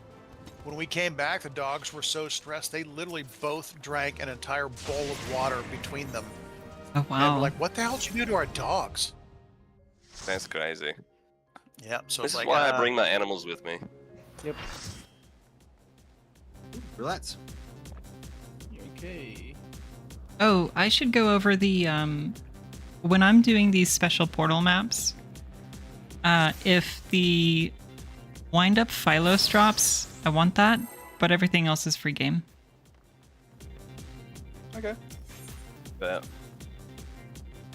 When we came back, the dogs were so stressed they literally both drank an entire bowl of water between them. Oh And we're wow. like, what the hell did you do to our dogs? That's crazy. Yeah, so This it's is like why I bring my animals with me. Yep. Roulette. Okay. Oh, I should go over the when I'm doing these special portal maps. If the wind up Phylos drops, I want that, but everything else is free game. Okay. But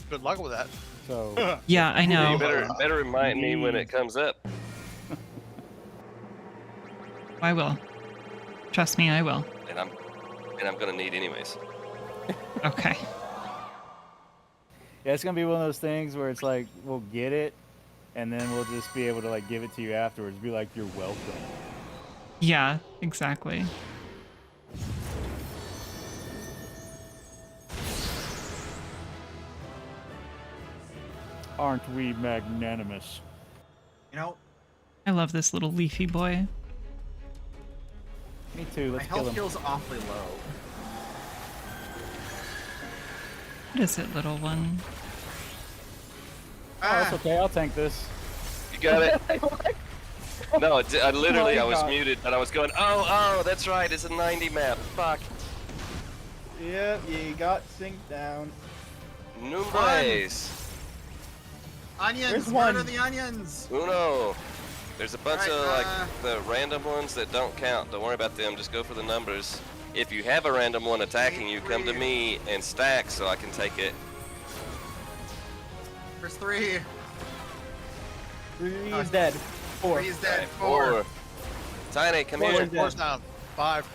good luck with that. So Yeah, I know. you better remind me when it comes up. I will. Trust me, I will. And I'm gonna need anyways. Okay. yeah, it's gonna be one of those things where it's like we'll get it, and then we'll just be able to like give it to you afterwards. Be like, you're welcome. Yeah, exactly. Aren't we magnanimous? You know, I love this little leafy boy. Me too. my Let's kill health him. feels awfully low. What is it, little one? Oh, that's okay. I'll tank this. You got it. No, I literally My I was God. muted, but I was going. Oh, that's right. It's a 90 map. Fuck. Yep, you got synced down. Numbres. Onions! Where's Where are one? the onions? Uno. There's a bunch Alright, of like the random ones that don't count. Don't worry about them. Just go for the numbers. If you have a random one attacking you, come to me and stack so I can take it. There's 3. Three Oh, is dead. 4. 3 is dead. Alright, 4. Tiny, come Four here. is dead. Four's down. 5.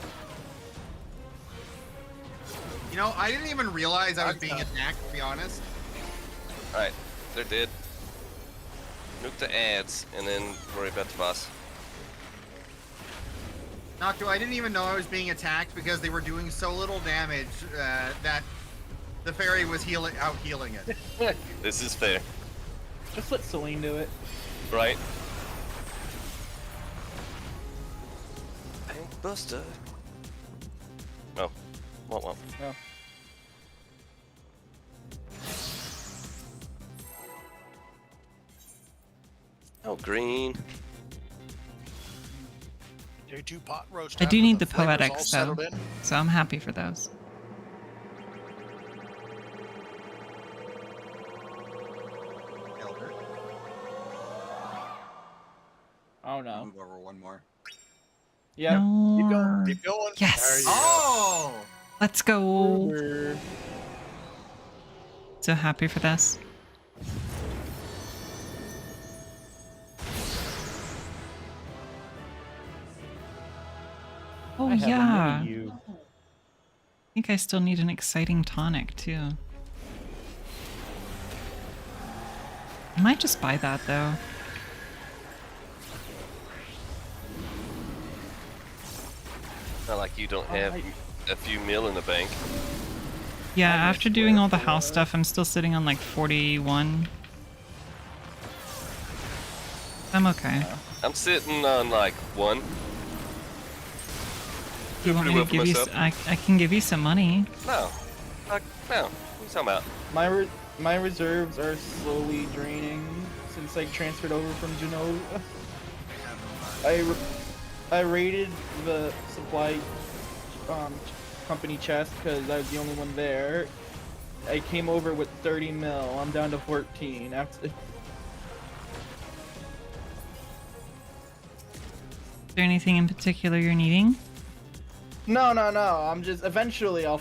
You know, I didn't even realize I was I'm being done. attacked, to be honest. Alright, they're dead. Nuke the ads and then worry about the boss. Nocto, I didn't even know I was being attacked because they were doing so little damage that the fairy was out healing it. This is fair, Just let Celine do it. right? Bank Buster. Oh, what? Oh. Oh, green. J2 pot roast. I do after need the flavor's all poetics though, settled in. so I'm happy for those. Elder. Oh no. Move over one more. Yeah. Keep going. No. Keep going. Yes. There you go. Oh! Let's go. Uber. So happy for this. Oh I have a yeah. mini you. I think I still need an exciting tonic too. I might just buy that though. Not like you don't have a few mil in the bank. Yeah, I'm after doing all the house stuff, I'm still sitting on like 41. I'm okay. I'm sitting on like 1. You want me pretty to well for give you? I can give you some money. No. Fuck, no. What are you talking about? My reserves are slowly draining since I transferred over from Genova. I raided the supply company chest because I was the only one there. I came over with 30 mil. I'm down to 14 after. Is there anything in particular you're needing? No. I'm just eventually I'll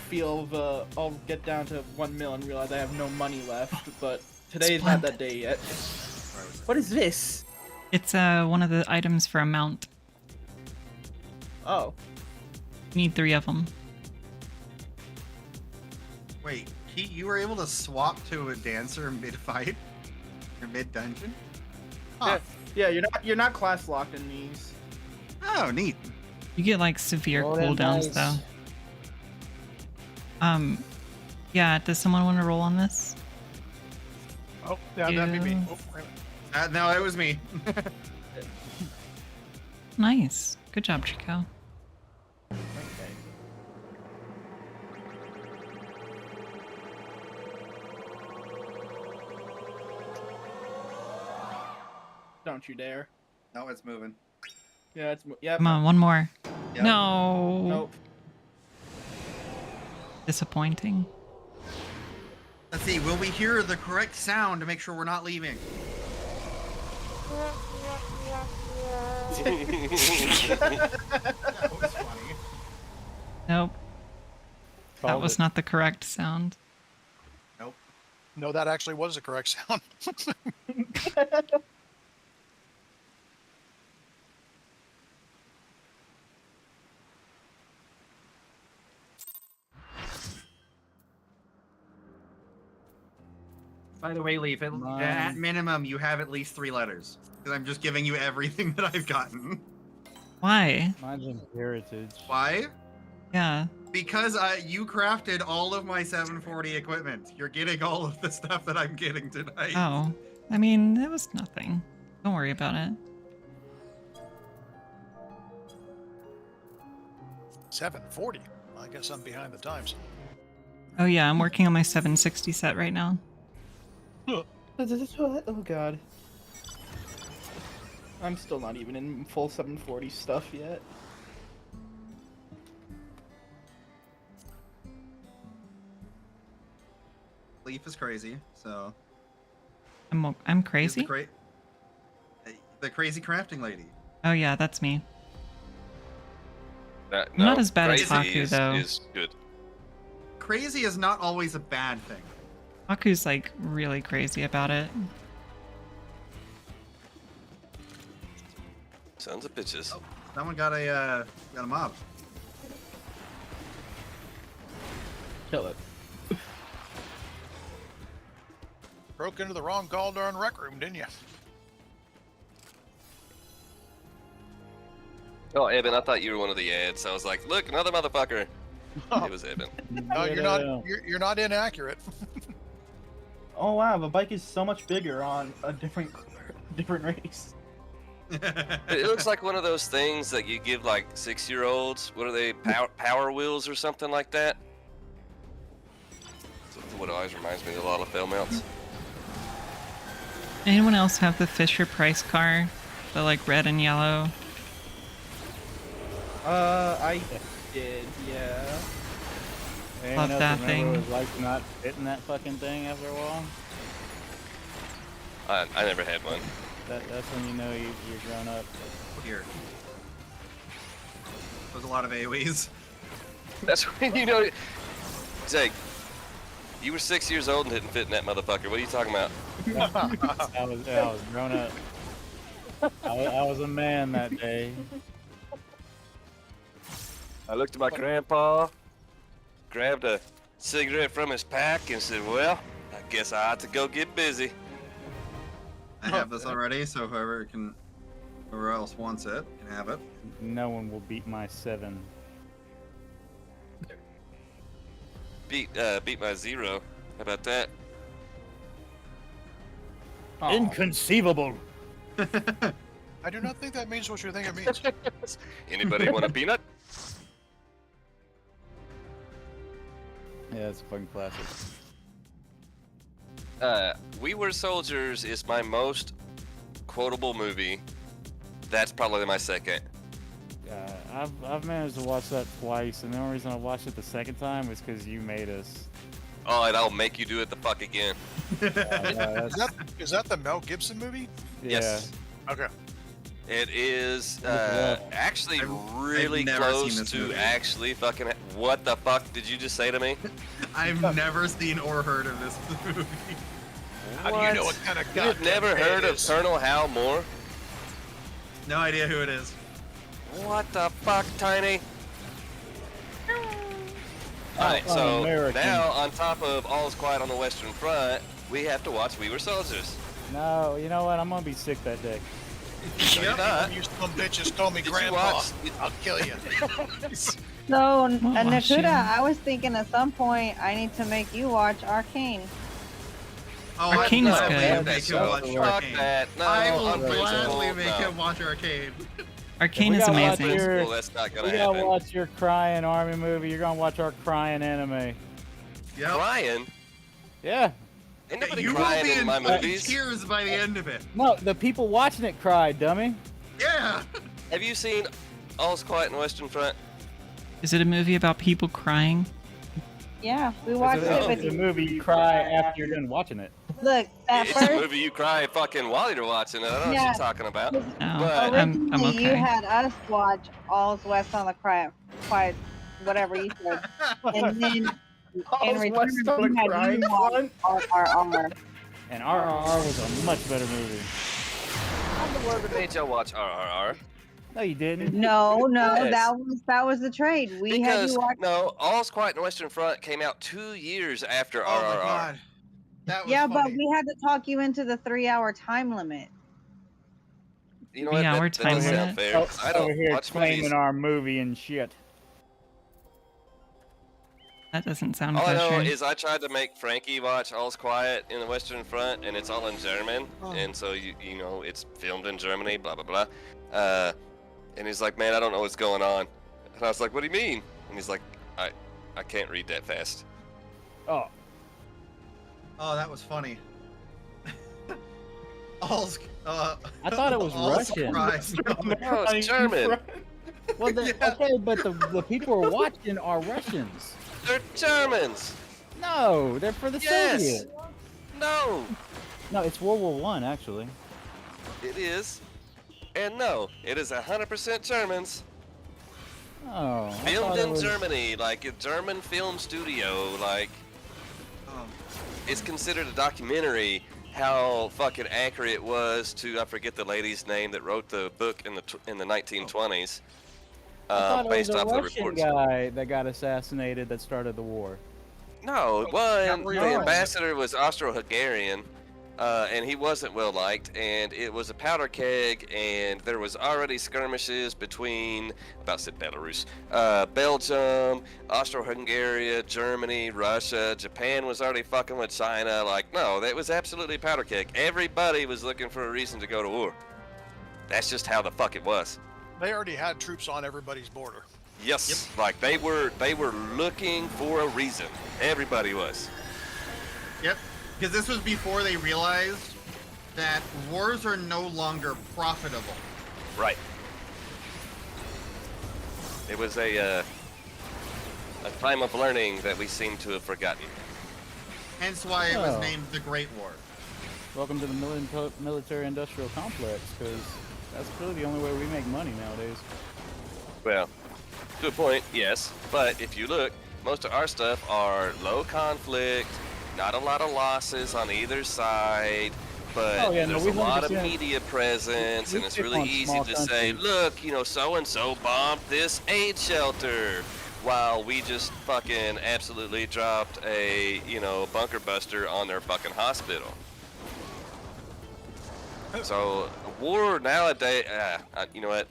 get down to 1 mil and realize I have no money left. But today's not that day yet. What is this? It's one of the items for a mount. Oh, You need 3 of them. Wait, you were able to swap to a dancer mid-fight? Or mid-dungeon? Huh. yeah. You're not class locked in these. Oh, neat. You get like severe Roll them cooldowns dice. though. Yeah, does someone want to roll on this? Oh, yeah, that'd be me. Yeah. Oh, wait a minute. No, it was me. Nice. Good job, Chico. Okay. Don't you dare. No, it's moving. Yeah, yeah. Come on, one more. Yep. No. Nope. Disappointing. Let's see. Will we hear the correct sound to make sure we're not leaving? That was funny. Nope. That Called was it. not the correct sound. No, that actually was the correct sound. By the way, Leaf, at minimum, you have at least 3 letters. Because I'm just giving you everything that I've gotten. Why? Mine's in heritage. Why? Yeah. Because you crafted all of my 740 equipment. You're getting all of the stuff that I'm getting tonight. Oh. I mean, it was nothing. Don't worry about it. 740. I guess I'm behind the times. Oh yeah, I'm working on my 760 set right now. Oh god. I'm still not even in full 740 stuff yet. Leaf is crazy, so. I'm She's crazy? the crazy crafting lady. Oh yeah, that's me. No, as bad as crazy Haku, though. is good. Crazy is not always a bad thing. Haku's like really crazy about it. Sons of bitches. Someone got a mob. Kill it. Broke into the wrong gall darn rec room, didn't you? Oh, Evan, I thought you were one of the ads. I was like, look, another motherfucker. It was Evan. No, you're not. You're not inaccurate. Oh wow, the bike is so much bigger on a different race. It looks like one of those things that you give like 6-year-olds. What are they? Power wheels or something like that? That's what always reminds me of a lot of fail mounts. Anyone else have the Fisher Price car? The like red and yellow? I did, yeah. Anyone else that remember thing. what it was like not hitting that fucking thing after a while? I never had one. That's when you know you're grown up. Here. There's a lot of AoEs. That's when you know. Zach, you were 6 years old and didn't fit in that motherfucker. What are you talking about? I was grown up. I was a man that day. I looked at my grandpa, grabbed a cigarette from his pack, and said, well, I guess I ought to go get busy. I have this already, so whoever else wants it can have it. No one will beat my 7. Beat my 0. How about that? Inconceivable. I do not think that means what you think it means. Anybody want a peanut? Yeah, it's a fucking classic. We Were Soldiers is my most quotable movie. That's probably my second. I've managed to watch that twice, and the only reason I watched it the second time was because you made us. Oh, and I'll make you do it the fuck again. Is that the Mel Gibson movie? Yes. Okay. It is up. actually I've really never close seen this to movie. actually fucking. What the fuck did you just say to me? I've never seen or heard of this movie. How do you know what kind of guy? You've never heard of Colonel Hal Moore? No idea who it is. What the fuck, Tiny? Alright, so Un-American. now on top of All's Quiet on the Western Front, we have to watch We Were Soldiers. No, you know what? I'm gonna be sick that day. You're not. You some bitches told me Did you grandpa. watch- I'll kill you. So, watch Nakuda, you. I was thinking at some point I need to make you watch Arcane. Oh, Arcane is I'd good. gladly That make him show. watch Fuck Arcane. that. No, I will unprincipled, gladly make no. him watch Arcane. Arcane We is gotta watch amazing. your- Well, that's not You gonna gotta happen. watch your crying army movie. You're gonna watch our crying anime. Yep. Crying? Yeah. Ain't nobody You will crying be in in my fucking movies. tears by the end of it. No, the people watching it cried, dummy. Yeah. Have you seen All's Quiet in the Western Front? Is it a movie about people crying? Yeah, we watched It's it. a But movie you cry after you're done watching it. look, at It's a first, movie you cry fucking while you're watching it. I don't know what Yeah. you're talking about. No, But- I'm originally you okay. had us watch All's West on the Quiet, whatever you said, and then in All's return West on the we had Crying you watch Front? RRR. And RRR was a much better movie. I'm the one that made y'all watch RRR. No, you didn't. No, Yes. that was the trade. We had Because, you watch. no, All's Quiet in the Western Front came out 2 years after Oh my RRR. god. That was Yeah, but funny. we had to talk you into the 3-hour time limit. You know what? 3-hour That time doesn't limit? sound fair. 'Cause I Over don't here watch claiming movies. our movie and shit. That doesn't sound All I know kosher. is I tried to make Frankie watch All's Quiet in the Western Front, and it's all in German, and so you know it's filmed in Germany, blah blah blah. And he's like, "Man, I don't know what's going on." And I was like, "What do you mean?" And he's like, "I can't read that fast." Oh, Oh, that was funny. All's, I thought it was All's Russian. Christ. No, it's German. well, okay, but the people who are watching are Russians. They're Germans. No, they're for the Yes. Soviet. No, No, it's World War One actually. it is. And no, it is 100% Germans. Oh, I Filmed thought it in was- Germany, like a German film studio, like it's considered a documentary. How fucking accurate it was to I forget the lady's name that wrote the book in the 1920s, I thought it based was a off the Russian reports. guy that got assassinated that started the war. No, it wasn't. were The you- ambassador was Austro-Hungarian, and he wasn't well liked, and it was a powder keg, and there was already skirmishes between, about to say Belarus, Belgium, Austro-Hungary, Germany, Russia, Japan was already fucking with China. Like, no, that was absolutely powder keg. Everybody was looking for a reason to go to war. That's just how the fuck it was. They already had troops on everybody's border. Yes, like they were looking for a reason. Everybody was. Yep. Because this was before they realized that wars are no longer profitable. Right. It was a time of learning that we seem to have forgotten. Hence why it was Oh. named the Great War. Welcome to the military-industrial complex, because that's really the only way we make money nowadays. Well, to a point, yes. But if you look, most of our stuff are low conflict, not a lot of losses on either side, but Oh, yeah, no, there's we a lot of 100% media presence, we and it's pick really on easy small to say, countries. look, you know, so-and-so bombed this AIDS shelter, while we just fucking absolutely dropped a, you know, bunker buster on their fucking hospital. So, war nowadays, you know what?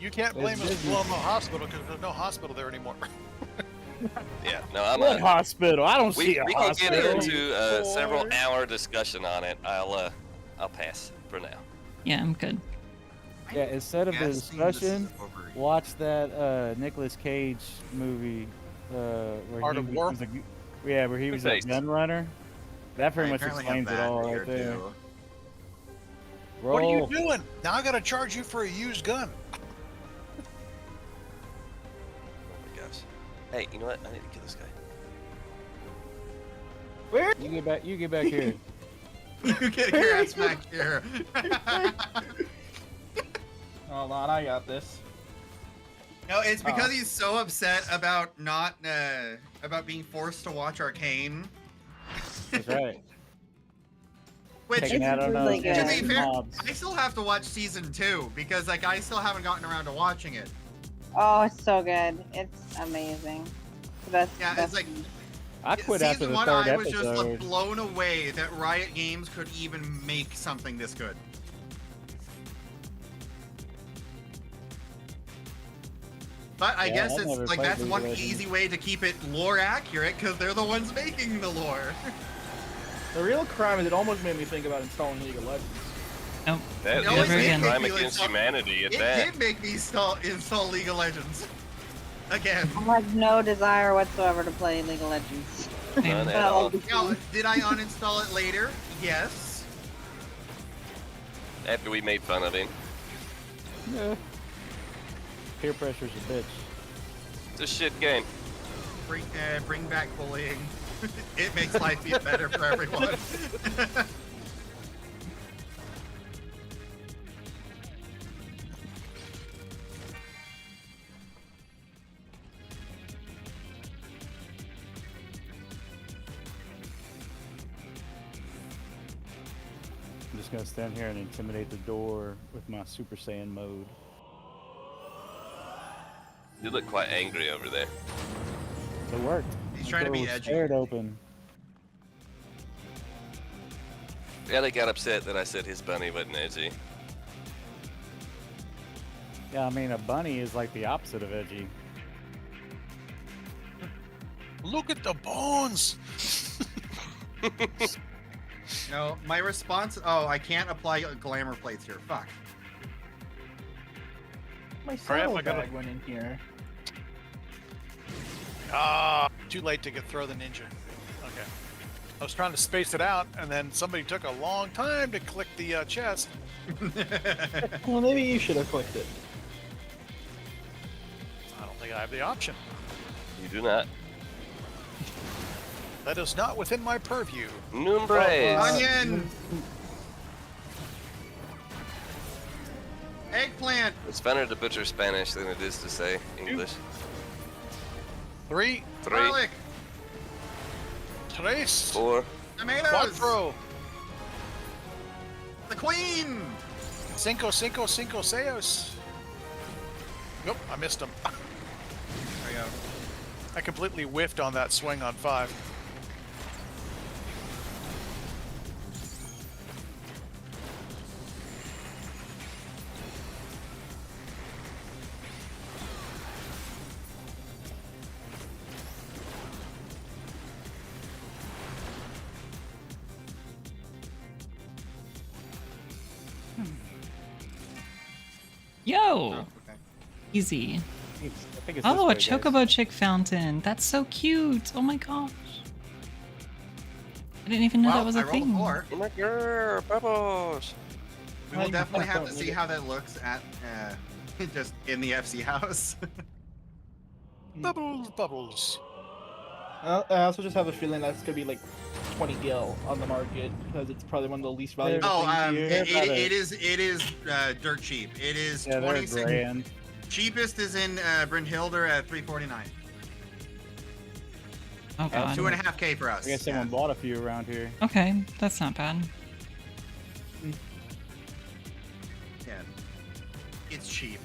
You can't blame us for blowing the hospital because there's no hospital there anymore. Yeah, no, I'm What a... hospital? I don't We see a can get hospital. into a several-hour discussion on it. I'll pass for now. Yeah, I'm good. Yeah, instead of the Guessing this is discussion, over. watch that Nicolas Cage movie where Art he of War? was where he was a Two-Face. gun runner. That pretty I much apparently have explains it that all here, right there. too. What are you Roll. doing? Now I gotta charge you for a used gun. Oh my gosh. Hey, you know what? I need to kill this guy. You get back here. You get your ass back here. Hold on, I got this. No, it's because he's so upset about not about being forced to watch Arcane. That's right. Which, Taking out on really those good. to be fair, mobs. I still have to watch season 2 because like I still haven't gotten around to watching it. Oh, it's so good. It's amazing. That's Yeah, it's like I quit after season the 1. third I was just episode. like blown away that Riot Games could even make something this good. But I Yeah, guess I've it's never like played that's League one of Legends. easy way to keep it lore accurate because they're the ones making the lore. The real crime is it almost made me think about installing League of Legends. Nope. That It always is a made me crime feel against insult- humanity at It that. did make me install League of Legends. Again. I have no desire whatsoever to play League of Legends. None at all. Now, did I uninstall it later? Yes. After we made fun of him. Yeah. Peer pressure's a bitch. It's a shit game. Bring back bullying. It makes life be better for everyone. I'm just gonna stand here and intimidate the door with my Super Saiyan mode. You look quite angry over there. It worked. He's trying to The be door was edgy. scared open. Yeah, they got upset that I said his bunny wasn't edgy. Yeah, I mean a bunny is like the opposite of edgy. Look at the bones. No, my response. Oh, I can't apply glamour plates here. Fuck. My Crap, saddle I gotta- bag went in here. Ah, too late to throw the ninja. Okay. I was trying to space it out, and then somebody took a long time to click the chest. Well, maybe you should have clicked it. I don't think I have the option. You do not. That is not within my purview. Numbres. Onion. Eggplant. It's funner to butcher Spanish than it is to say English. 3, 3, Garlic. tres, 4. Tomatoes. cuatro, The queen. cinco, seis. Nope, I missed him. There we go. I completely whiffed on that swing on 5. Yo! Oh, okay. Easy. I think it's Oh, a this way, guys. chocobo chick fountain. That's so cute. Oh my gosh. I didn't even know Well, that was I a rolled thing. a 4. Oh my god, bubbles. We will definitely have to see how that looks at just in the FC house. Bubbles, bubbles. I also just have a feeling that's gonna be like 20 gil on the market because it's probably one of the least valuable Oh, things here. it is dirt cheap. It is Yeah, they're 26. grand. Cheapest is in Brynhilder at 349. Oh god. 2.5K for us. I guess someone bought a few around here. Okay, that's not bad. Yeah. It's cheap.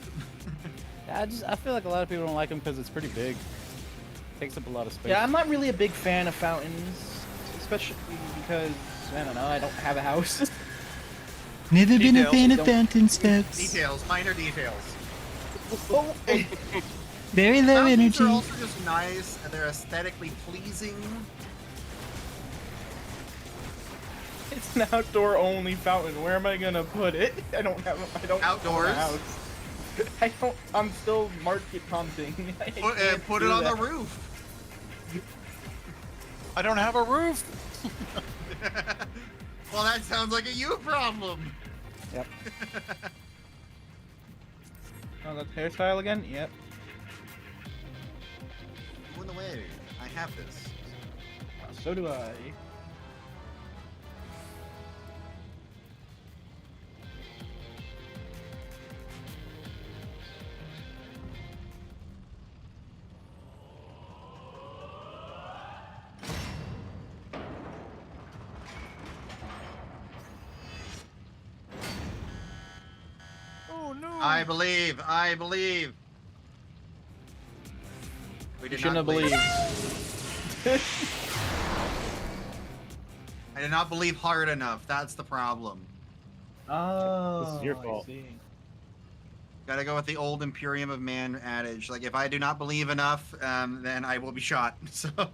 I feel like a lot of people don't like them because it's pretty big. Takes up a lot of space. Yeah, I'm not really a big fan of fountains, especially because I don't know, I don't have a house. Never been a Details, fan of don't- fountain steps. Details, minor details. Oh, Very low Fountains energy. are also just nice and they're aesthetically pleasing. it's an outdoor only fountain. Where am I gonna put it? I don't own a Outdoors? house. I'm still market hunting. Put it on the roof. I don't have a roof. Well, that sounds like a you problem. Yep. Oh, that's hairstyle again? Yep. Go in the way. I have this. So do I. Oh no. I believe. I believe. We You did shouldn't not have believed. I did not believe hard enough. That's the problem. Oh, This is your I fault. see. Gotta go with the old Imperium of Man adage. Like, if I do not believe enough, then I will be shot. So. Oh,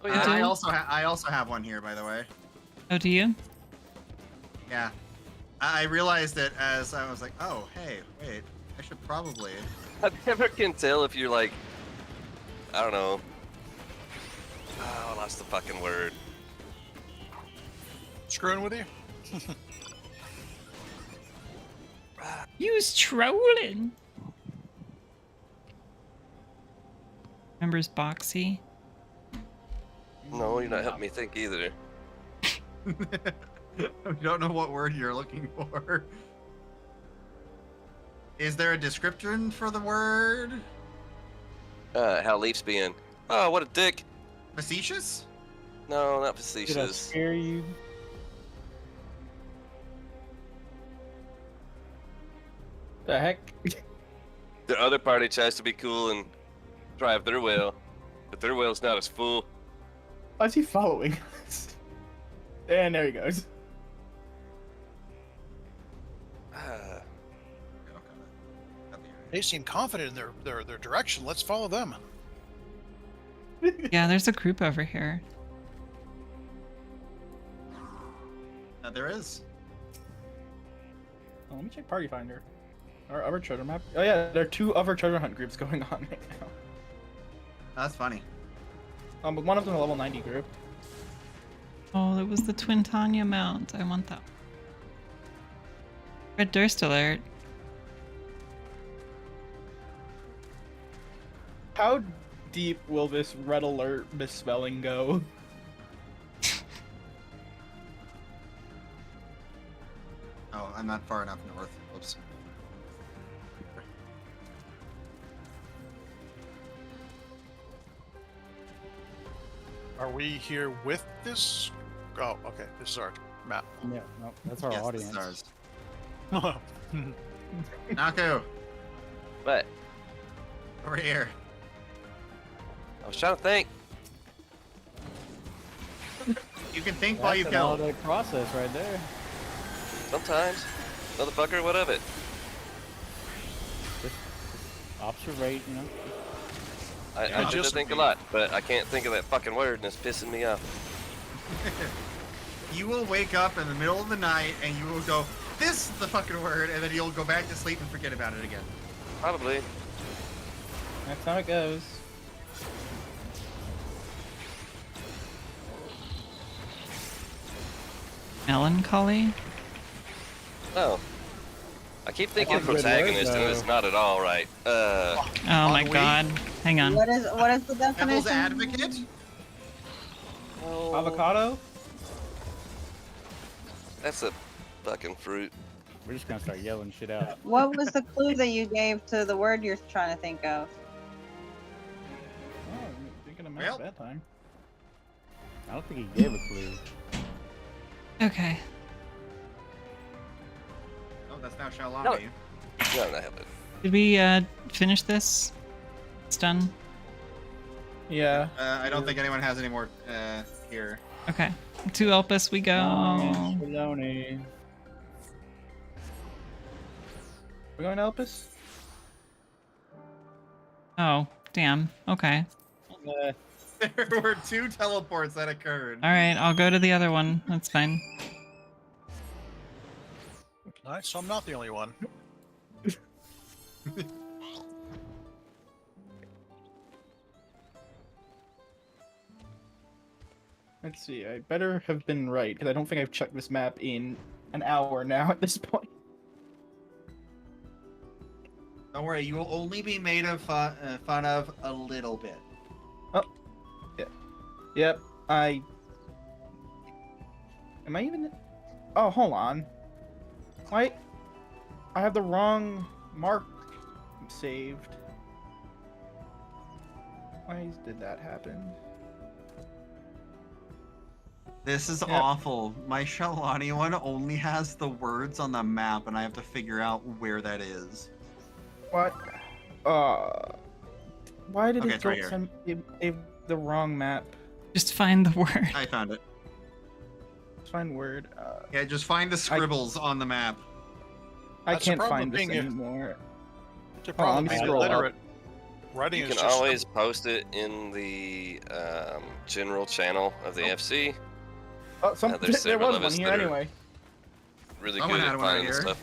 yeah. I also have one here, by the way. Oh, do you? Yeah. I realized it as I was like, oh, hey, wait, I should probably. I never can tell if you're like, I don't know. Oh, I lost the fucking word. Screwing with you? Use trolling. Remembers Boxy? No, you're not helping me think either. I don't know what word you're looking for. Is there a description for the word? How Leaf's being. Oh, what a dick. Facetious? No, not Did I facetious. scare you? The heck? The other party tries to be cool and drive their wheel, but their wheel's not as full. Why is he following us? And there he goes. Ah, They seem confident in their direction. Let's follow them. Yeah, there's a group over here. There is. Oh, let me check Party Finder. Our other treasure map. Oh yeah, there are 2 other treasure hunt groups going on right now. That's funny. But one of them a level 90 group. Oh, it was the Twin Tanya mount. I want that. Red Durst alert. How deep will this red alert misspelling go? Oh, I'm not far enough north. Oops. Are we here with this? Oh, okay. This is our map. Yeah, no, that's our Yes, audience. this is ours. Naku, but over here. I was trying to think. You can think while you That's an kill. all-day process right there. Sometimes, motherfucker, what of it? Just observate, you know. I Yeah, tend to just think a me. lot, but I can't think of that fucking word, and it's pissing me off. You will wake up in the middle of the night and you will go, this is the fucking word, and then you'll go back to sleep and forget about it again. Probably. That's how it goes. Melancholy? Oh. I keep thinking That's a good word, protagonist, and it's though. not at all right. Oh my Ennui? god. Hang on. What is the Devil's definition? advocate? Oh, Avocado? that's a fucking fruit. We're just gonna start yelling shit out. What was the clue that you gave to the word you're trying to think of? Oh, I'm thinking of Well. bad time. I don't think he gave a clue. Okay. Oh, that's now Shalani. No. No, not it. Did we finish this? It's done. Yeah. I don't think anyone has any more here. Okay. To Elpis we go. Baloney. We're going to Elpis? Oh, damn. Okay. There were 2 teleports that occurred. All right, I'll go to the other one. That's fine. Nice. So I'm not the only one. Let's see, I better have been right, because I don't think I've checked this map in an hour now at this point. Don't worry, you will only be made of fun of a little bit. Yep, Am I even... Oh, hold on. Why? I have the wrong mark saved. Why did that happen? This is Yep. awful. My Shalani one only has the words on the map, and I have to figure out where that is. What? Why did Okay, it it's go right here. send the wrong map? Just find the word. I found it. Let's find word. Yeah, just find the scribbles on the map. I That's the can't problem find with this being a- anymore. It's a let problem me being scroll up. illiterate. Writing You is can just always post it in the general channel of the FC. Oh, there's there several was of one us here that are- anyway. Really Someone good had at one right finding the here. stuff.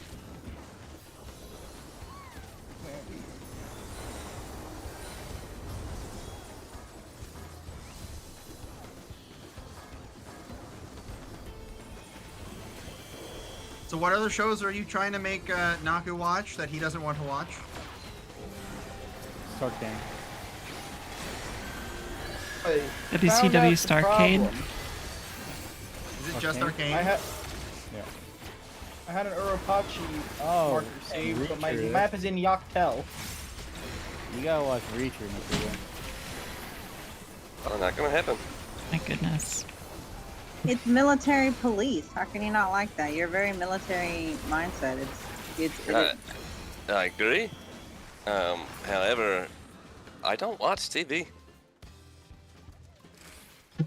So what other shows are you trying to make Naku watch that he doesn't want to watch? Sarkane. I WCW found out the Starcade. problem. Is it just Arcane? Arcane? Yeah. I had an Uropachi Oh, marker saved, but my Reacher. map is in Yoctel. You gotta watch Reacher, Nakuya. Oh, not gonna happen. My goodness. It's military police. How can you not like that? You're very military mindset. I agree. However, I don't watch TV.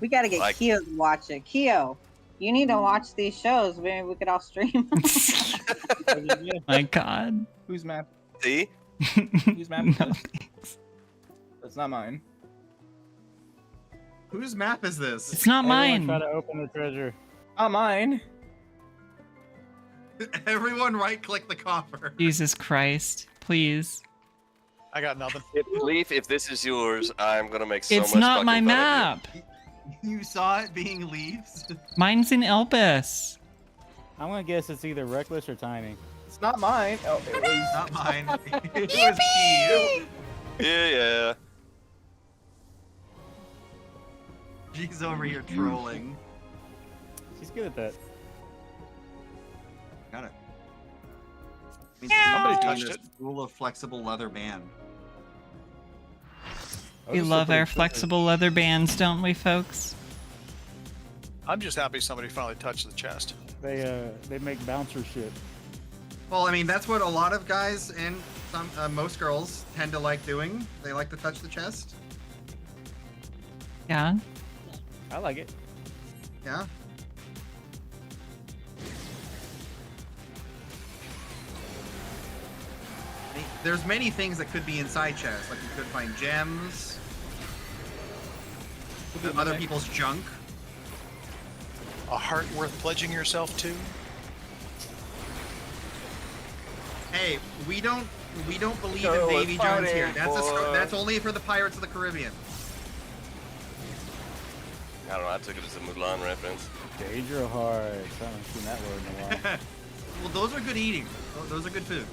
We gotta get Like- Keo to watch it. Keo, you need to watch these shows. Maybe we could all stream. My God. Whose map? See? Whose map is No, this? thanks. That's not mine. Whose map is this? It's not Everyone mine. try to open the treasure. Not mine. Everyone right-click the coffer. Jesus Christ. Please. I got nothing. Leaf, if this is yours, I'm gonna make so It's much not my fucking fun of map. You saw it being Leafs? Mine's in Elpis. I'm gonna guess it's either reckless or tiny. It's not mine. Oh, it was. Not mine. It was Key. you. Yeah. She's over here trolling. She's good at that. Got it. Somebody touched this it. Rule of flexible leather band. We love our flexible leather bands, don't we, folks? I'm just happy somebody finally touched the chest. They make bouncer shit. Well, I mean, that's what a lot of guys and some most girls tend to like doing. They like to touch the chest. Yeah. I like it. Yeah. There's many things that could be inside chests. Like you could find gems, other people's junk. A heart worth pledging yourself to? Hey, we don't believe Go in Davy with Jones here. fighting That's only for the Pirates of the Caribbean. I don't know. I took it as a Mulan reference. Danger hearts. I haven't seen that word in a while. Well, those are good eating. Those are good food.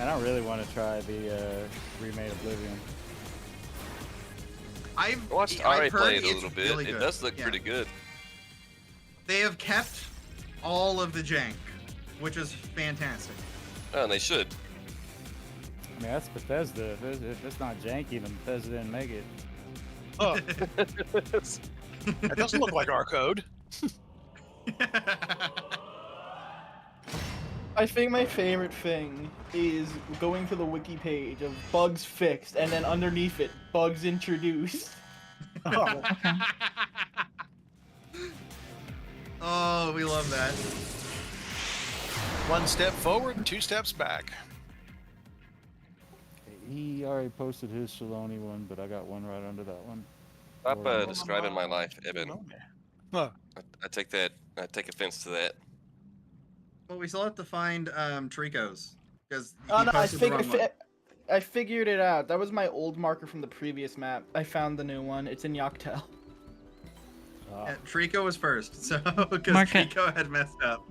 And I really want to try the remade Oblivion. I watched Ari heard play it a it's little bit. really It good. does look Yeah. pretty good. They have kept all of the jank, which is fantastic. Oh, and they should. I mean, that's Bethesda. If it's not janky, then Bethesda didn't make it. Oh, that doesn't look like our code. I think my favorite thing is going to the wiki page of bugs fixed, and then underneath it, bugs introduced. Oh, Oh, we love that. one step forward, two steps back. He already posted his Shaloni one, but I got one right under that one. Stop Or- describing my life, Evan. Huh. I take take offense to that. Well, we still have to find Trico's because Oh no, I figured it out. That was my old marker from the previous map. I found the new one. It's in Yoctel. Trico was first, so because Mark it. Trico had messed up.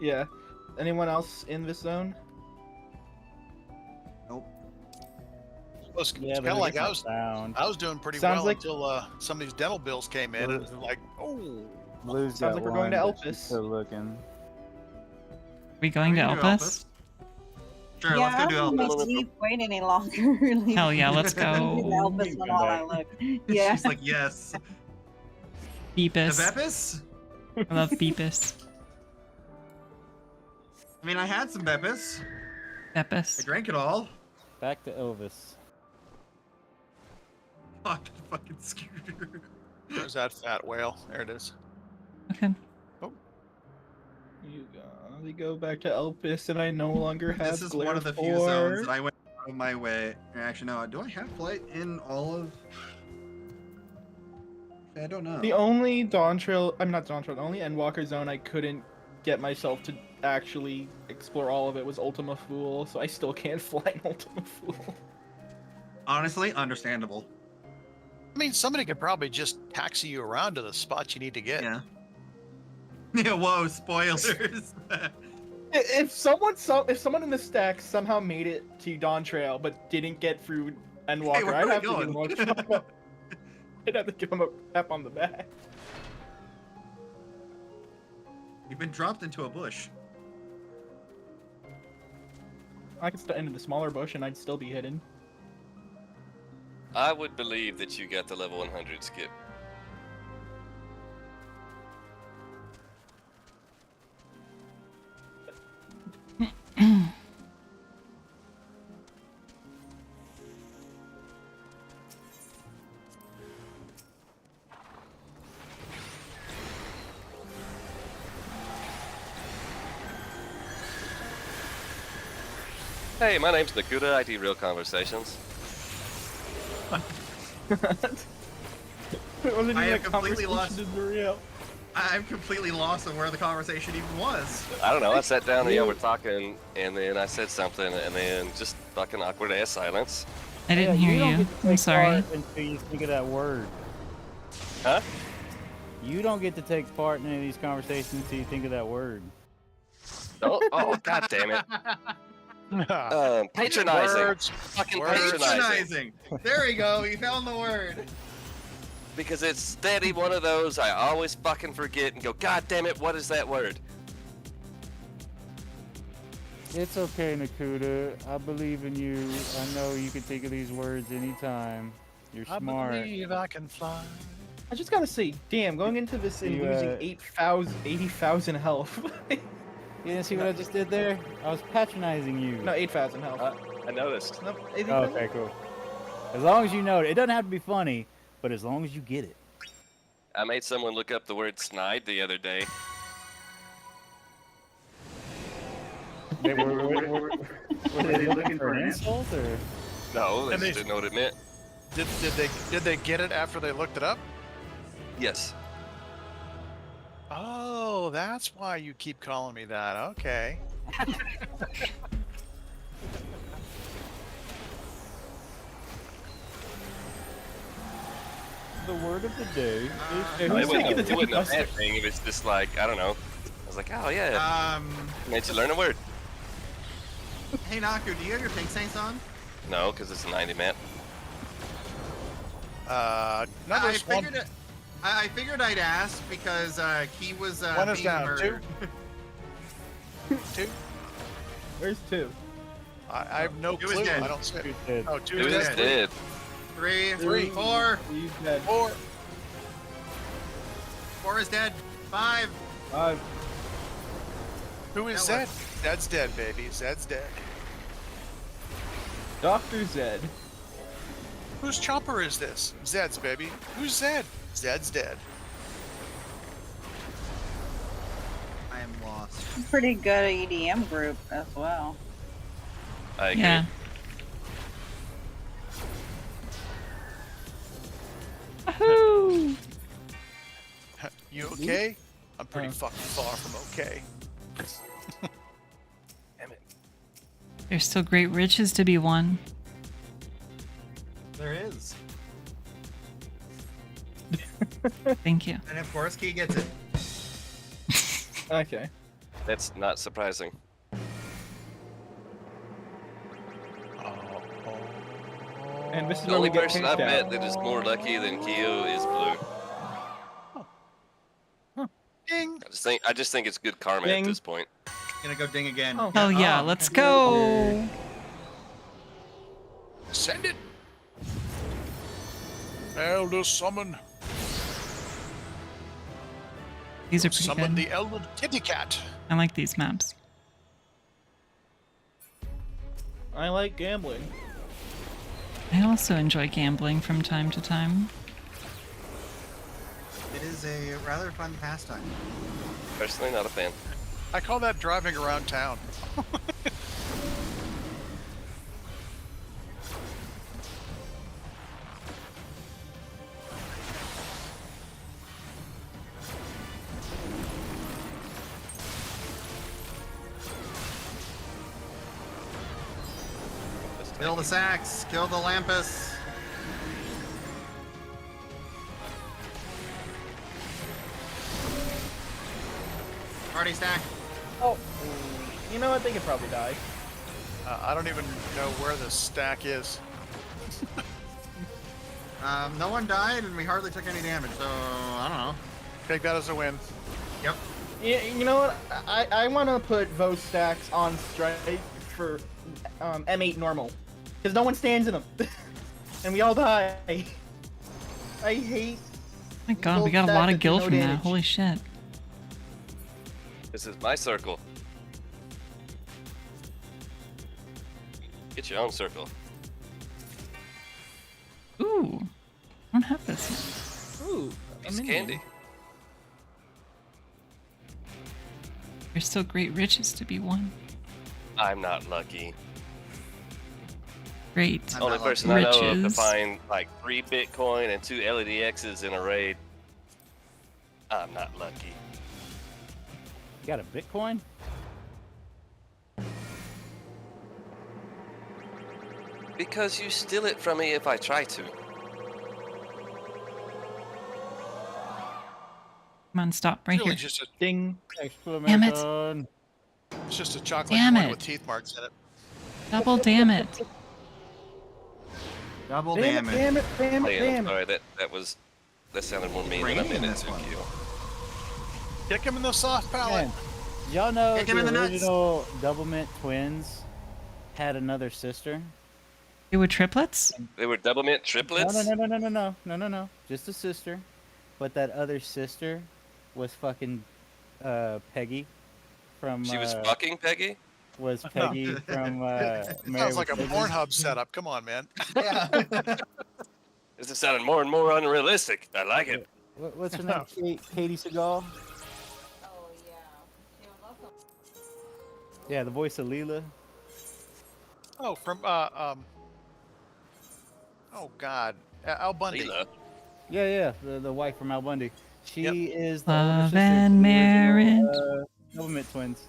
Yeah. Anyone else in this zone? Nope. It's Yeah, kind but of like it's I not was. found. I was doing pretty Sounds well like- until some of these dental bills came in, and it was like, oh, Blue's Sounds got like we're going to one, but she's Elpis. Still looking. We going to We can do Elpis? Sure, yeah, let's go I do don't Elvis. want to leave wait any longer. Leave- Hell yeah, let's go. Elvis when all I look. Yeah. She's like, yes. Beepus. Bepis? I love Beepus. I mean, I had some Bepis. I Beepus. drank it all. Back to Elvis. Fuck, fucking scooter. there's that fat whale. There it is. You go back to Elpis, and I no longer have. This is one of the few zones that I went out of my way. Actually, no. Do I have flight in all of? I don't know. The only Dawn Trail, I'm not Dawn Trail, the only Endwalker zone I couldn't get myself to actually explore all of it was Ultima Fool, so I still can't fly in Ultima Fool. Honestly, understandable. I mean, somebody could probably just taxi you around to the spots you need to get. Yeah. Yeah. Whoa! Spoilers. If someone in the stack somehow made it to Dawn Trail but didn't get through Endwalker, Hey, where I'd are have we to give going? him a I'd have to give him a tap on the back. You've been dropped into a bush. I could step into the smaller bush and I'd still be hidden. I would believe that you got the level 100 skip. Hey, my name's Nakuda. I do real conversations. It wasn't I even am a completely conversation lost. in real. I'm completely lost on where the conversation even was. I don't know. I sat down and y'all were talking, and then I said something, and then just fucking awkward ass silence. I didn't Yeah, hear don't you. get to I'm take sorry. part until you think of that word. Huh? You don't get to take part in any of these conversations until you think of that word. Oh, god damn it. Patronizing. Words. Fucking Words. patronizing. There we go. You found the word. Because it's steady one of those I always fucking forget and go, god damn it, what is that word? It's okay, Nakuda. I believe in you. I know you can think of these words anytime. You're I smart. believe I can fly. I just gotta say, damn, going into this and You, losing 80,000 health. You didn't see what I just did there? I was patronizing you. No, 8,000 health. I noticed. Nope, 80,000? Okay, cool. As long as you know it. It doesn't have to be funny, but as long as you get it. I made someone look up the word snide the other day. Were they looking for an insult or? No, they And just didn't know what it meant. Did they get it after they looked it up? Yes. Oh, that's why you keep calling me that. Okay. The word of the day is It who's taking wasn't, the it wasn't a test? bad thing. It was just like, I don't know. I was like, oh yeah, made you learn a word. Hey Naku, do you have your pink saints on? No, because it's a 90 map. Numbers I one. figured I figured I'd ask because he was One is being down. murdered. Two. Where's 2? I have no Two is clue. dead. I don't see. Who's dead? Oh, two It is was dead. dead. 3, Three. 4, He's dead. 4. 4 is dead. 5. 5. Who is That Zed? Zed's dead, baby. Zed's dead. Dr. Zed. Whose chopper is this? Zed's, baby. Who's Zed? Zed's dead. I am lost. Pretty good EDM group as well. I agree. Yeah. Woohoo! You okay? I'm pretty fucking far from okay. Damn it. There's still great riches to be won. There is. Thank you. And of course, Key gets it. Okay. That's not surprising. And this is The where we only get person kicked I've met out. that is more lucky than Kyo is Blue. Ding. I just think it's good karma Ding. at this point. Gonna go ding again. Oh yeah, let's go. Send it. Elder summon. These are pretty Summon good. the Elder Kitty Cat. I like these maps. I like gambling. I also enjoy gambling from time to time. It is a rather fun pastime. Personally, not a fan. I call that driving around town. Kill the sacks. Kill the Lampus. Party stack. Oh, you know what? They could probably die. I don't even know where the stack is. No one died, and we hardly took any damage, so I don't know. Take that as a win. Yep. Yeah, you know what? I want to put Vo stacks on strike for M8 normal, because no one stands in them, and we all die. I hate. Oh my god, we got a lot of gil from that. Holy shit. This is my circle. Get your own circle. Ooh. I don't have this. Ooh, Piece of candy. There's still great riches to be won. I'm not lucky. Great I'm Only not person I know of to riches. find like 3 Bitcoin and 2 LEDXs in a raid. I'm not lucky. You got a Bitcoin? Because you steal it from me if I try to. Come on, stop right It's really here. just a, Ding. Exclamation. it's just a chocolate Damn coin it. with teeth marks in it. Double damn it. Double Damn it! damage. Damn it! Damn Oh, it! yeah, I'm Damn it! sorry, that sounded more mean than I Raining meant it this to one. you. Kick him in the soft palate. Man, y'all know Kick him in the the nuts. original Double Mint twins had another sister? They were triplets? They were double mint triplets? No. Just a sister. But that other sister was fucking Peggy from She was fucking Peggy? was Peggy from It sounds like a Pornhub setup. Come on, man. Yeah. This is sounding more and more unrealistic. I like it. What's her name? Katie Seagal? Yeah, the voice of Leela. Oh, from oh God, Al Bundy. Leela. Yeah, the wife from Al Bundy. She Yep. is the Love older sister and to the marriage. original, Double Mint twins.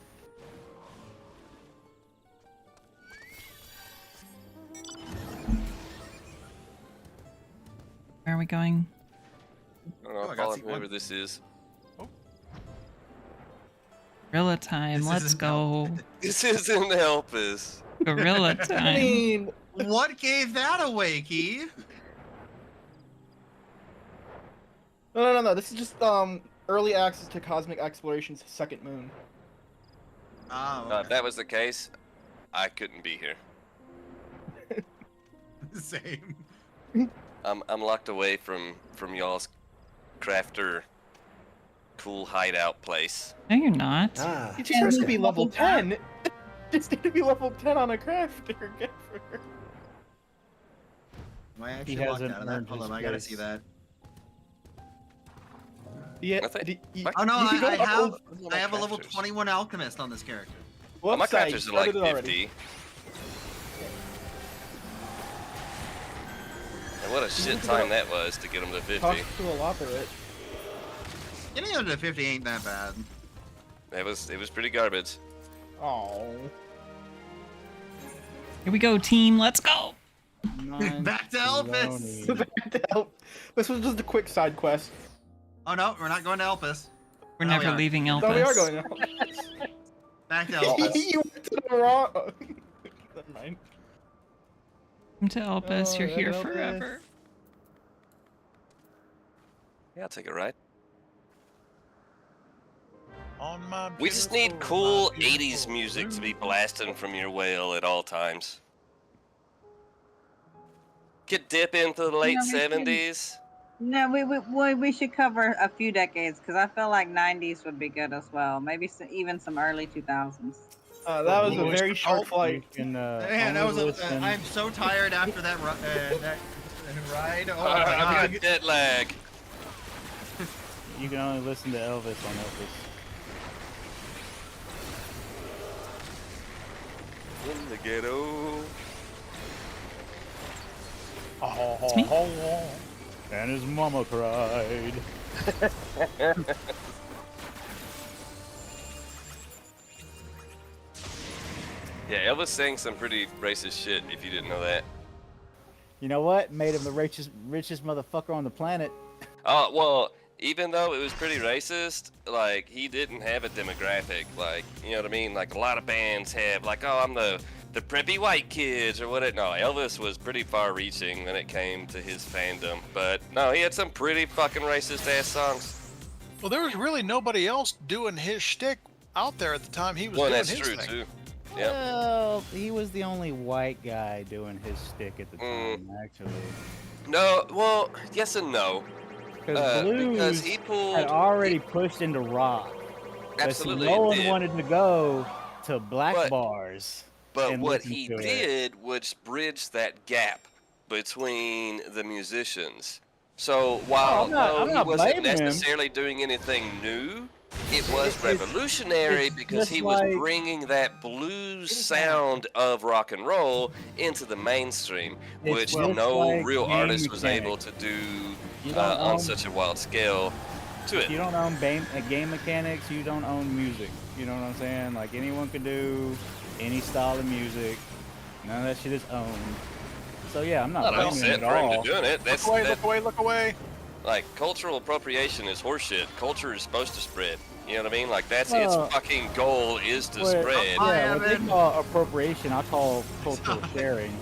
Where are we going? I don't know, Oh, I I'm got following C1. whoever this is. Gorilla time. This Let's isn't go. This isn't help us. Gorilla I time. mean, What gave that away, Key? no. This is just early access to Cosmic Exploration's second moon. Oh, If that was the case, I couldn't be here. same. I'm locked away from y'all's crafter cool hideout place. No, you're not. You just have to be level 10. Just need to be level 10 on a crafter. Am I actually He locked hasn't out of that? earned Hold his on, I gotta place. see that. Yeah. Nothing. Oh no, You can go I up have over- I have a level crafters. 21 alchemist on this character. Well, my Whoops, I crafters are like started it already. 50. And what a shit time that was to get them to 50. Talk to a lot of it. Getting under 50 ain't that bad. It was pretty garbage. Oh. Here we go, team. Let's go. Back to Elvis. This was just a quick side quest. Oh no, we're not going to Elpis. We're No, we never are. leaving No, we are Elpis. going now. Back to Elpis. You went to the wrong. Never mind. Come to Elpis. Oh, You're here Elpis. forever. Yeah, I'll take a ride. On my We just beautiful, need cool my beautiful 80s music to be room. blasting from your whale at all times. Could dip into the late we can. 70s. No, we should cover a few decades because I feel like 90s would be good as well. Maybe even some early 2000s. That was a very short flight. Can, Man, that was only a. listen- I'm so tired after that ride. Oh my I've god. got jet lag. You can only listen to Elvis on Elvis. in the ghetto. It's me? And his mama cried. Yeah, Elvis sang some pretty racist shit. If you didn't know that. You know what? Made him the richest motherfucker on the planet. Oh well, even though it was pretty racist, like he didn't have a demographic. Like you know what I mean? Like a lot of bands have, like, oh, I'm the preppy white kids or what. No, Elvis was pretty far-reaching when it came to his fandom. But no, he had some pretty fucking racist ass songs. Well, there was really nobody else doing his shtick out there at the time he was Well, doing that's his true thing. too. Yeah. Well, he was the only white guy doing his stick at the time, actually. No, well, yes and no. Because Because blues he pulled had already pushed into rock. absolutely But see, no one did. wanted to go to black But- bars. But and what listen he to it. did was bridge that gap between the musicians. So while I'm not he wasn't blaming him. necessarily doing anything new, it was It's- revolutionary it's because just he was like- bringing that blues sound of rock and roll into the mainstream, It's which just no like real game artist was mechanics. able to do You don't on own- such a wild scale to If it. you don't own game mechanics, you don't own music. You know what I'm saying? Like anyone can do any style of music. None of that shit is owned. So yeah, I'm not Not blaming upset him at for him all. to doing it. That's Look away, that, look away, look away. like cultural appropriation is horseshit. Culture is supposed to spread. You know what I mean? Like that's Well, its fucking goal is to What- spread. Yeah, what they call appropriation, I call cultural sharing.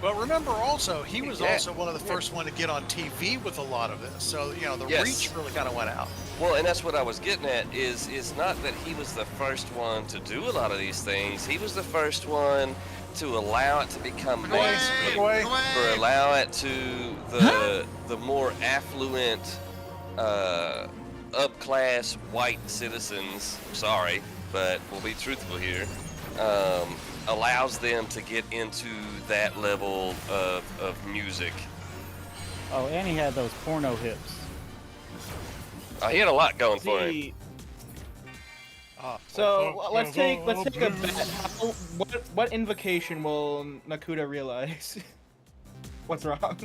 But remember also, he was Yeah. also one of the first one to get on TV with a lot of this. So, you know, the Yes. reach really kind of went out. Well, and that's what I was getting at is not that he was the first one to do a lot of these things. He was the first one to allow it to become Look away, mainstream, look away. or allow it to the more affluent, upclass white citizens. Sorry, but we'll be truthful here. Allows them to get into that level of music. Oh, and he had those porno hips. He had a lot going for him. See, so let's take a bet. What invocation will Nakuda realize? What's wrong?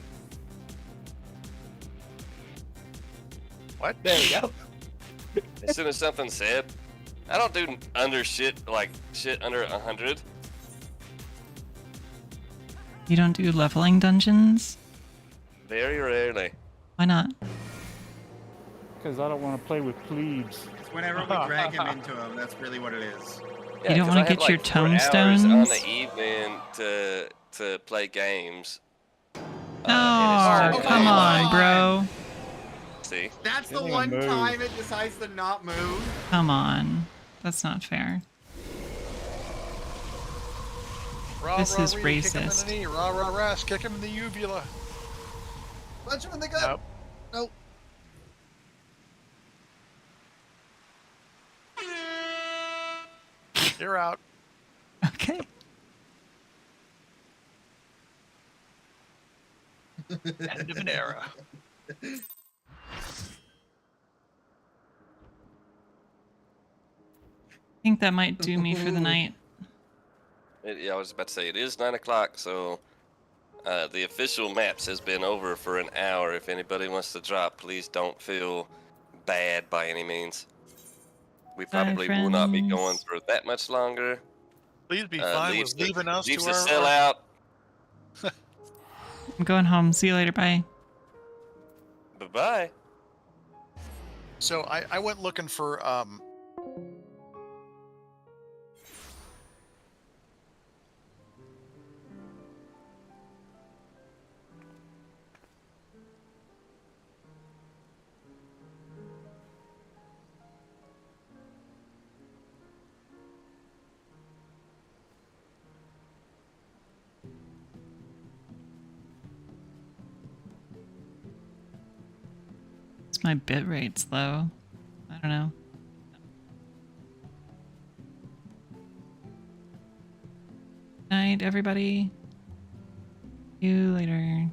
What? There we go. As soon as something said, I don't do shit under 100. You don't do leveling dungeons? Very rarely. Why not? Because I don't want to play with plebes. It's whenever we drag him into him. That's really what it is. Yeah, don't 'cause wanna I have, get your like 4 hours tomestones? on the evening to play games. Oh, and it's come just- on, bro. See, That's the Getting a one move. time it decides to not move. Come on. That's not fair. Rah, This rah, is ree, kick him in racist. the knee. Rah, rah, ras, kick him in the uvula. Punch him in the gut. Nope. Nope. You're out. Okay. End of an era. I think that might do me for the night. I was about to say it is 9 o'clock, so the official maps has been over for an hour. If anybody wants to drop, please don't feel bad by any means. We Bye, probably will not be going friends. for that much longer. Please be fine with leaving us Leaves to the our... sellout. I'm going home. See you later. Bye. Bye bye. So I went looking for It's my bit rate's low. I don't know. Night, everybody. See you later.